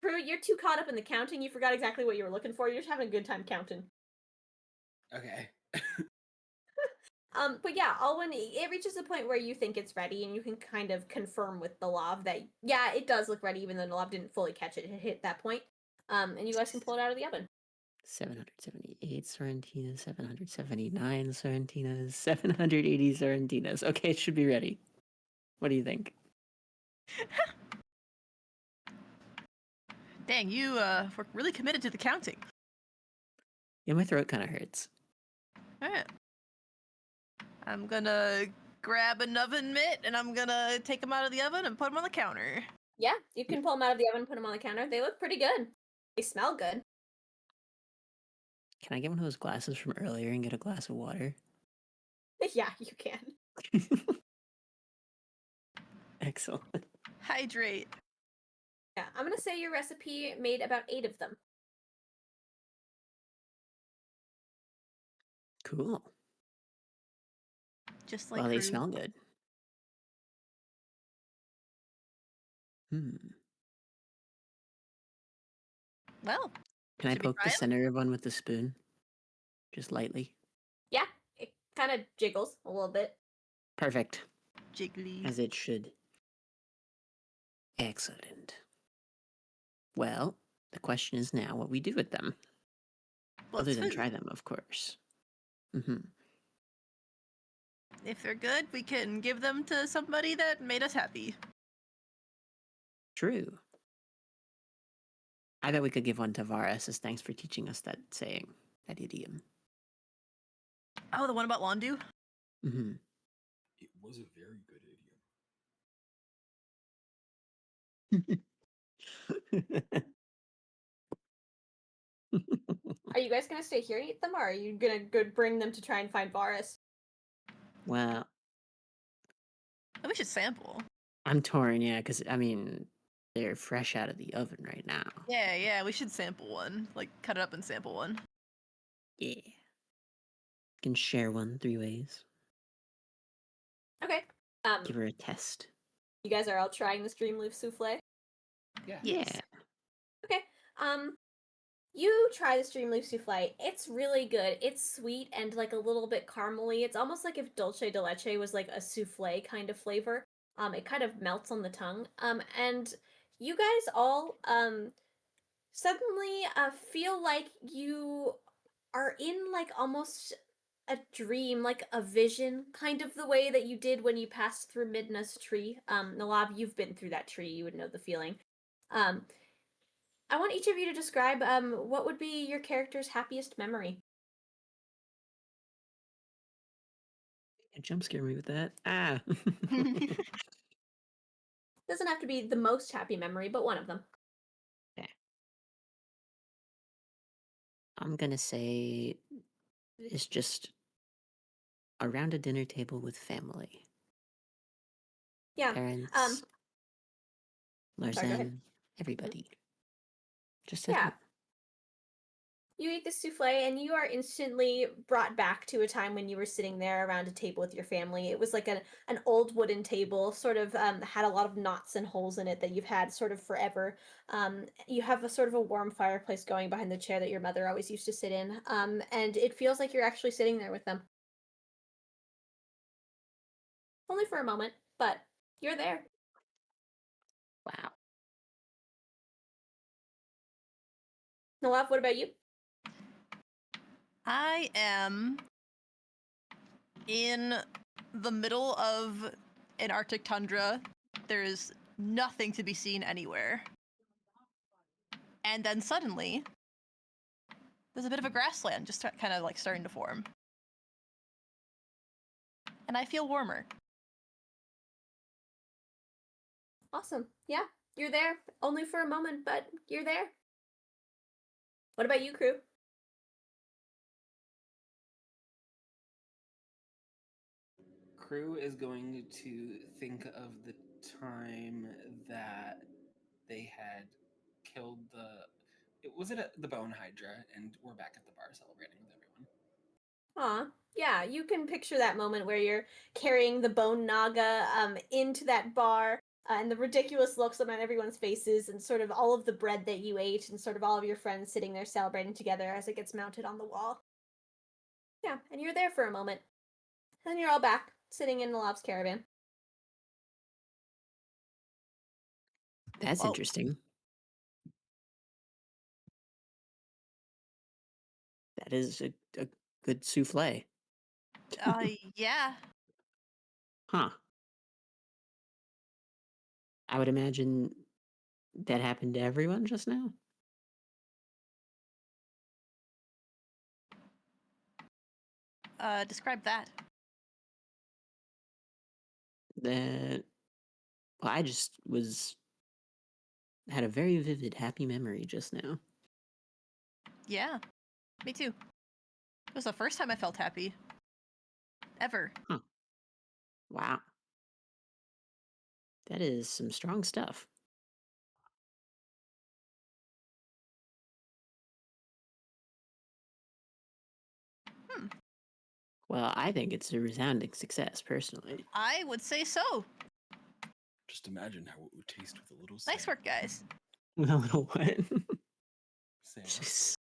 Kruu, you're too caught up in the counting, you forgot exactly what you were looking for. You're just having a good time counting. Okay. But yeah, Alwyn, it reaches a point where you think it's ready, and you can kind of confirm with the Nellav that, yeah, it does look ready, even though Nellav didn't fully catch it. It hit that point. And you guys can pull it out of the oven. 778 Sorrentinas, 779 Sorrentinas, 780 Sorrentinas. Okay, it should be ready. What do you think? Dang, you were really committed to the counting. Yeah, my throat kind of hurts. Alright. I'm gonna grab an oven mitt and I'm gonna take them out of the oven and put them on the counter. Yeah, you can pull them out of the oven, put them on the counter. They look pretty good. They smell good. Can I get one of those glasses from earlier and get a glass of water? Yeah, you can. Excellent. Hydrate. Yeah, I'm gonna say your recipe made about 8 of them. Cool. Just like Well, they Kruu. smell good. Well, Can I should we poke try the 'em? center of one with the spoon? Just lightly. Yeah, it kind of jiggles a little bit. Perfect. Jiggly. As it should. Excellent. Well, the question is now what we do with them. Well, Other it's than food. try them, of course. Mm-hmm. If they're good, we can give them to somebody that made us happy. True. I bet we could give one to Varas as thanks for teaching us that saying, that idiom. Oh, the one about Londu? Mm-hmm. It was a very good idiom. Are you guys gonna stay here and eat them, or are you gonna go bring them to try and find Varas? Well, We should sample. I'm torn, yeah, because I mean, they're fresh out of the oven right now. Yeah, we should sample one. Like, cut it up and sample one. Yeah. Can share one 3 ways. Okay. Give her a test. You guys are all trying the stream loaf souffle. Yeah. Yes. Yeah. Okay. You try the stream loaf souffle. It's really good. It's sweet and like a little bit caramely. It's almost like if dulce de leche was like a souffle kind of flavor. It kind of melts on the tongue. And you guys all suddenly feel like you are in like almost a dream, like a vision, kind of the way that you did when you passed through Midna's tree. Nellav, you've been through that tree. You would know the feeling. I want each of you to describe what would be your character's happiest memory. Jump scare me with that. Ah. Doesn't have to be the most happy memory, but one of them. I'm gonna say it's just around a dinner table with family. Yeah. Parents, sorry, go ahead. Larsen, everybody. Just at Yeah. home. You eat the souffle, and you are instantly brought back to a time when you were sitting there around a table with your family. It was like an old wooden table, sort of had a lot of knots and holes in it that you've had sort of forever. You have a sort of a warm fireplace going behind the chair that your mother always used to sit in, and it feels like you're actually sitting there with them. Only for a moment, but you're there. Wow. Nellav, what about you? I am in the middle of an Arctic tundra. There's nothing to be seen anywhere. And then suddenly, there's a bit of a grassland just kind of like starting to form. And I feel warmer. Awesome. Yeah, you're there. Only for a moment, but you're there. What about you, Kruu? Kruu is going to think of the time that they had killed the bone hydra, and we're back at the bar celebrating with everyone. Aw, yeah, you can picture that moment where you're carrying the bone naga into that bar, and the ridiculous looks on everyone's faces, and sort of all of the bread that you ate, and sort of all of your friends sitting there celebrating together as it gets mounted on the wall. Yeah, and you're there for a moment. And then you're all back, sitting in Nellav's caravan. That's Well- interesting. That is a good souffle. Yeah. Huh. I would imagine that happened to everyone just now. Describe that. That well, I just had a very vivid happy memory just now. Yeah, me too. It was the first time I felt happy. Ever. Wow. That is some strong stuff. Well, I think it's a resounding success, personally. I would say so. Just imagine how it would taste with a little Nice sand. work, guys. A little what? Sand. Just-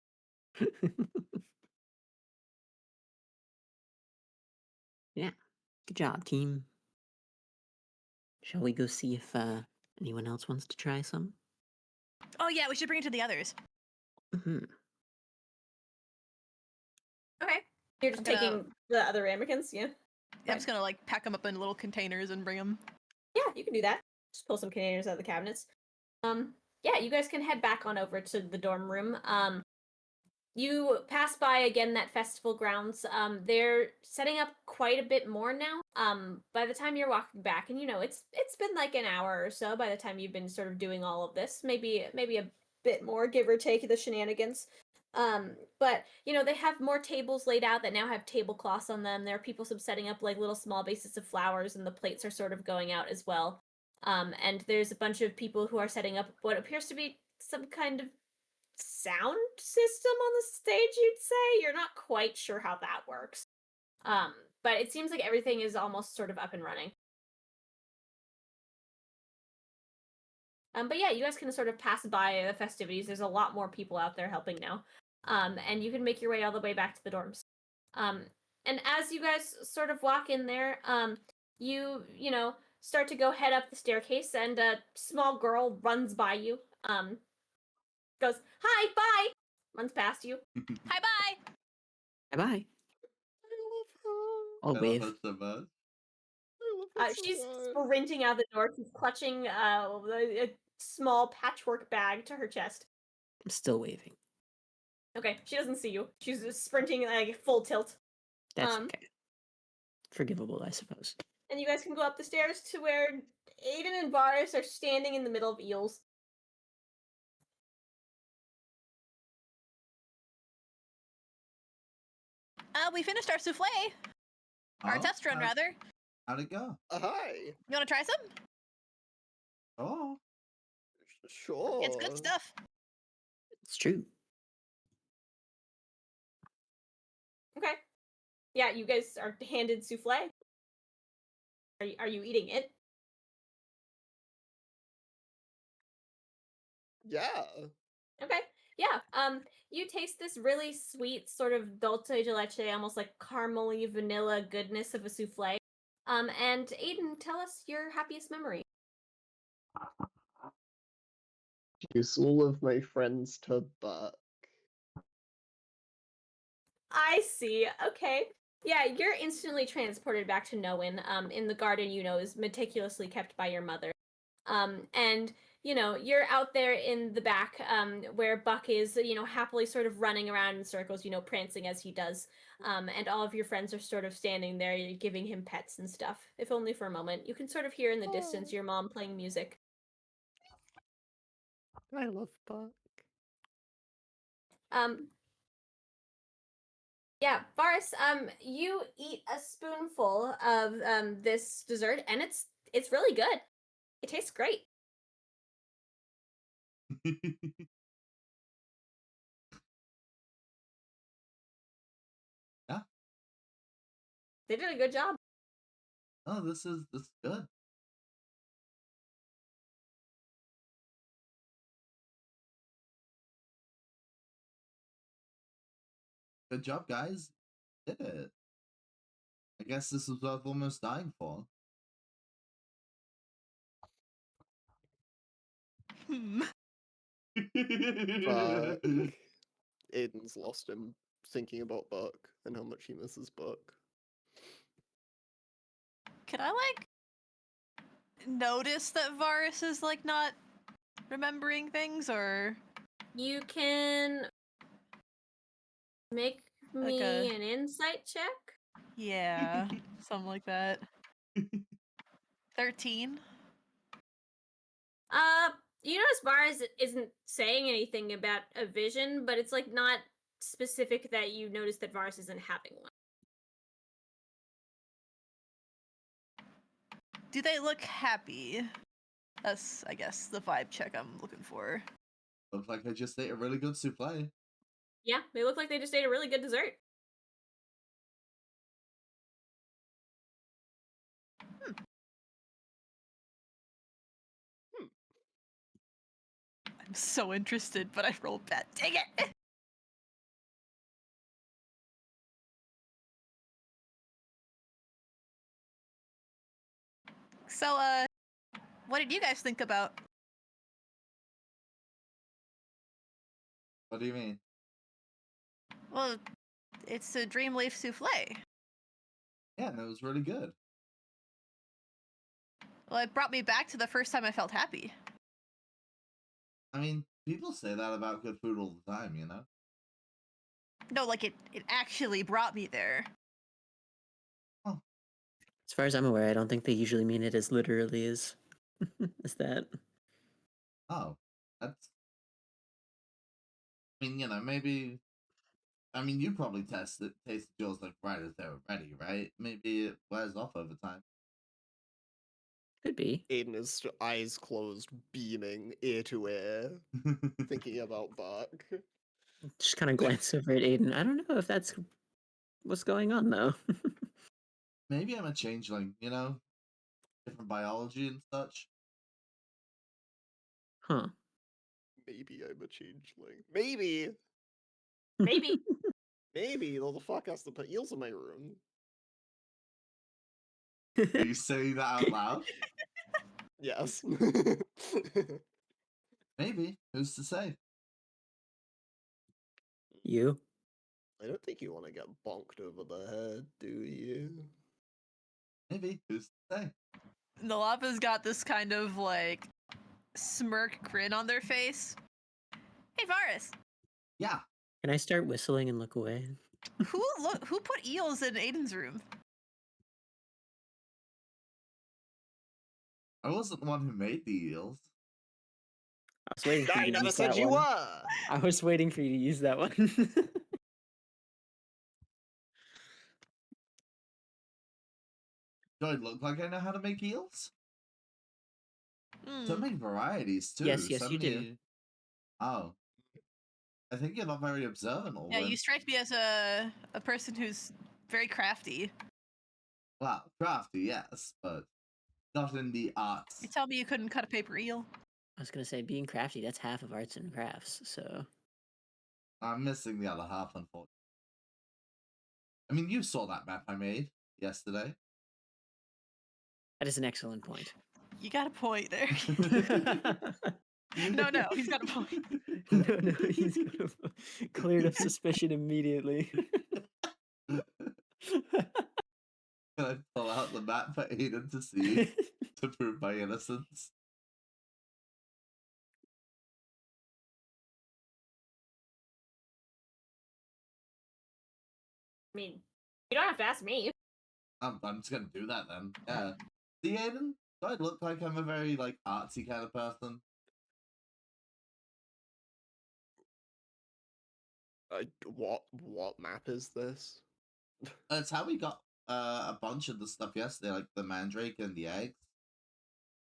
yeah. Good job, team. Shall we go see if anyone else wants to try some? Oh yeah, we should bring it to the others. Hmm. Okay. You're just I'm gonna- taking the other ramekins, yeah? I'm just gonna like pack them up in little containers and bring them. Yeah, you can do that. Just pull some containers out of the cabinets. Yeah, you guys can head back on over to the dorm room. You pass by again that festival grounds. They're setting up quite a bit more now. By the time you're walking back, and it's been like an hour or so by the time you've been sort of doing all of this, maybe a bit more, give or take the shenanigans. But they have more tables laid out that now have tablecloths on them. There are people setting up like little small bases of flowers, and the plates are sort of going out as well. And there's a bunch of people who are setting up what appears to be some kind of sound system on the stage, you'd say. You're not quite sure how that works. But it seems like everything is almost sort of up and running. But yeah, you guys can sort of pass by the festivities. There's a lot more people out there helping now. And you can make your way all the way back to the dorms. And as you guys sort of walk in there, you start to go head up the staircase, and a small girl runs by you. Goes, "Hi, bye!" Runs past you. Hi, bye. Bye-bye. I love her. I'll I wave. love her so much. I love her so She's much. sprinting out the door. She's clutching a small patchwork bag to her chest. I'm still waving. Okay, she doesn't see you. She's just sprinting like full tilt. That's okay. Forgivable, I suppose. And you guys can go up the stairs to where Aiden and Varas are standing in the middle of eels. We finished our souffle. Our Oh, test run, rather. How'd it go? Hi. You want to try some? Oh. Sure. It's good stuff. It's true. Okay. Yeah, you guys are handed souffle. Are you eating it? Yeah. Okay. Yeah. You taste this really sweet sort of dulce de leche, almost like caramely vanilla goodness of a souffle. And Aiden, tell us your happiest memory. Use all of my friends to buck. I see. Okay. Yeah, you're instantly transported back to Nowen. In the garden, is meticulously kept by your mother. And you're out there in the back, where Buck is, happily sort of running around in circles, prancing as he does. And all of your friends are sort of standing there, giving him pets and stuff. If only for a moment. You can sort of hear in the distance your mom playing music. I love Buck. Yeah, Varis, you eat a spoonful of this dessert, and it's really good. It tastes great. Yeah. They did a good job. Oh, this is good. Good job, guys. Did it. I guess this is worth almost dying for. Buck. Aiden's lost him thinking about Buck and how much he misses Buck. Can I notice that Varus is not remembering things, or You can make Like me a- an insight check. yeah, something like that. 13. As far as it isn't saying anything about a vision, but it's not specific that you notice that Varus isn't having one. Do they look happy? That's, I guess, the vibe check I'm looking for. Looks like I just ate a really good souffle. Yeah, they look like they just ate a really good dessert. I'm so interested, but I rolled bad. Dang it! So, what did you guys think about? What do you mean? Well, it's a Dreamleaf souffle. Yeah, and it was really good. Well, it brought me back to the first time I felt happy. I mean, people say that about good food all the time, you know? No, like it actually brought me there. As far as I'm aware, I don't think they usually mean it as literally as as that. Oh, that's. I mean, maybe. I mean, you probably tasted yours like right as they were ready, right? Maybe it wears off over time. Could be. Aiden is eyes closed, beaming ear to ear, thinking about Buck. Just kind of glance over at Aiden. I don't know if that's what's going on though. Maybe I'm a changeling, different biology and such. Huh. Maybe I'm a changeling. Maybe. Maybe. Maybe. Though the fuck has to put eels in my room. Are you saying that out loud? Yes. Maybe. Who's to say? You? I don't think you want to get bonked over the head, do you? Maybe. Who's to say? Nellav got this kind of like smirk grin on their face. Hey, Varas, Yeah. Can I start whistling and look away? who put eels in Aiden's room? I wasn't the one who made the eels. I was waiting for I you to never use said that you one. were! I was waiting for you to use that one. Do I look like I know how to make eels? So Hmm. many varieties too. Yes, so you do. many... Oh. I think you're not very observant, Alwyn. Yeah, you strike me as a person who's very crafty. Well, crafty, yes, but not in the arts. You tell me you couldn't cut a paper eel. I was gonna say being crafty, that's half of arts and crafts, so I'm missing the other half, unfortunately. I mean, you saw that map I made yesterday. that is an excellent point. You got a point there. You no, did. he's got a point. no, he's gonna cleared up suspicion immediately. Can I pull out the map for Aiden to see to prove my innocence? I mean, you don't have to ask me. I'm just gonna do that then. Yeah. See, Aiden? Do I look like I'm a very artsy kind of person? What map is this? That's how we got a bunch of the stuff yesterday, like the mandrake and the eggs.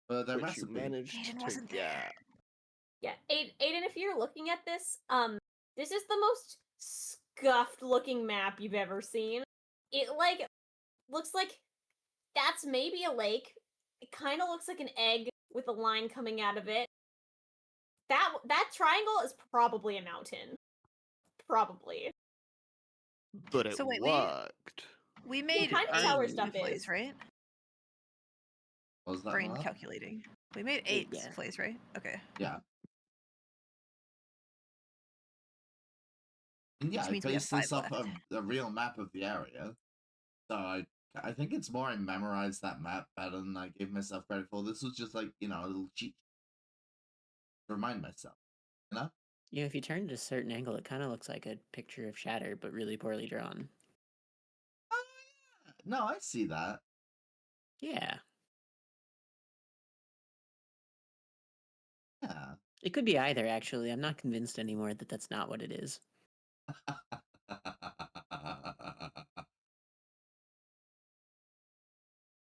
The Which recipe. you managed Aiden to wasn't there. get. Yeah, Aiden, if you're looking at this, this is the most scuffed looking map you've ever seen. It looks like that's maybe a lake. It kind of looks like an egg with a line coming out of it. That triangle is probably a mountain. Probably. But it So wait, worked. We made kind of tell where 8 stuff plays, is. right? What was that? Brain Noah? calculating. We made 8, 8 yeah. plays, right? Okay. Yeah. And yeah, Which I means we have based this 5 off left. a real map of the area. So I think it's more I memorized that map better than I gave myself credit for. This was just a little cheat to remind myself, you know? You know, if you turn it at a certain angle, it kind of looks like a picture of Shatter, but really poorly drawn. Oh, yeah. No, I see that. Yeah. Yeah. It could be either, actually. I'm not convinced anymore that that's not what it is.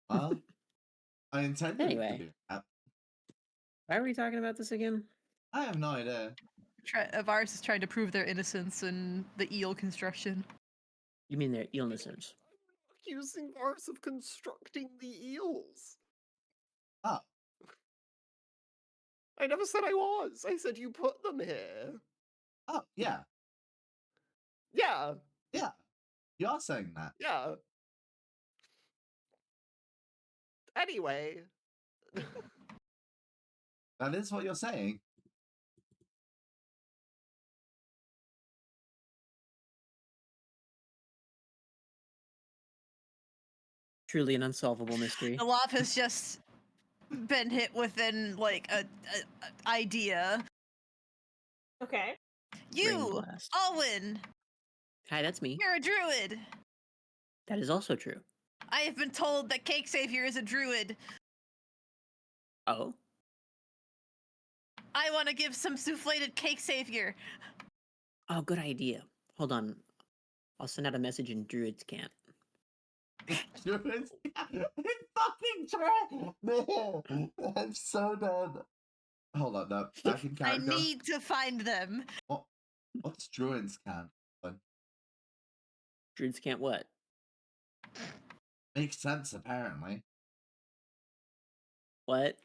Well, I intended it to Anyway. be a map. Why are we talking about this again? I have no idea. Varus is trying to prove their innocence in the eel construction. You mean their illnesses? Accusing Vars of constructing the eels. Oh, I never said I was. I said you put them here. oh, yeah. Yeah, Yeah. You are saying that. yeah. Anyway. That is what you're saying. Truly an unsolvable mystery. Nellav has just been hit with an a idea. Okay. Brain You, blast. Alwyn, Hi, that's me. You're a druid. That is also true. I have been told that Cake Savior is a druid. Oh? I want to give some soufflated Cake Savior. Oh, good idea. Hold on. I'll send out a message in Druid's Camp. Druids? It's fucking true! Man, I'm so dead. Hold on, no. Back in I character. need to find them. What's Druid's Camp? Druid's Camp what? Makes sense, apparently. What?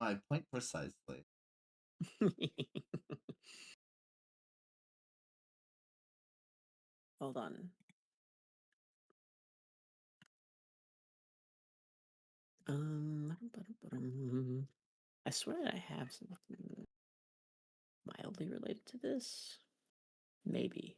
My point precisely. Hold on. I swear that I have something mildly related to this. Maybe.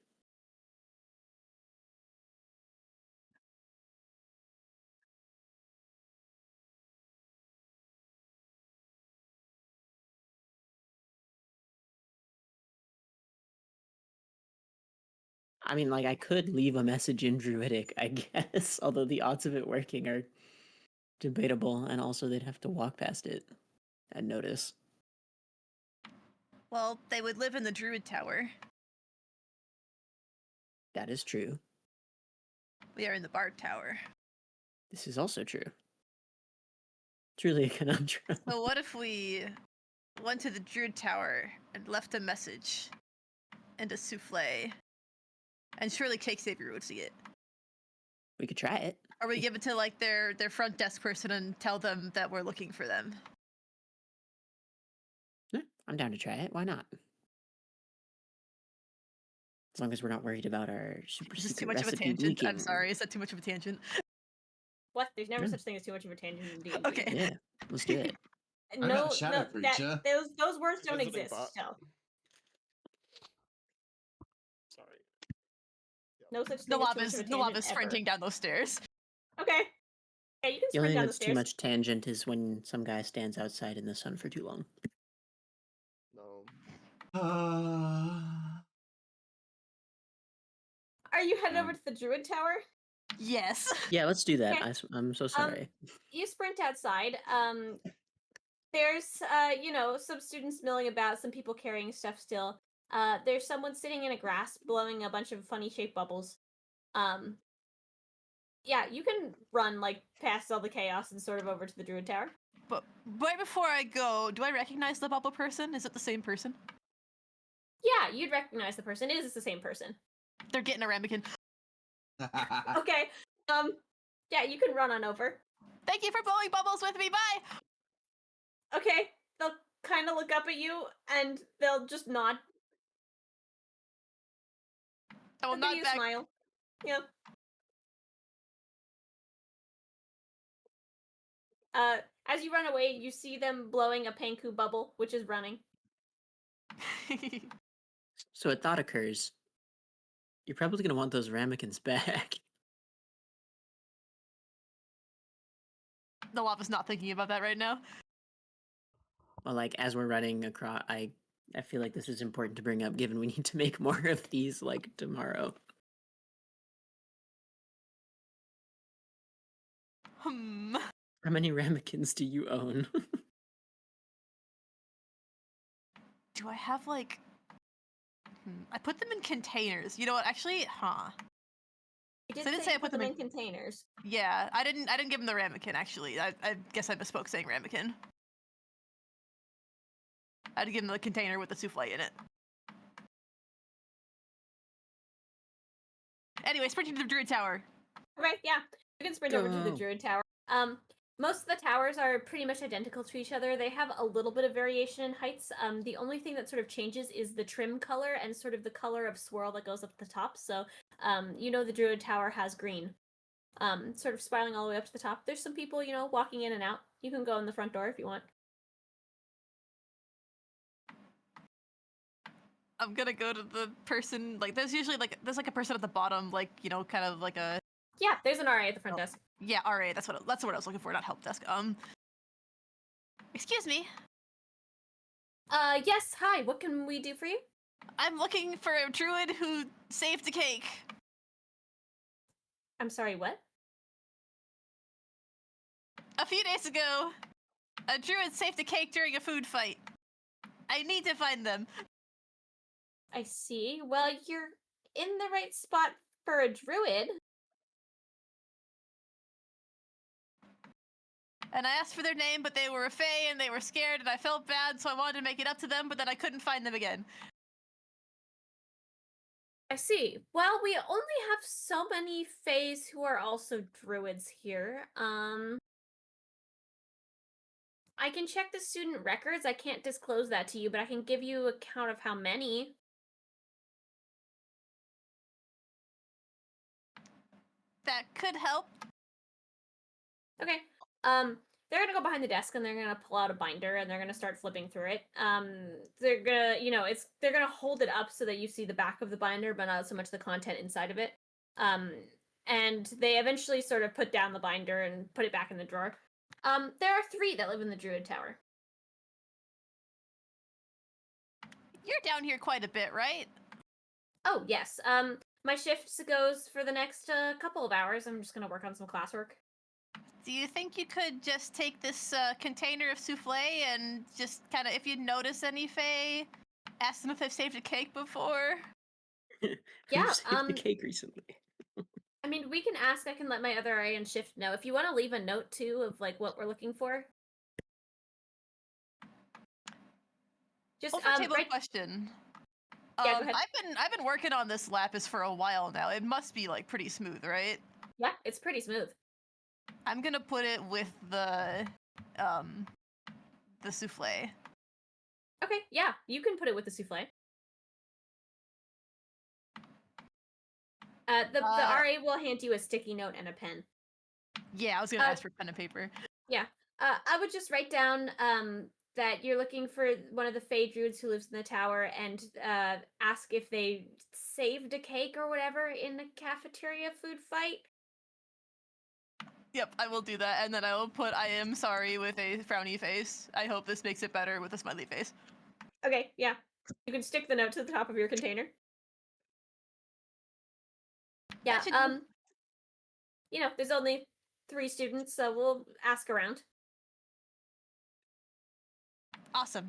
I mean, like, I could leave a message in Druidic, I guess, although the odds of it working are debatable, and also they'd have to walk past it and notice. Well, they would live in the Druid Tower. That is true. We are in the Bard Tower. This is also true. Truly a conundrum. So what if we went to the Druid Tower and left a message and a souffle? And surely Cake Savior would see it. We could try it. Or we give it to like their front desk person and tell them that we're looking for them. Yeah, I'm down to try it. Why not? As long as we're not worried about our super Is this too secret much of a recipe tangent? leaking. I'm sorry, is that too much of a tangent? What? There's never No. such thing as too much of a tangent in D&D. Okay. Yeah, let's do it. I'm not a shadow creature. Those words don't Visiting exist. bot. So Sorry. no such thing The as too lava much is of a the lava tangent is sprinting ever. down those stairs. Okay. Yeah, you can The sprint only thing down the that's too stairs. much tangent is when some guy stands outside in the sun for too long. No. Are you headed over to the Druid Tower? Yes. Yeah, let's do that. Okay. I'm so sorry. You sprint outside. There's some students milling about, some people carrying stuff still. There's someone sitting in a grass blowing a bunch of funny shaped bubbles. Yeah, you can run like past all the chaos and sort of over to the Druid Tower. But right before I go, do I recognize the bubble person? Is it the same person? Yeah, you'd recognize the person. It is the same person. They're getting a ramekin. Okay. Yeah, you can run on over. Thank you for blowing bubbles with me. Bye. Okay. They'll kind of look up at you and they'll just nod. I will They'll give nod you a back. smile. Yeah. As you run away, you see them blowing a pengku bubble, which is running. So a thought occurs. You're probably going to want those ramekins back. The lava's not thinking about that right now. Well, like, as we're running across, I feel like this is important to bring up, given we need to make more of these, like, tomorrow. How many ramekins do you own? Do I have like... I put them in containers. You know what? Actually, You did So I didn't say say you I put put them them in containers. Yeah, I didn't give him the ramekin, actually. I guess I misspoke saying ramekin. I'd give him the container with the souffle in it. Anyway, sprinting to the Druid Tower. Okay, yeah. You can sprint over to the Go. Druid Tower. Most of the towers are pretty much identical to each other. They have a little bit of variation in heights. The only thing that sort of changes is the trim color and sort of the color of swirl that goes up the top. So, the Druid Tower has green. Sort of spiraling all the way up to the top. There's some people, walking in and out. You can go in the front door if you want. I'm gonna go to the person, like, there's usually, like, there's, like, a person at the bottom, like, kind of like a... Yeah, there's an RA at the front desk. Yeah, RA, that's the word I was looking for, not help desk. Excuse me. Yes, hi, what can we do for you? I'm looking for a druid who saved a cake. I'm sorry, what? A few days ago, a druid saved a cake during a food fight. I need to find them. I see. Well, you're in the right spot for a druid. And I asked for their name, but they were a fae and they were scared and I felt bad, so I wanted to make it up to them, but then I couldn't find them again. I see. Well, we only have so many fays who are also druids here. I can check the student records. I can't disclose that to you, but I can give you a count of how many. That could help. Okay. They're gonna go behind the desk and they're gonna pull out a binder and they're gonna start flipping through it. They're gonna, they're gonna hold it up so that you see the back of the binder, but not so much the content inside of it. And they eventually sort of put down the binder and put it back in the drawer. There are 3 that live in the Druid Tower. You're down here quite a bit, right? Oh, yes. My shift goes for the next couple of hours. I'm just gonna work on some classwork. Do you think you could just take this container of souffle and just kind of, if you notice any fae, ask them if they've saved a cake before? Yeah, Who saved the cake recently? I mean, we can ask. I can let my other RA and shift know. If you want to leave a note, too, of, like, what we're looking for. Just, Table question. Yeah, go ahead. I've been working on this lapis for a while now. It must be, like, pretty smooth, right? Yeah, it's pretty smooth. I'm gonna put it with the souffle. Okay, yeah, you can put it with the souffle. The RA will hand you a sticky note and a pen. Yeah, I was gonna ask for pen and paper. Yeah, I would just write down that you're looking for one of the Fey Druids who lives in the tower and ask if they saved a cake or whatever in the cafeteria food fight. Yep, I will do that, and then I will put I am sorry with a frowny face. I hope this makes it better with a smiley face. Okay, yeah. You can stick the note to the top of your container. Yeah, there's only 3 students, so we'll ask around. Awesome.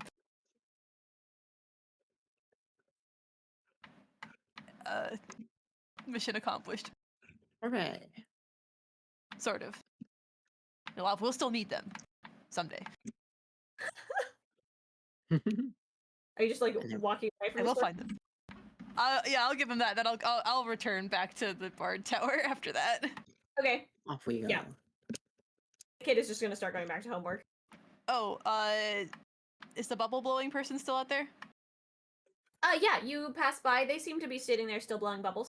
Mission accomplished. Alright. Sort of. Nellav will still need them someday. Are you just, like, walking away from I will this one? find them. Yeah, I'll give them that. Then I'll return back to the Bard Tower after that. Okay. Off we go. Yeah. The kid is just gonna start going back to homework. Oh, is the bubble blowing person still out there? Yeah, you pass by. They seem to be sitting there still blowing bubbles.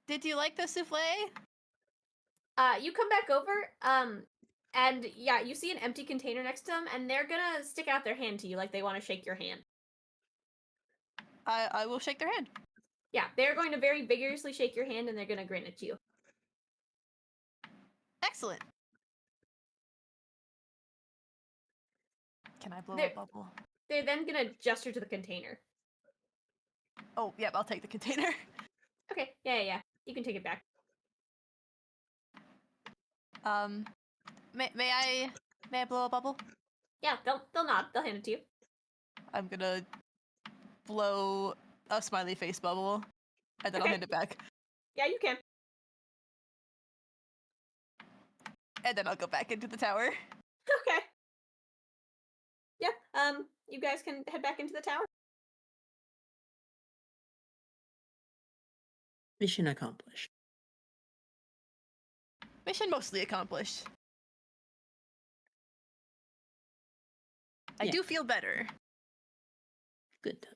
Did you like the souffle? You come back over, and yeah, you see an empty container next to them, and they're gonna stick out their hand to you like they want to shake your hand. I will shake their hand. Yeah, they're going to very vigorously shake your hand, and they're gonna grin at you. Excellent. Can I blow a bubble? They're then gonna gesture to the container. Oh, yep, I'll take the container. Okay, yeah. You can take it back. May I blow a bubble? Yeah, they'll nod. They'll hand it to you. I'm gonna blow a smiley face bubble, and then I'll Okay. hand it back. Yeah, you can. And then I'll go back into the tower. Okay. Yeah, you guys can head back into the tower. Mission accomplished. Mission mostly accomplished. I Yeah. do feel better. Good.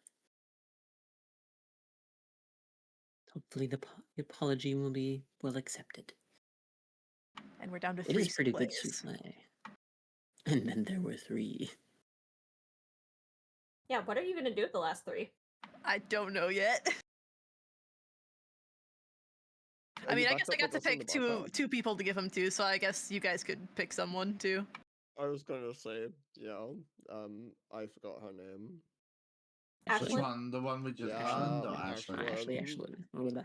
Hopefully the apology will be well accepted. And we're down to It 3 is pretty good souffles. souffle. And then there were 3. Yeah, what are you gonna do with the last 3? I don't know yet. I mean, I guess I got to pick two people to give them to, so I guess you guys could pick someone too. I was gonna say, yeah, I forgot her name. Which Ashlyn? one? The one we just Yeah, mentioned, or Ashlyn. Ashley? Ashlyn. Blah, blah.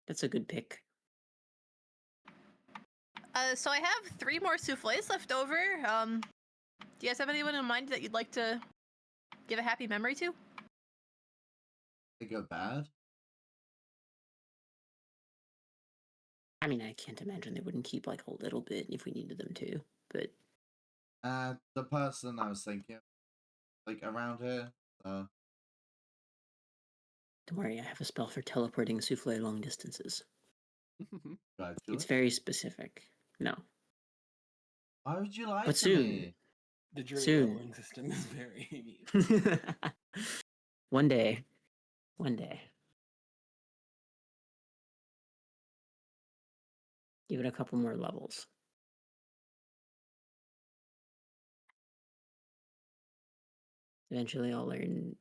That's a good pick. So I have 3 more souffles left over. Do you guys have anyone in mind that you'd like to give a happy memory to? They go bad. I mean, I can't imagine they wouldn't keep like a little bit if we needed them to, but The person I was thinking, of, like around here. don't worry, I have a spell for teleporting souffle long distances. Guys, do It's it. very specific. No. Why would you lie But to soon. me? The druid Soon. leveling system is very. One day. One day. Give it a couple more levels. Eventually I'll learn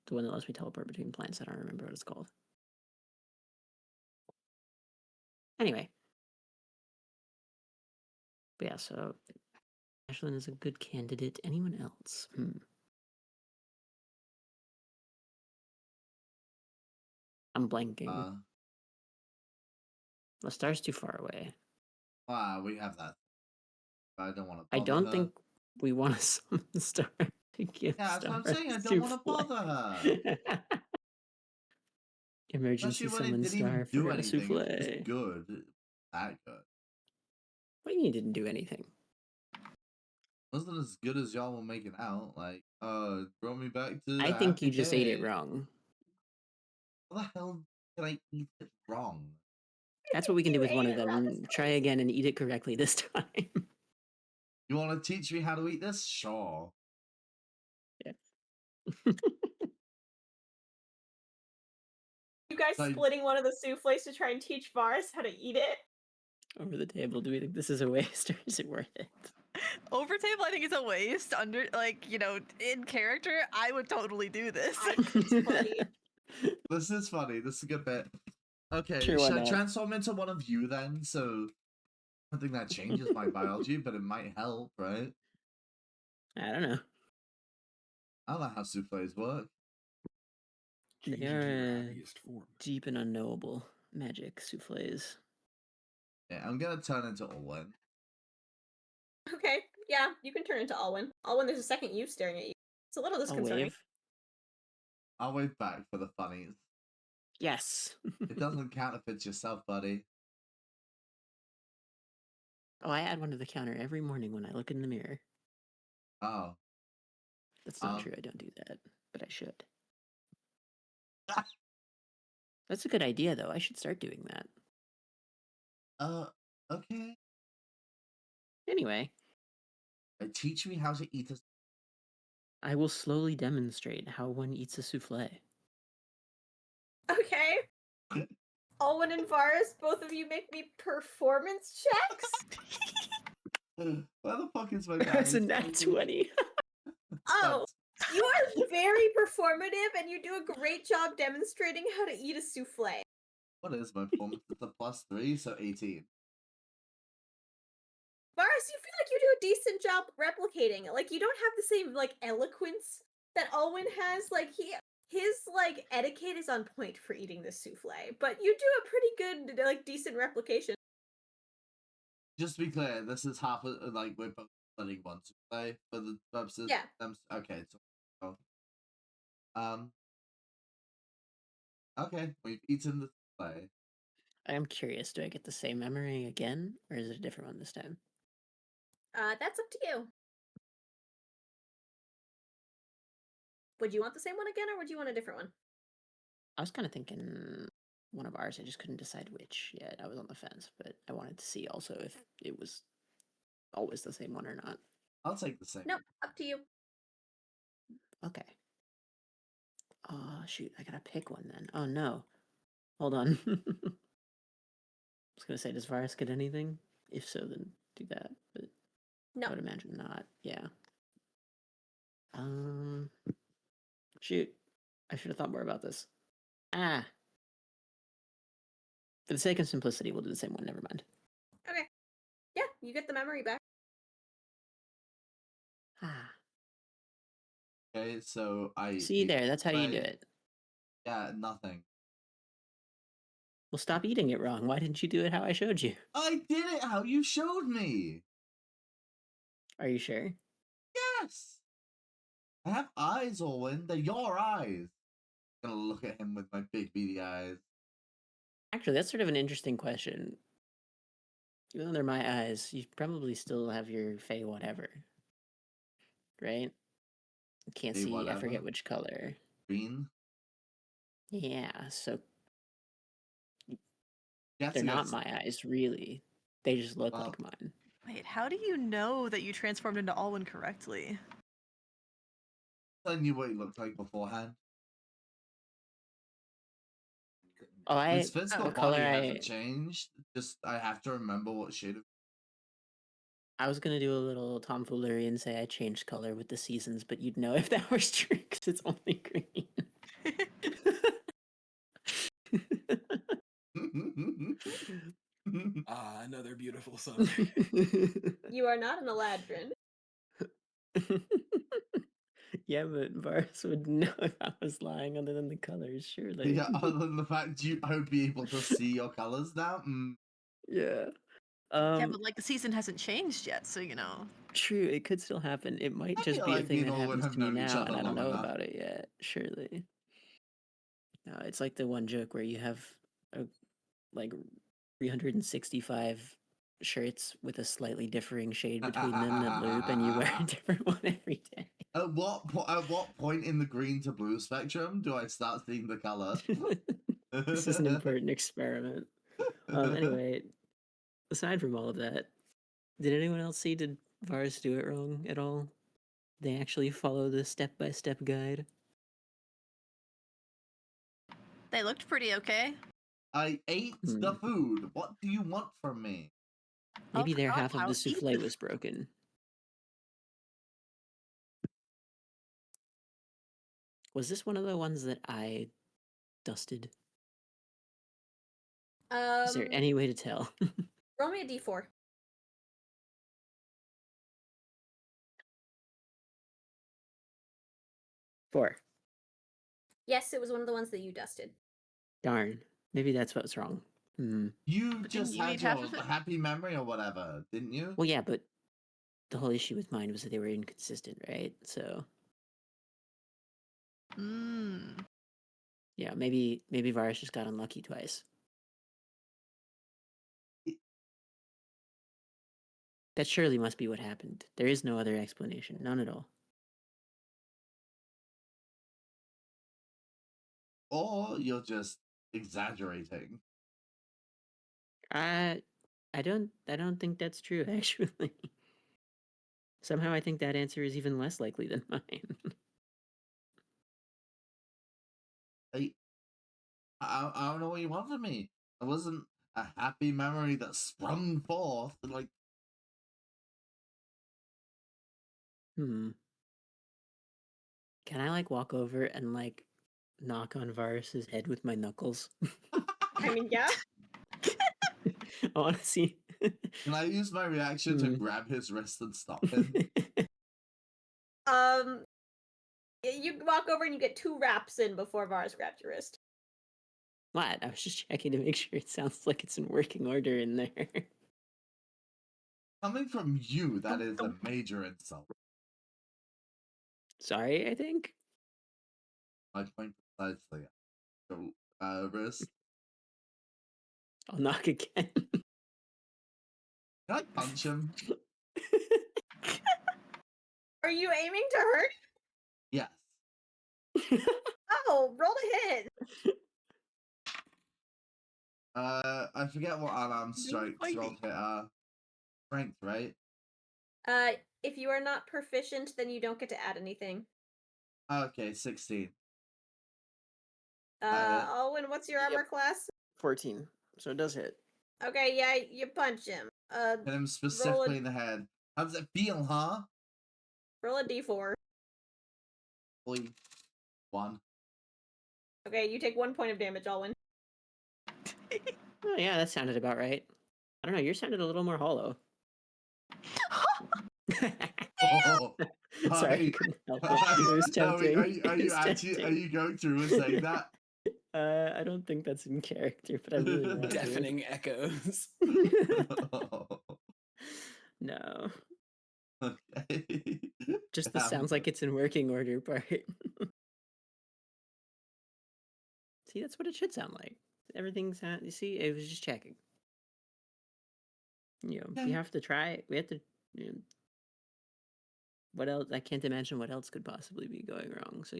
the one that lets me teleport between plants. I don't remember what it's called. Anyway. But yeah, so Ashlyn is a good candidate. Anyone else? I'm blanking. The star's too far away. We have that. But I don't want to. I don't think we want to summon the star to give Yeah, that's what I'm Star saying. I don't want to souffle. bother her. Emergency Especially when it summon didn't star even for do a anything. souffle. It's good. That good. What do you mean it didn't do anything? Wasn't as good as y'all were making out. Like, brought me back to. I a think happy you just ate it day. wrong. How the hell can I eat it wrong? That's what we can do You with one ate of it wrong, them. that's Try crazy. again and eat it correctly this time. You want to teach me how to eat this? Sure. Yeah. You guys So- splitting one of the souffles to try and teach Varas how to eat it? Over the table, do we think this is a waste or is it worth it? Over table, I think it's a waste. Under, like, you know, in character, I would totally do this. It's funny. This is funny. This is a good bit. Okay, Sure, why should I not? transform into one of you then? So I don't think that changes my biology, but it might help, right? I don't know. I don't know how souffles work. Change They into your are happiest form. deep and unknowable magic souffles. Yeah, I'm gonna turn into Alwyn. Okay, yeah, you can turn into Alwyn. Alwyn, there's a second you staring at you. It's a little I'll disconcerting. wave. I'll wave back for the funnies. Yes. It doesn't count if it's yourself, buddy. Oh, I add one to the counter every morning when I look in the mirror. Oh. That's not true. I don't do that, but I should. Ah! That's a good idea, though. I should start doing that. Okay. Anyway, Teach me how to eat a. I will slowly demonstrate how one eats a souffle. Okay. Alwyn and Varas, both of you make me performance checks? Where the fuck is my That's a dice? nat 20. Oh, you are very performative and you do a great job demonstrating how to eat a souffle. What is my performance? It's a +3, so 18. Varas, you feel like you do a decent job replicating it. Like, you don't have the same, like, eloquence that Alwyn has. Like, his, like, etiquette is on point for eating this souffle. But you do a pretty good, like, decent replication. Just to be clear, this is half like we're both studying one souffle for the purposes. Yeah. Okay. So, okay, we've eaten the souffle. I am curious, do I get the same memory again, or is it a different one this time? That's up to you. Would you want the same one again, or would you want a different one? I was kind of thinking one of ours. I just couldn't decide which yet. I was on the fence, but I wanted to see also if it was always the same one or not. I'll take the same. Nope, up to you. Okay. Oh, shoot. I gotta pick one then. Oh, no. Hold on. I was gonna say, does Varus get anything? If so, then do that. But No. I would imagine not. Yeah. Shoot. I should have thought more about this. Ah. For the sake of simplicity, we'll do the same one. Never mind. Okay. Yeah, you get the memory back. Ah. Okay, so I See ate there, that's how you do my- it. Yeah, nothing. Well, stop eating it wrong. Why didn't you do it how I showed you? I did it how you showed me. Are you sure? Yes. I have eyes, Alwyn. They're your eyes. I'm gonna look at him with my big beady eyes. Actually, that's sort of an interesting question. Even though they're my eyes, you probably still have your Fey whatever. Right? Can't Fey see, I whatever? forget which color. Green. Yeah, so Yes, they're not yes. my eyes, really. They just look Well, like mine. Wait, how do you know that you transformed into Alwyn correctly? I knew what he looked like beforehand. Oh, His physical the color body hasn't changed. Just I have to remember what shade of. I was gonna do a little tomfoolery and say I changed color with the seasons, but you'd know if that was true because it's only green. Ah, another beautiful summer. You are not an Aladrin. Yeah, but Varus would know if I was lying other than the colors, surely. Yeah, other than the fact I would be able to see your colors now. Yeah. Yeah, but like the season hasn't changed yet, so you know. True, it could still happen. It might I just feel be a like thing we that all would happens have to me known each now, other and I don't long know enough. about it yet. Surely. No, it's like the one joke where you have like 365 shirts with a slightly differing shade between them that loop, and you wear a different one every day. At what point in the green to blue spectrum do I start seeing the color? This is an important experiment. Anyway, aside from all of that, did anyone else see, did Varus do it wrong at all? They actually follow the step-by-step guide? They looked pretty okay. I ate the food. What do you want from me? Maybe Oh, their God, half of I'll the eat souffle the was broken. Was this one of the ones that I dusted? Is there any way to tell? Roll me a d4. 4. Yes, it was one of the ones that you dusted. Darn. Maybe that's what's wrong. You But just didn't you had eat half your of it? happy memory or whatever, didn't you? Well, yeah, but the whole issue with mine was that they were inconsistent, right? So, yeah, maybe Varus just got unlucky twice. That surely must be what happened. There is no other explanation. None at all. Or you're just exaggerating. I don't think that's true, actually. Somehow I think that answer is even less likely than mine. I don't know what you want from me. It wasn't a happy memory that sprung forth. Like, Can I like walk over and like knock on Varus's head with my knuckles? I mean, yeah. I want to see. can I use my reaction to grab his wrist and stop him? You walk over and you get 2 raps in before Varus grabs your wrist. What? I was just checking to make sure it sounds like it's in working order in there. Coming from you, that is a major insult. Sorry, I think. My point precisely. So, wrist. I'll knock again. Can I punch him? Are you aiming to hurt? Yes. Oh, roll to hit. I forget what unarmed strikes roll hit are. Strength, right? If you are not proficient, then you don't get to add anything. Okay, 16. That hit. Alwyn, what's your armor class? 14. So it does hit. Okay, yeah, you punch him. Hit him specifically in the head. How does it feel, huh? Roll a d4. Boy. 1. Okay, you take 1 point of damage, Alwyn. Oh yeah, that sounded about right. I don't know, yours sounded a little more hollow. Oh, Sorry, I Hi. couldn't help it. It was No, tempting. are It you was actually tempting. you going through and saying that? I don't think that's in character, but I really want to. Deafening echoes. No, Okay. just the sounds like it's in working order part. See, that's what it should sound like. Everything's you see, it was just checking. We Okay. have to try it. We have to. What else? I can't imagine what else could possibly be going wrong. So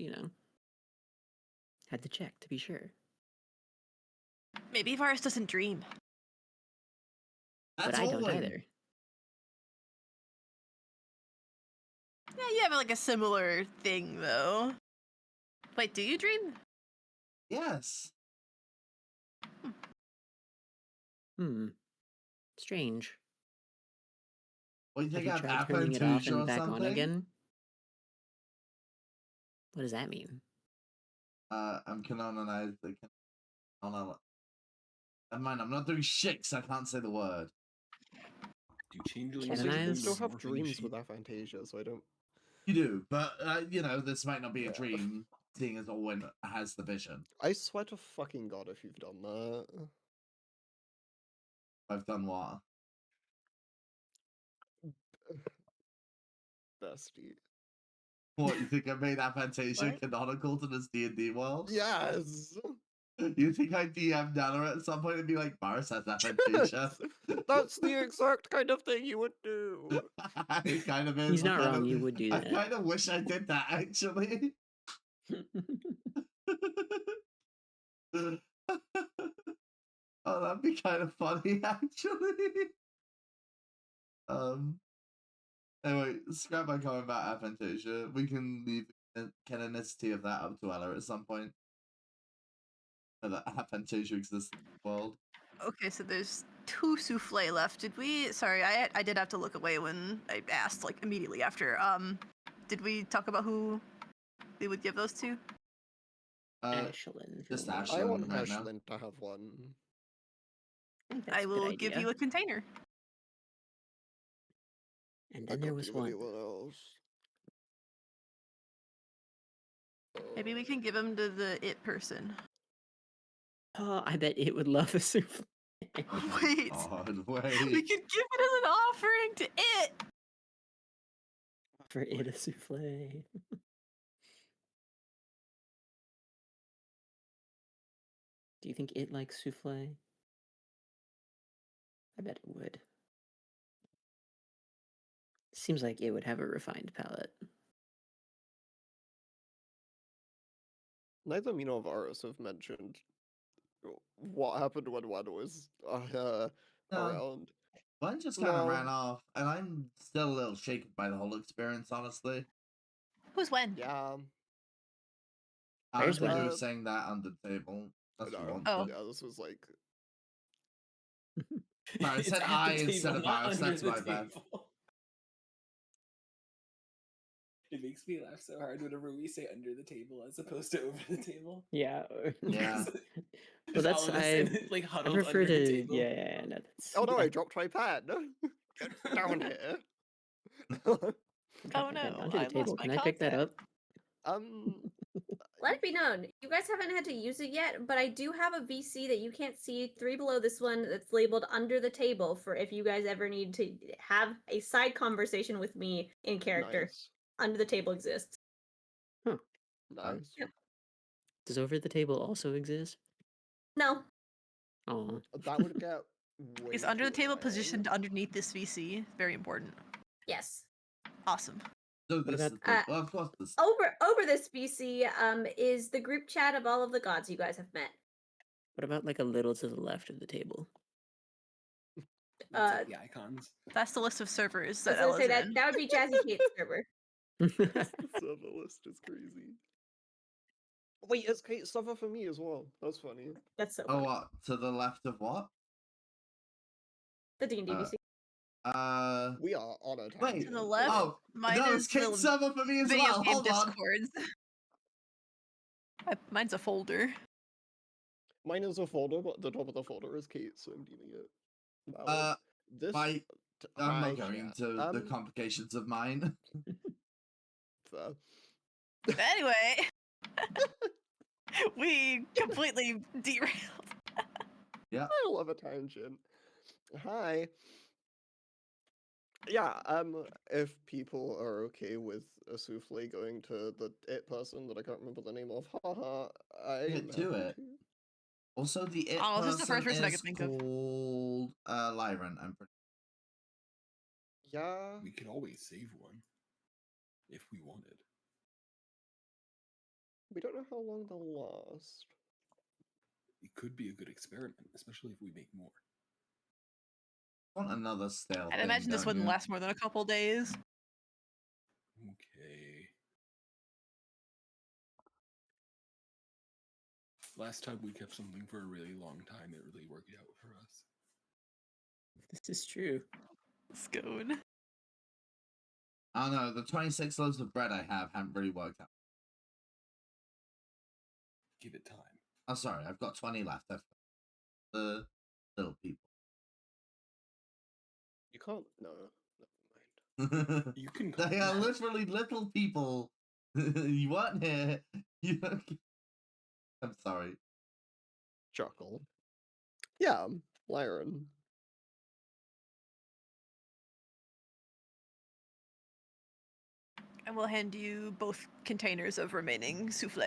had to check to be sure. Maybe Varus doesn't dream. That's But I don't Alwyn. either. Yeah, you have like a similar thing though. Wait, do you dream? Yes. Strange. What do you Have think? you I have tried turning it off aphantasia or and back on something? again? What does that mean? I'm canonized. Never mind, I'm not doing shit 'cause I can't say the word. Do changelings Also, you can Canonized? still have morphing dreams sheep? with aphantasia, so I don't. You do, but this might not be a Yeah. dream, seeing as Alwyn has the vision. I swear to fucking god if you've done that. I've done what? Bestie. What, you think I made aphantasia What? canonical to this D&D world? Yes! You think I DM Nella at some point and be like, Varus has aphantasia? That's the exact kind of thing you would do. It kind of is. He's I not kind wrong. of- You would do I that. kind of wish I did that, actually. Oh, that'd be kind of funny, actually. Anyway, scrap my comment about aphantasia. We can leave the canonicity of that up to Ella at some point. So that aphantasia exists in the world. Okay, so there's 2 souffle left. Did we? Sorry, I did have to look away when I asked like immediately after. Did we talk about who we would give those to? Ashlyn. just for me. Ashlyn. I want right now. Ashlyn to have one. I think that's I a good will give idea. you a container. And I then there can't was give one. anyone else. Maybe we can give them to the it person. Oh, I bet it would love a souffle. Wait. God, We wait. could give it as an offering to it. For it a souffle. Do you think it likes souffle? I bet it would. Seems like it would have a refined palate. Neither me nor Varus have mentioned what happened when one was around. One just kind of No. ran off, and I'm still a little shaken by the whole experience, honestly. Who's when? Yeah. I don't Where's think we Wen? were saying that on the table. That's what we No. want Oh. to. Yeah, this was like. Sorry, I It's said at I the instead table, of not Varus. under That's the my bad. table. It makes me laugh so hard whenever we say under the table as opposed to over the table. Yeah. Yeah. Well, that's all of us I huddled prefer under the to. table. Yeah. No, that's. Oh no, yeah. I dropped my pen. Get down here. Oh no, Onto I the table. lost my Can I pick that contact. up? Let it be known, you guys haven't had to use it yet, but I do have a VC that you can't see 3 below this one that's labeled under the table for if you guys ever need to have a side conversation with me in character. Nice. Under the table exists. Nice. Does over the table also exist? No. Oh. That would get way Is under the too table annoying. positioned underneath this VC? Very important. Yes. Awesome. So this about- is the, well, of course this. Over this VC is the group chat of all of the gods you guys have met. What about like a little to the left of the table? That's like the icons. That's the list of servers I was that gonna say Ella's in. that would be Jazzy Kate's server. The server list is crazy. Wait, it's Kate server for me as well. That's funny. That's so Oh, funny. what? To the left of what? The D&D VC. We are on a tangent. Wait. To the left, Oh, mine no, is it's Kate's the server for me as video well. game Hold on. discords. Mine's a folder. Mine is a folder, but the top of the folder is Kate, so I'm dealing it. That Uh, one. This. I'm Hi, not going chat. into the complications of mine. fair. Anyway, we completely derailed. Yeah. I love a tangent. Hi. Yeah, if people are okay with a souffle going to the it person that I can't remember the name of, haha, I'm do happy it. to. Also, the it Oh, this is the first person I is could think of. called Lyran. I'm pretty. Yeah, We could always save one if we wanted. we don't know how long they'll last. It could be a good experiment, especially if we make more. Want another stale I'd thing, imagine this don't wouldn't you? last more than a couple days. Okay. Last time we kept something for a really long time, it really worked out for us. This is true. Scone. I don't know. The 26 loaves of bread I have haven't really worked out. Give it time. I'm sorry. I've got 20 left. I've got the little people. You can't. No, never mind. You can They are literally little people. You weren't here. You don't... I'm sorry. Chuckle. Yeah, Lyran. I will hand you both containers of remaining souffle.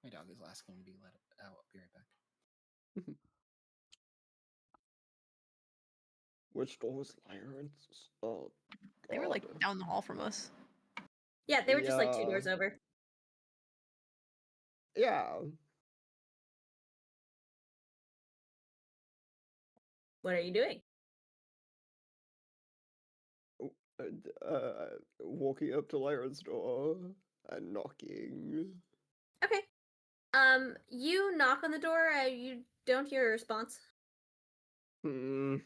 My dog is asking to be let out. I'll be right back. Which door was Lyran's? Oh, They were like God. down the hall from us. Yeah, they were just like 2 Yeah. doors over. Yeah. What are you doing? Walking up to Lyra's door and knocking. Okay. You knock on the door. You don't hear a response. Hmm.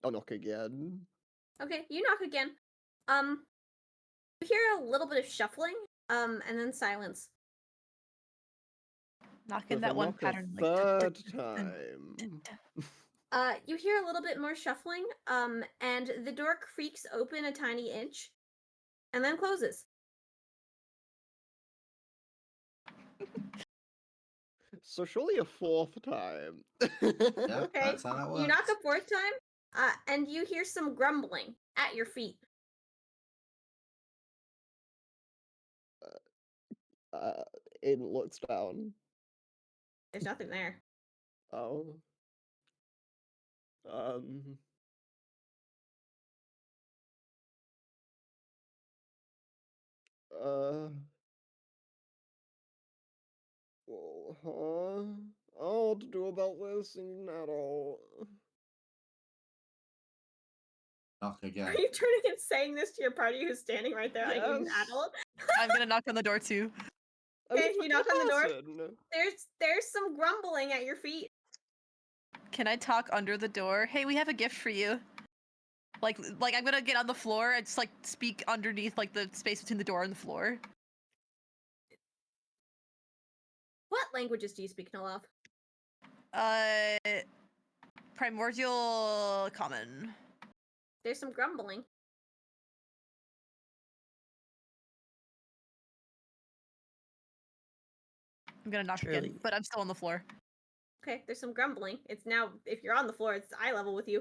I'll knock again. Okay, you knock again. You hear a little bit of shuffling. And then silence. Knock So in if I that one knock pattern a like third time. You hear a little bit more shuffling. And the door creaks open a tiny inch, and then closes. So surely a fourth time. Yeah, Okay. that's how that works. You knock a fourth time. And you hear some grumbling at your feet. Aiden looks down. There's nothing there. Oh. Um. Well, huh? Oh, what to do about this? Not all. Knock again. Are you turning and saying this to your party who's standing right there like an Yes. adult? I'm gonna knock on the door too. I'm Okay, just you looking knock on the door. person. There's some grumbling at your feet. Can I talk under the door? Hey, we have a gift for you. Like I'm gonna get on the floor and just like speak underneath like the space between the door and the floor. What languages do you speak, Nellav? Primordial Common. There's some grumbling. I'm gonna knock Surely. again, but I'm still on the floor. Okay, there's some grumbling. It's now, if you're on the floor, it's eye level with you.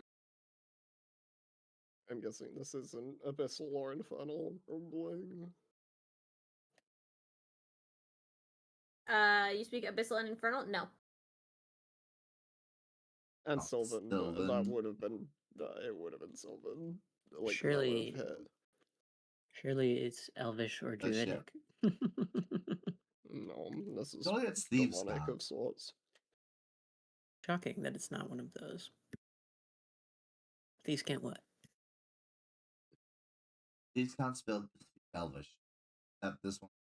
I'm guessing this is an abyssal or infernal grumbling. You speak Abyssal and Infernal? No. And Oh, Sylvan. Sylvan. That would have been. It would have been Sylvan. Like, Surely- that would have hit. Surely it's Elvish or That's shit. Druidic. No, this is Surely it's thieves' demonic staff. of sorts. Shocking that it's not one of those. These can't what? Thieves can't spell Elvish. This one.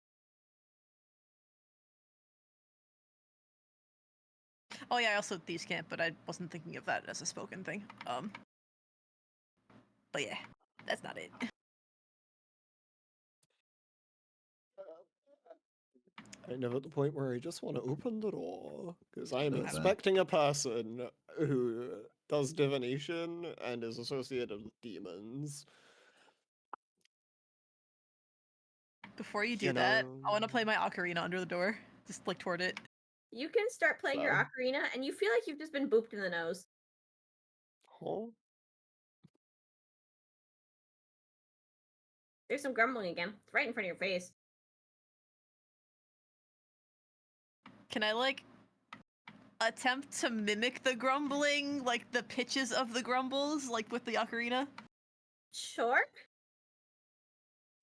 Oh yeah, I also thieves can't, but I wasn't thinking of that as a spoken thing. But yeah, that's not it. I'm never at the point where I just want to open the door because I am Okay. expecting a person who does divination and is associated with demons. Before you do You that, I want to know- play my ocarina under the door. Just look toward it. You can start playing your So? ocarina, and you feel like you've just been booped in the nose. Huh? There's some grumbling again. It's right in front of your face. Can I like attempt to mimic the grumbling, like the pitches of the grumbles, like with the ocarina? Sure.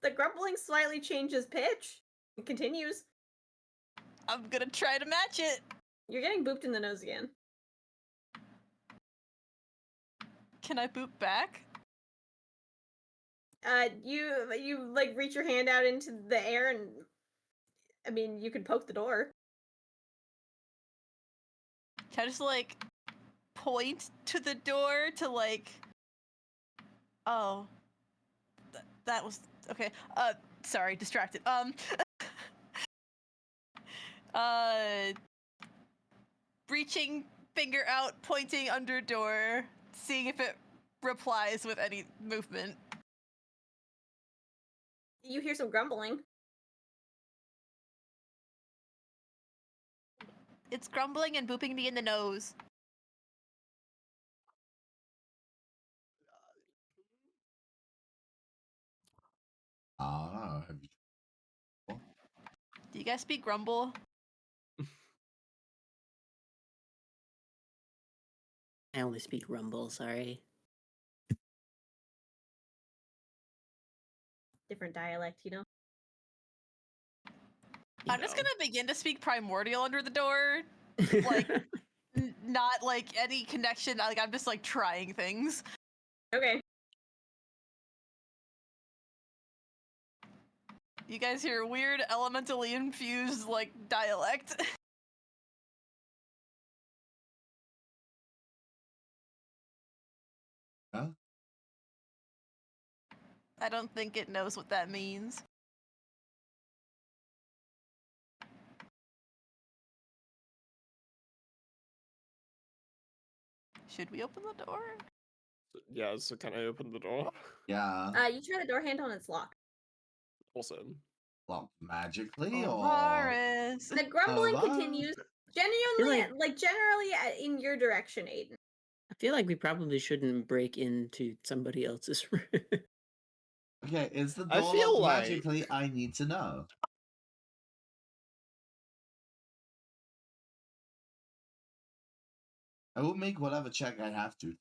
The grumbling slightly changes pitch. It continues. I'm gonna try to match it. You're getting booped in the nose again. Can I boop back? You like reach your hand out into the air, and I mean, you could poke the door. Can I just like point to the door to like? Oh, that was okay. Sorry, distracted. Reaching finger out, pointing under door, seeing if it replies with any movement. You hear some grumbling. It's grumbling and booping me in the nose. I don't know. Have you... Do you guys speak grumble? I only speak rumble, sorry. Different dialect, you know? I'm just gonna begin to speak primordial under the door. Like, not like any connection. Like, I'm just like trying things. Okay. You guys hear weird elementally infused like dialect. Huh? I don't think it knows what that means. Should we open the door? Yeah, so can I open the door? Yeah. You try the door handle and it's locked. Awesome. Locked magically Oh, or... Varus. The grumbling wow. continues. Genuinely, like- generally in your direction, Aiden. I feel like we probably shouldn't break into somebody else's room. Okay, is the I door feel locked like- magically? I need to know. I will make whatever check I have to.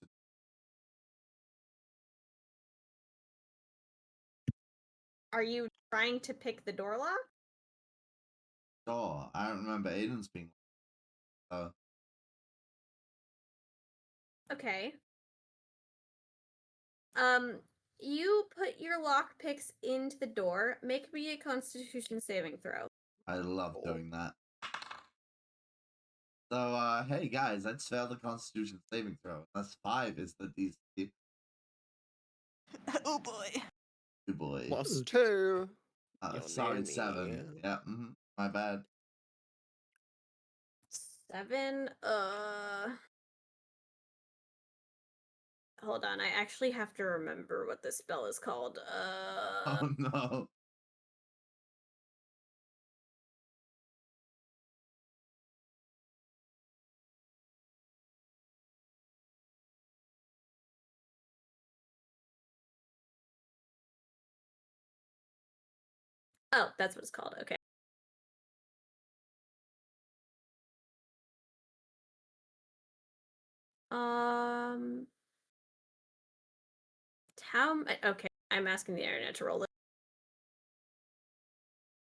Are you trying to pick the door lock? Sure. I don't remember Aiden's being... Okay. You put your lock picks into the door. Make me a Constitution saving throw. I love doing that. So, hey guys, I just failed the Constitution saving throw. That's 5 is the DC. Oh boy. Good boy. +2. Your Sorry, nanny. 7. Yeah, my bad. 7. Hold on. I actually have to remember what this spell is called. Oh no. Oh, that's what it's called. Okay. Okay, I'm asking the internet to roll it.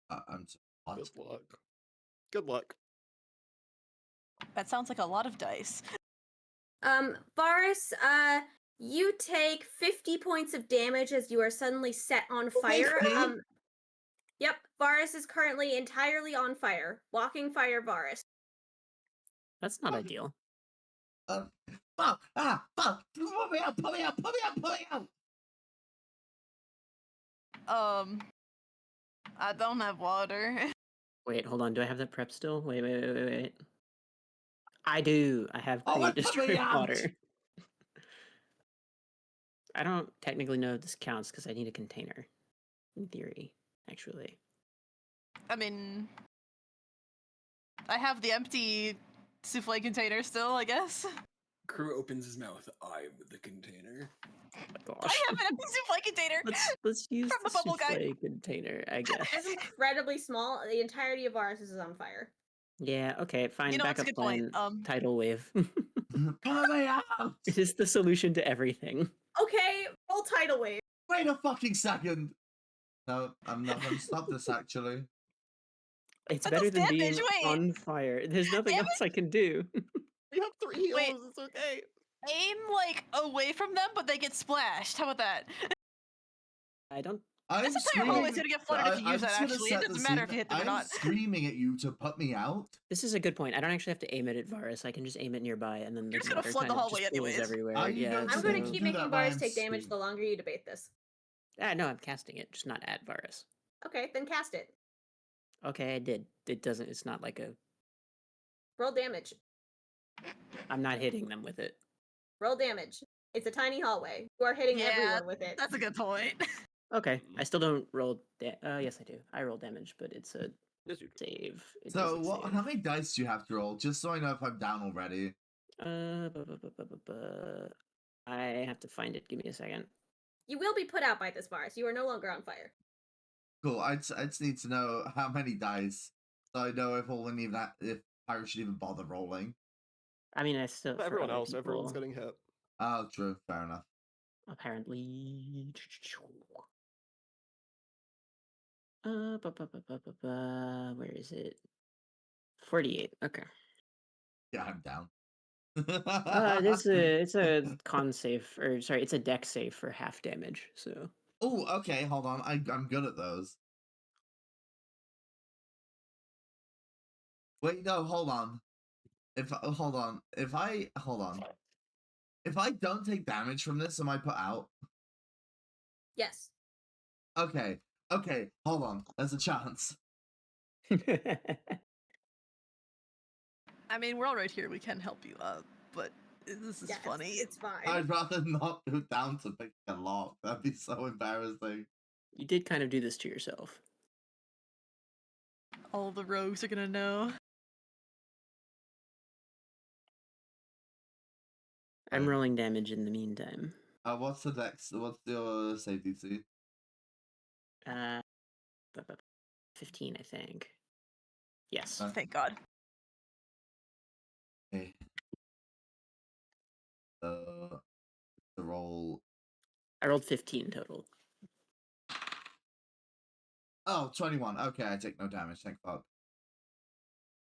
I'm so what? Good luck. Good luck. That sounds like a lot of dice. Varus, you take 50 points of damage as you are suddenly set on fire. 50? Yep, Varus is currently entirely on fire. Walking fire Varus. That's not ideal. Fuck! Ah! Fuck! Put me out! Put me out! Put me out! Put me out! I don't have water. Wait, hold on. Do I have that prep still? Wait. I do. I have Oh, create let me destroy out! water. I don't technically know if this counts because I need a container. In theory, actually. I mean, I have the empty souffle container still, I guess. Kruu opens his mouth. I'm the container. Oh my I gosh. have an empty souffle container. Let's use From the the bubble guy. souffle container, I guess. It's incredibly small. The entirety of ours is on fire. Yeah, okay, fine. You know, that's a Backup good point. plan. Tidal wave. Put me out! It is the solution to everything. Okay, roll tidal wave. Wait a fucking second! No, I'm not gonna stop this actually. It's But better this than being damage, wait. on fire. There's nothing Damage? else I can do. We have 3 healers. Wait. It's okay. Aim like away from them, but they get splashed. How about that? I don't. I'm This entire hallway's gonna get flooded if you use that. just gonna Actually, set it the doesn't matter scene. if you hit them or I'm not. screaming at you to put me out. This is a good point. I don't actually have to aim it at Varus. I can just aim it nearby, and then the You're just gonna water flood the kind of hallway just pools anyways. everywhere. Are you Yeah. going I'm to going to do keep that making while Varus I'm take damage asleep? the longer you debate this. No, I'm casting it, just not at Varus. Okay, then cast it. Okay, I did. It doesn't. It's not like a. Roll damage. I'm not hitting them with it. Roll damage. It's a tiny hallway. You are hitting Yeah, everyone with it. That's a good point. Okay, I still don't roll. Yes, I do. I roll damage, but it's a Yes, you do. save. It So, doesn't what? save. How many dice do you have to roll? Just so I know if I'm down already. I have to find it. Give me a second. You will be put out by this Varus. You are no longer on fire. Cool. I just need to know how many dice, so I know if I should even bother rolling. I mean, I still. But for everyone other else, everyone's people, getting hit. Oh, true. Fair enough. apparently. Where is it? 48. Okay. Yeah, I'm down. It's a con save, or sorry, it's a deck save for half damage. So Oh, okay. Hold on. I'm good at those. Wait, no. Hold on. If I don't take damage from this, am I put out? Yes. Okay. Okay. Hold on. There's a chance. I mean, we're all right here. We can help you up, but this is Yeah, funny. It's fine. I'd rather not go down to pick a lock. That'd be so embarrassing. You did kind of do this to yourself. All the rogues are gonna know. I'm Right. rolling damage in the meantime. What's the dex? What's your save DC? 15, I think. Yes. Okay. Thank God. Okay. The roll. I rolled 15 total. Oh, 21. Okay, I take no damage. Thank fuck.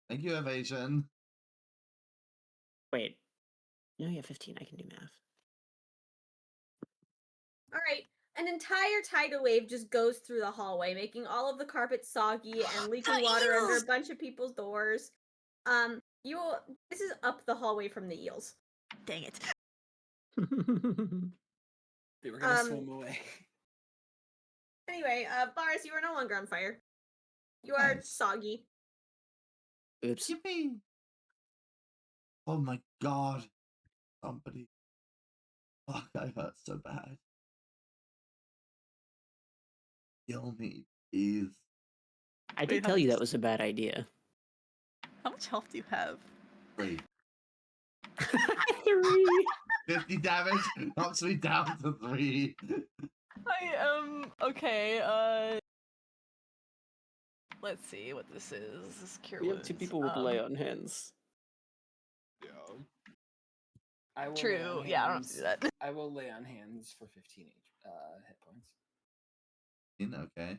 Thank you, evasion. Wait. No, yeah, 15. I can do math. All right. An entire tidal wave just goes through the hallway, making all of the carpet soggy and leaking water under a eels! bunch of people's doors. This is up the hallway from the eels. Dang it. They were gonna swim away. Anyway, Varus, you are no longer on fire. You are Nice. soggy. Oops. Yippee! Oh my god. Somebody. Fuck, I hurt so bad. Kill me, please. I did Wait, how tell you much that was a bad idea. How much health do you have? 3. 3. 50 damage knocks me down to 3. Okay, let's see what this is. This is cure We have 2 wounds. people with lay on hands. Yeah. I will lay True. on Yeah, I don't have to do hands- that. I will lay on hands for 15 hit points. Okay.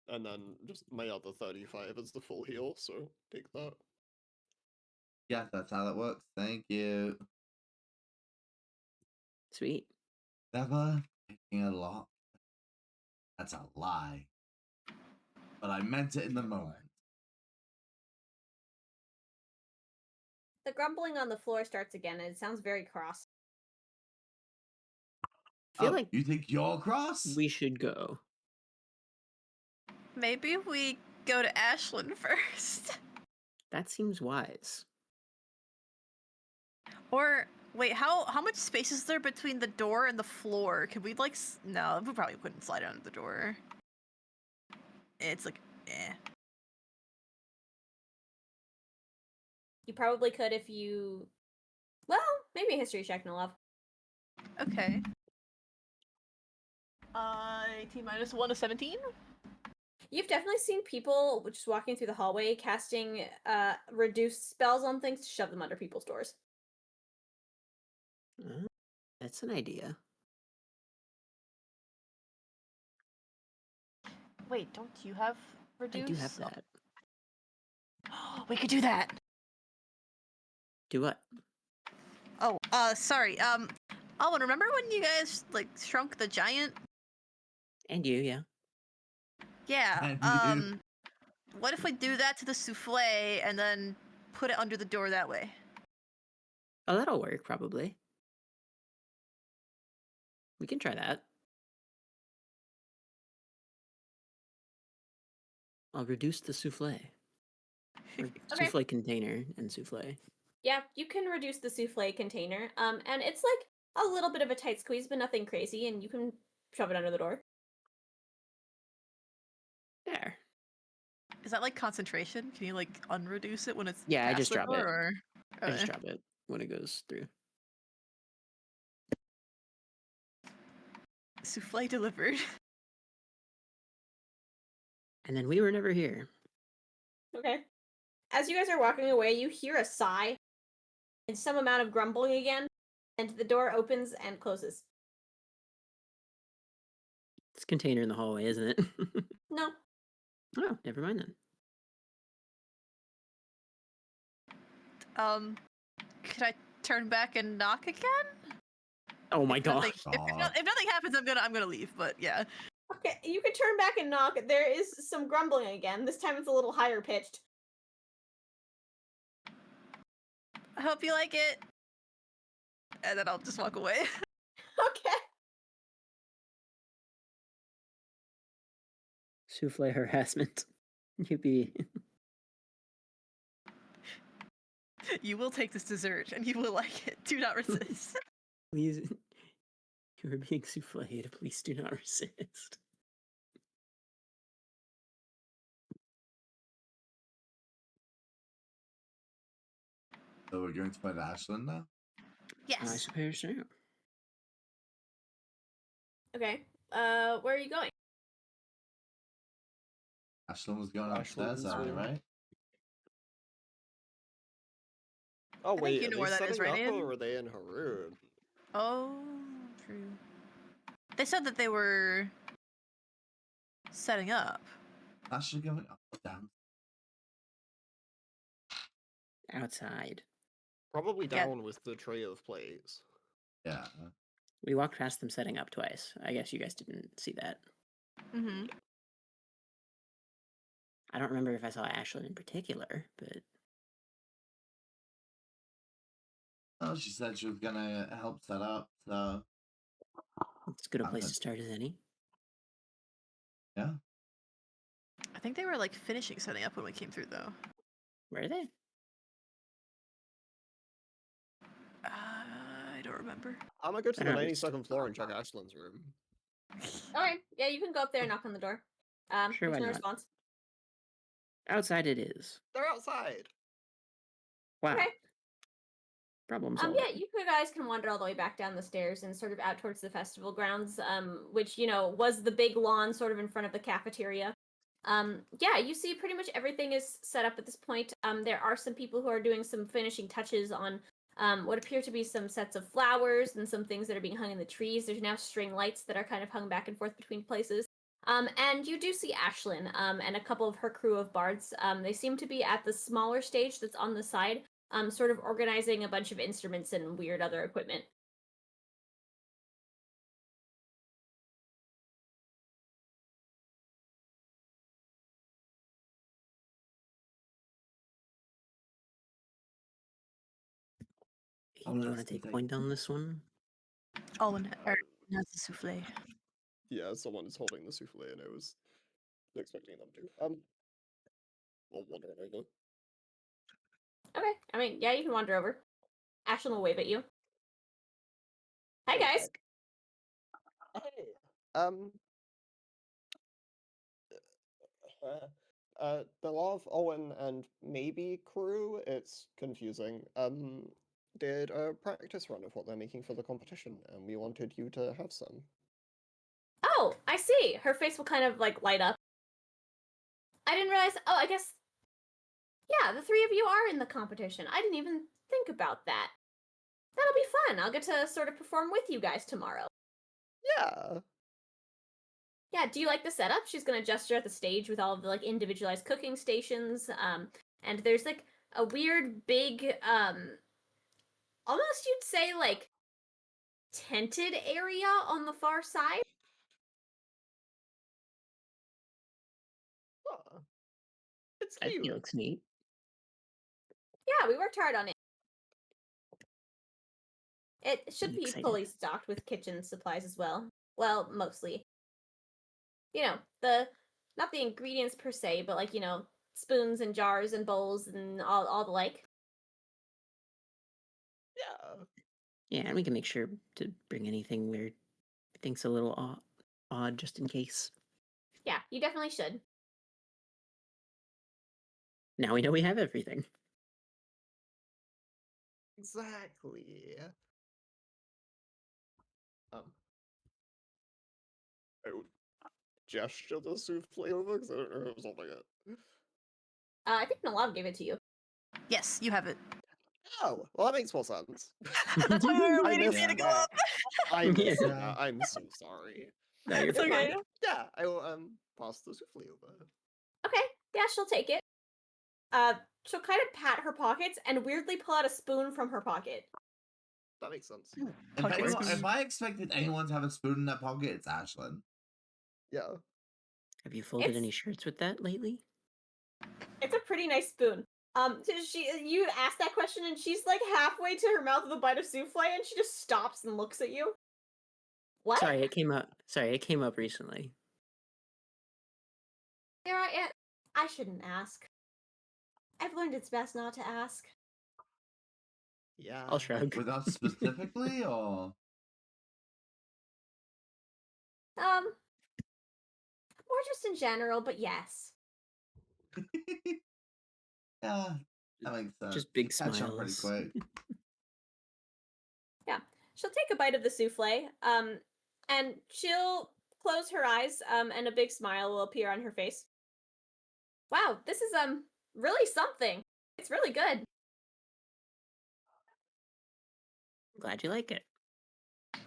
And then just my other 35 is the full heal, so take that. Yeah, that's how that works. Thank you. Sweet. Never taking a lock. That's a lie. But I meant it in the Never lie. moment. The grumbling on the floor starts again, and it sounds very cross. I feel Oh, like you think you're cross? we should go. Maybe we go to Ashlyn first. That seems wise. Or Wait, how much space is there between the door and the floor? Could we like no, we probably couldn't slide under the door. It's like eh. You probably could if you. Well, maybe a history check, Nellav. Okay. 18 minus 1 is 17? You've definitely seen people just walking through the hallway casting reduced spells on things to shove them under people's doors. That's an idea. Wait, don't you have reduce? I do have that. We could do that. Do what? Oh, sorry. Alwyn, remember when you guys like shrunk the giant? And you, yeah. Yeah. And you. What if we do that to the souffle and then put it under the door that way? Oh, that'll work, probably. We can try that. I'll reduce the souffle. Or Okay. souffle container and souffle. Yeah, you can reduce the souffle container, and it's like a little bit of a tight squeeze, but nothing crazy, and you can shove it under the door. There. Is that like concentration? Can you like unreduce it when it's Yeah, I past just the drop door, it. Or... I just Okay. drop it when it goes through. Souffle delivered. And then we were never here. Okay. As you guys are walking away, you hear a sigh and some amount of grumbling again, and the door opens and closes. It's a container in the hallway, isn't it? No. Oh, never mind then. Could I turn back and knock again? Oh my god. If nothing happens, I'm gonna leave. But yeah. Okay, you can turn back and knock. There is some grumbling again. This time it's a little higher pitched. I hope you like it. And then I'll just walk away. Okay. Souffle harassment. Yippee. You will take this dessert and you will like it. Do not resist. Please. You are being souffled. Please do not resist. So we're going to find Ashlyn now? I Yes. suppose so. Okay. Where are you going? Ashlyn was going Ashlyn's upstairs earlier, room. right? Oh think wait, you are know they where that is, setting right, up Aiden? or are they in her room? Oh, true. They said that they were setting up. Ashlyn going up or down? Outside. Probably Yeah. down with the tray of plates. Yeah. We walked past them setting up twice. I guess you guys didn't see that. Mm-hmm. I don't remember if I saw Ashlyn in particular, but Oh, she said she was gonna help set up, so it's as good a Not place bad. to start as any. yeah. I think they were like finishing setting up when we came through, though. Where are they? I don't remember. I'm gonna go to I the don't know. 92nd floor and check Ashlyn's room. Okay. Yeah, you can go up there and knock on the door. Sure, There's why no not? response. Outside it is. They're outside. Wow. Okay. Problem solved. Yeah, you guys can wander all the way back down the stairs and sort of out towards the festival grounds, which, was the big lawn sort of in front of the cafeteria. Yeah, you see pretty much everything is set up at this point. There are some people who are doing some finishing touches on what appear to be some sets of flowers and some things that are being hung in the trees. There's now string lights that are kind of hung back and forth between places. And you do see Ashlyn and a couple of her crew of bards. They seem to be at the smaller stage that's on the side, sort of organizing a bunch of instruments and weird other equipment. Oh, Aiden, you want to let's take take- point on this one? Alwyn has the souffle. Yeah, someone is holding the souffle and I was expecting them to. I'll wander over. Okay, I mean, yeah, you can wander over. Ashlyn will wave at you. Hi guys. Hey. Nellav, Owen, and maybe Kruu, it's confusing, did a practice run of what they're making for the competition, and we wanted you to have some. Oh, I see. Her face will kind of like light up. I didn't realize. Oh, I guess. Yeah, the three of you are in the competition. I didn't even think about that. That'll be fun. I'll get to sort of perform with you guys tomorrow. Yeah. Yeah, do you like the setup? She's gonna gesture at the stage with all of the like individualized cooking stations. And there's like a weird big almost you'd say like tented area on the far side. Huh. It's That cute. looks neat. Yeah, we worked hard on it. It should I'm be excited. fully stocked with kitchen supplies as well. Well, mostly. You know, the not the ingredients per se, but like, spoons and jars and bowls and all the like. Yeah. Yeah, and we can make sure to bring anything we're think's a little odd just in case. Yeah, you definitely should. Now we know we have everything. Exactly. I would gesture the souffle over because I don't know if it was on it. I think Nellav gave it to you. Yes, you have it. Oh, well, that makes more sense. That's why we were I waiting for missed you to go that. up. I missed Yeah. that. I'm so sorry. No, you're It's fine. okay. Yeah, I will pass the souffle over. Okay, yeah, she'll take it. She'll kind of pat her pockets and weirdly pull out a spoon from her pocket. That makes sense. If I expected anyone to have a spoon in their pocket, it's Ashlyn. Yeah. Have you folded It's- any shirts with that lately? It's a pretty nice spoon. You ask that question and she's like halfway to her mouth with a bite of souffle and she just stops and looks at you. What? Sorry, it came up recently. I shouldn't ask. I've learned it's best not to ask. Yeah. I'll shrug. With us specifically, or Or just in general, but yes. yeah, that makes sense. Just big Catch up pretty smiles. quick. Yeah. She'll take a bite of the souffle, and she'll close her eyes, and a big smile will appear on her face. Wow, this is really something. It's really good. Glad you like it.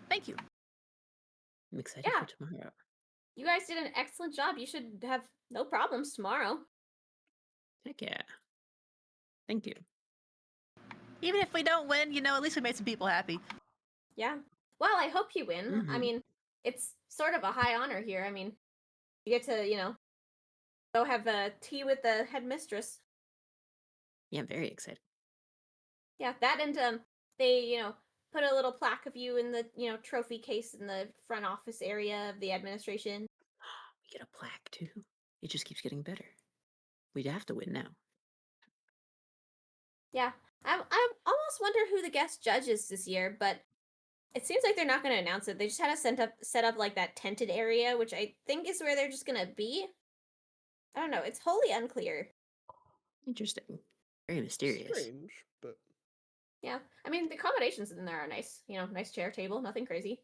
Thank you. I'm excited Yeah. for tomorrow. You guys did an excellent job. You should have no problems tomorrow. Heck yeah. Thank you. Even if we don't win, at least we made some people happy. Yeah. Well, I hope you win. I Mhm. mean, it's sort of a high honor here. I mean, you get to, go have tea with the headmistress. Yeah, I'm very excited. Yeah, that and they, put a little plaque of you in the, trophy case in the front office area of the administration. We get a plaque too. It just keeps getting better. We'd have to win now. Yeah. I almost wonder who the guest judge is this year, but it seems like they're not going to announce it. They just had to set up like that tented area, which I think is where they're just going to be. I don't know. It's wholly unclear. Interesting. Very mysterious. Strange, but Yeah. I mean, the accommodations in there are nice. Nice chair, table, nothing crazy.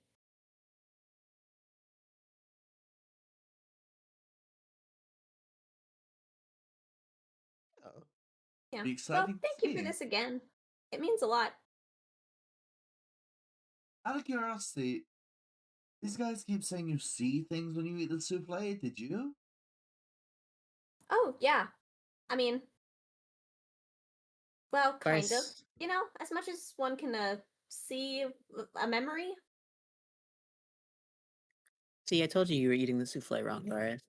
oh. Yeah. Be Well, exciting to thank you for see. this again. It means a lot. Out of curiosity, these guys keep saying you see things when you eat the souffle. Did you? Oh, yeah. I mean, well, kind of. Bryce, As much as one can see a memory. see, I told you were eating the souffle wrong, Bryce.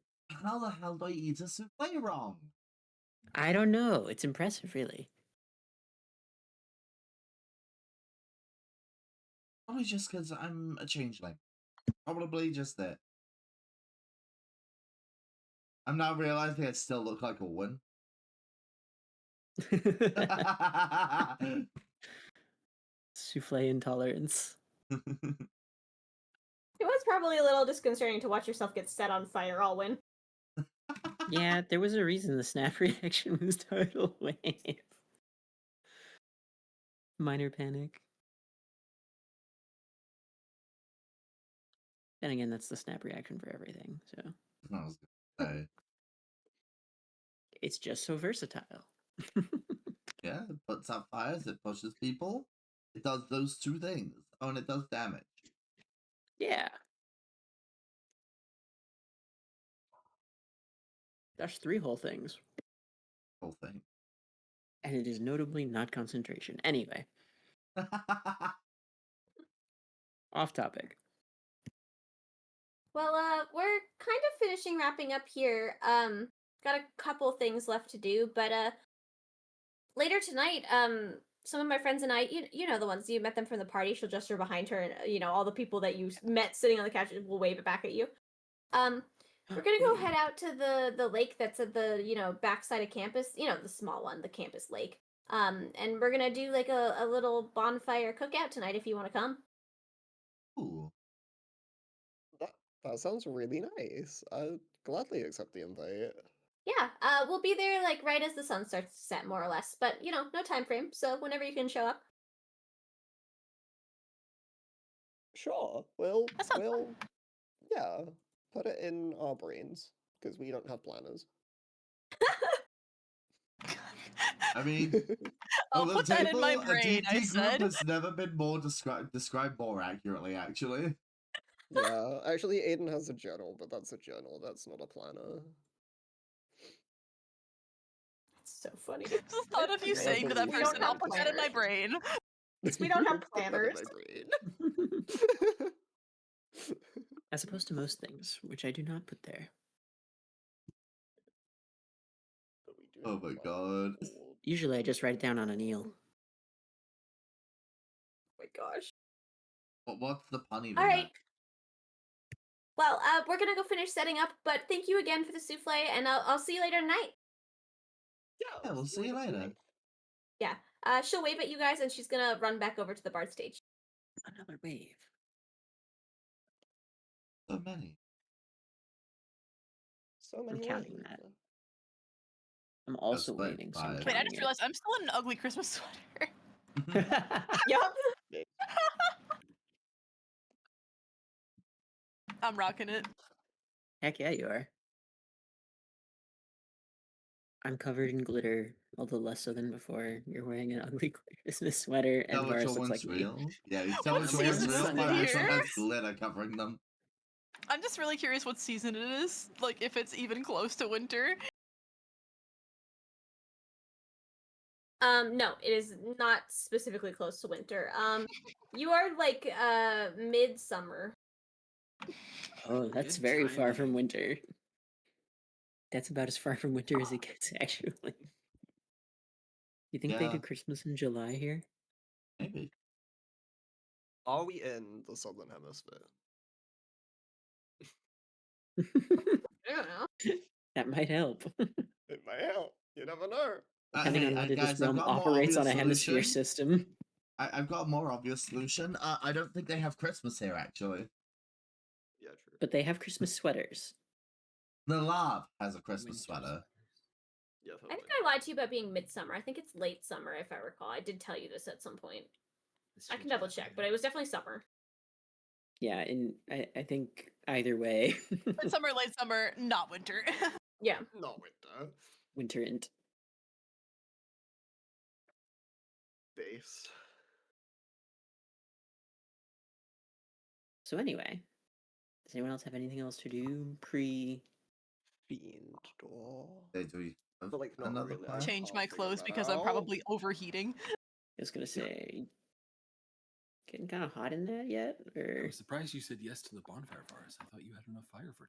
How the hell do I eat a souffle wrong? I don't know. It's impressive, really. Probably just because I'm a changeling. Probably just that. I'm now realizing I still look like a win. Souffle intolerance. It was probably a little disconcerting to watch yourself get set on fire, Alwyn. Yeah, there was a reason the snap reaction was total wave. Minor panic. Then again, that's the snap reaction for everything, so I was gonna say, it's just so versatile. yeah, it puts out fires, it pushes people. It does those two things. Oh, and it does damage. Yeah. That's 3 whole things. Whole thing. And it is notably not concentration. Anyway, off topic. Well, we're kind of wrapping up here. Got a couple things left to do, but later tonight, some of my friends and I, you know the ones you met them from the party. She'll gesture behind her, and all the people that you met sitting on the couch will wave it back at you. We're gonna go head out to the lake that's at the backside of campus. The small one, the campus lake. And we're gonna do like a little bonfire cookout tonight if you want to come. Ooh. That sounds really nice. I'd gladly accept the invite. Yeah, we'll be there like right as the sun starts to set, more or less. But no time frame, so whenever you can show up. Sure. We'll That sounds fun. yeah, put it in our brains because we don't have planners. I mean, I'll on the put that in my table, brain, a I D&D group said. has never been more described more accurately, actually. Yeah, actually, Aiden has a journal, but that's a journal. That's not a planner. That's so funny. The thought of you Yeah, saying to that we person, don't I'll have put that in my planners. brain. We don't have Put that in planners. my brain. As opposed to most things, which I do not put there. But we do Oh have my like, god. old- Usually I just write it down on an eel. Oh my gosh. What's the pun even? All right. Well, we're gonna go finish setting up, but thank you again for the souffle, and I'll see you later tonight. Yeah, we'll see you later. Yeah. She'll wave at you guys, and she's gonna run back over to the bard stage. Another wave. So many. So many counting ways. that. I'm also split waving, so I'm five. Wait, I counting just realized I'm still in an ugly Christmas sweater. it. Yup. I'm rocking it. Heck yeah, you are. I'm covered in glitter, although less so than before. You're wearing an ugly Christmas sweater, and Tell which Varus looks one's like me. real? Yeah, you tell What which one's season real is by it which one here? has glitter covering them. I'm just really curious what season it is. Like, if it's even close to winter. No, it is not specifically close to winter. You are like midsummer. Oh, that's Good very far from timing. winter. That's about as far from winter as it gets, actually. You think they Yeah. do Christmas in July here? Maybe. Are we in the southern hemisphere? I don't know. That might help. It might help. You never know. Depending on whether guys, this I've realm got a more operates on a obvious hemisphere solution. system. I've got a more obvious solution. I don't think they have Christmas here, actually. Yeah, true. But they have Christmas sweaters. Nellav has a Christmas Winter sweater. Yeah, I think I lied to you about being midsummer. I think it's late summer, if I recall. I did tell you this at some point. This I can changes double every check, day. but it was definitely summer. Yeah, and I think either way, Midsummer, late summer, not winter. Yeah. Not winter. winter and Base. so anyway. Does anyone else have anything else to do pre? Fiend door. They do have But like not another really. plan. Change I'll my figure clothes that because I'm out. probably overheating. I was gonna say, getting kind of hot in that yet, I or was surprised you said yes to the bonfire, Varus. I thought you had enough fire for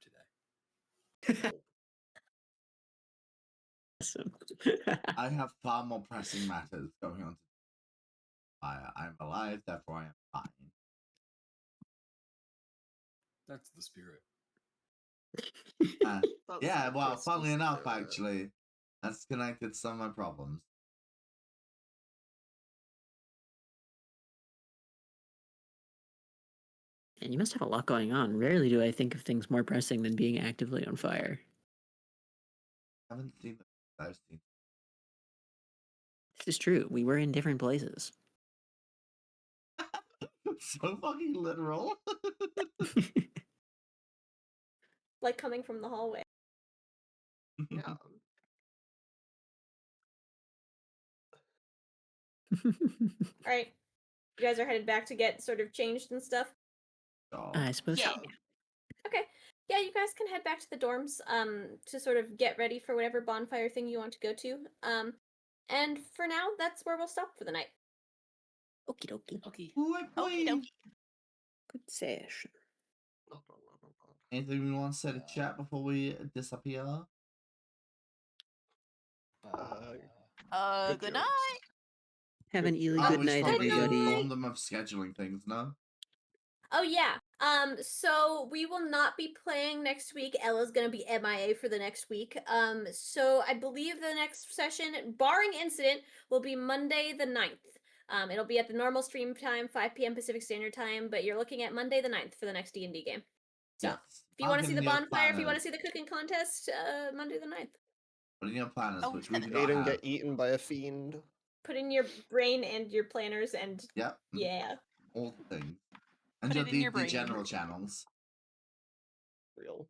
today. awesome. I have far more pressing matters going on. I'm alive, therefore I am fine. That's the spirit. That's Yeah, the well, Christmas funnily enough, spirit. actually, that's connected to some of my problems. And you must have a lot going on. Rarely do I think of things more pressing than being actively on fire. I haven't seen it. I've seen This is true. We were in different places. it. So fucking literal. Like coming from the hallway. Yeah. All right, you guys are headed back to get sort of changed and stuff. Oh. I suppose so. Okay. Yeah, you guys can head back to the dorms to sort of get ready for whatever bonfire thing you want to go to. And for now, that's where we'll stop for the night. Okie dokie. Okay. Okie dokie. Good session. Anything we want to say to chat before we disappear? Good Good jokes. night. Have an really Oh, good we should night, probably everybody. inform them of scheduling things, no? Oh yeah. So we will not be playing next week. Ella's gonna be MIA for the next week. So I believe the next session, barring incident, will be Monday the 9th. It'll be at the normal stream time, 5 p.m. Pacific Standard Time, but you're looking at Monday the 9th for the next D&D game. So Yes. if you want to Mark see it the in your bonfire, if you want to planners. see the cooking contest, Monday the 9th. Put in your planners, Oh, which we do seven. not Aiden have. get eaten by a fiend. Put in your brain and your planners and Yep. yeah. All things. And Put your, it in your the brain. general channels. Real.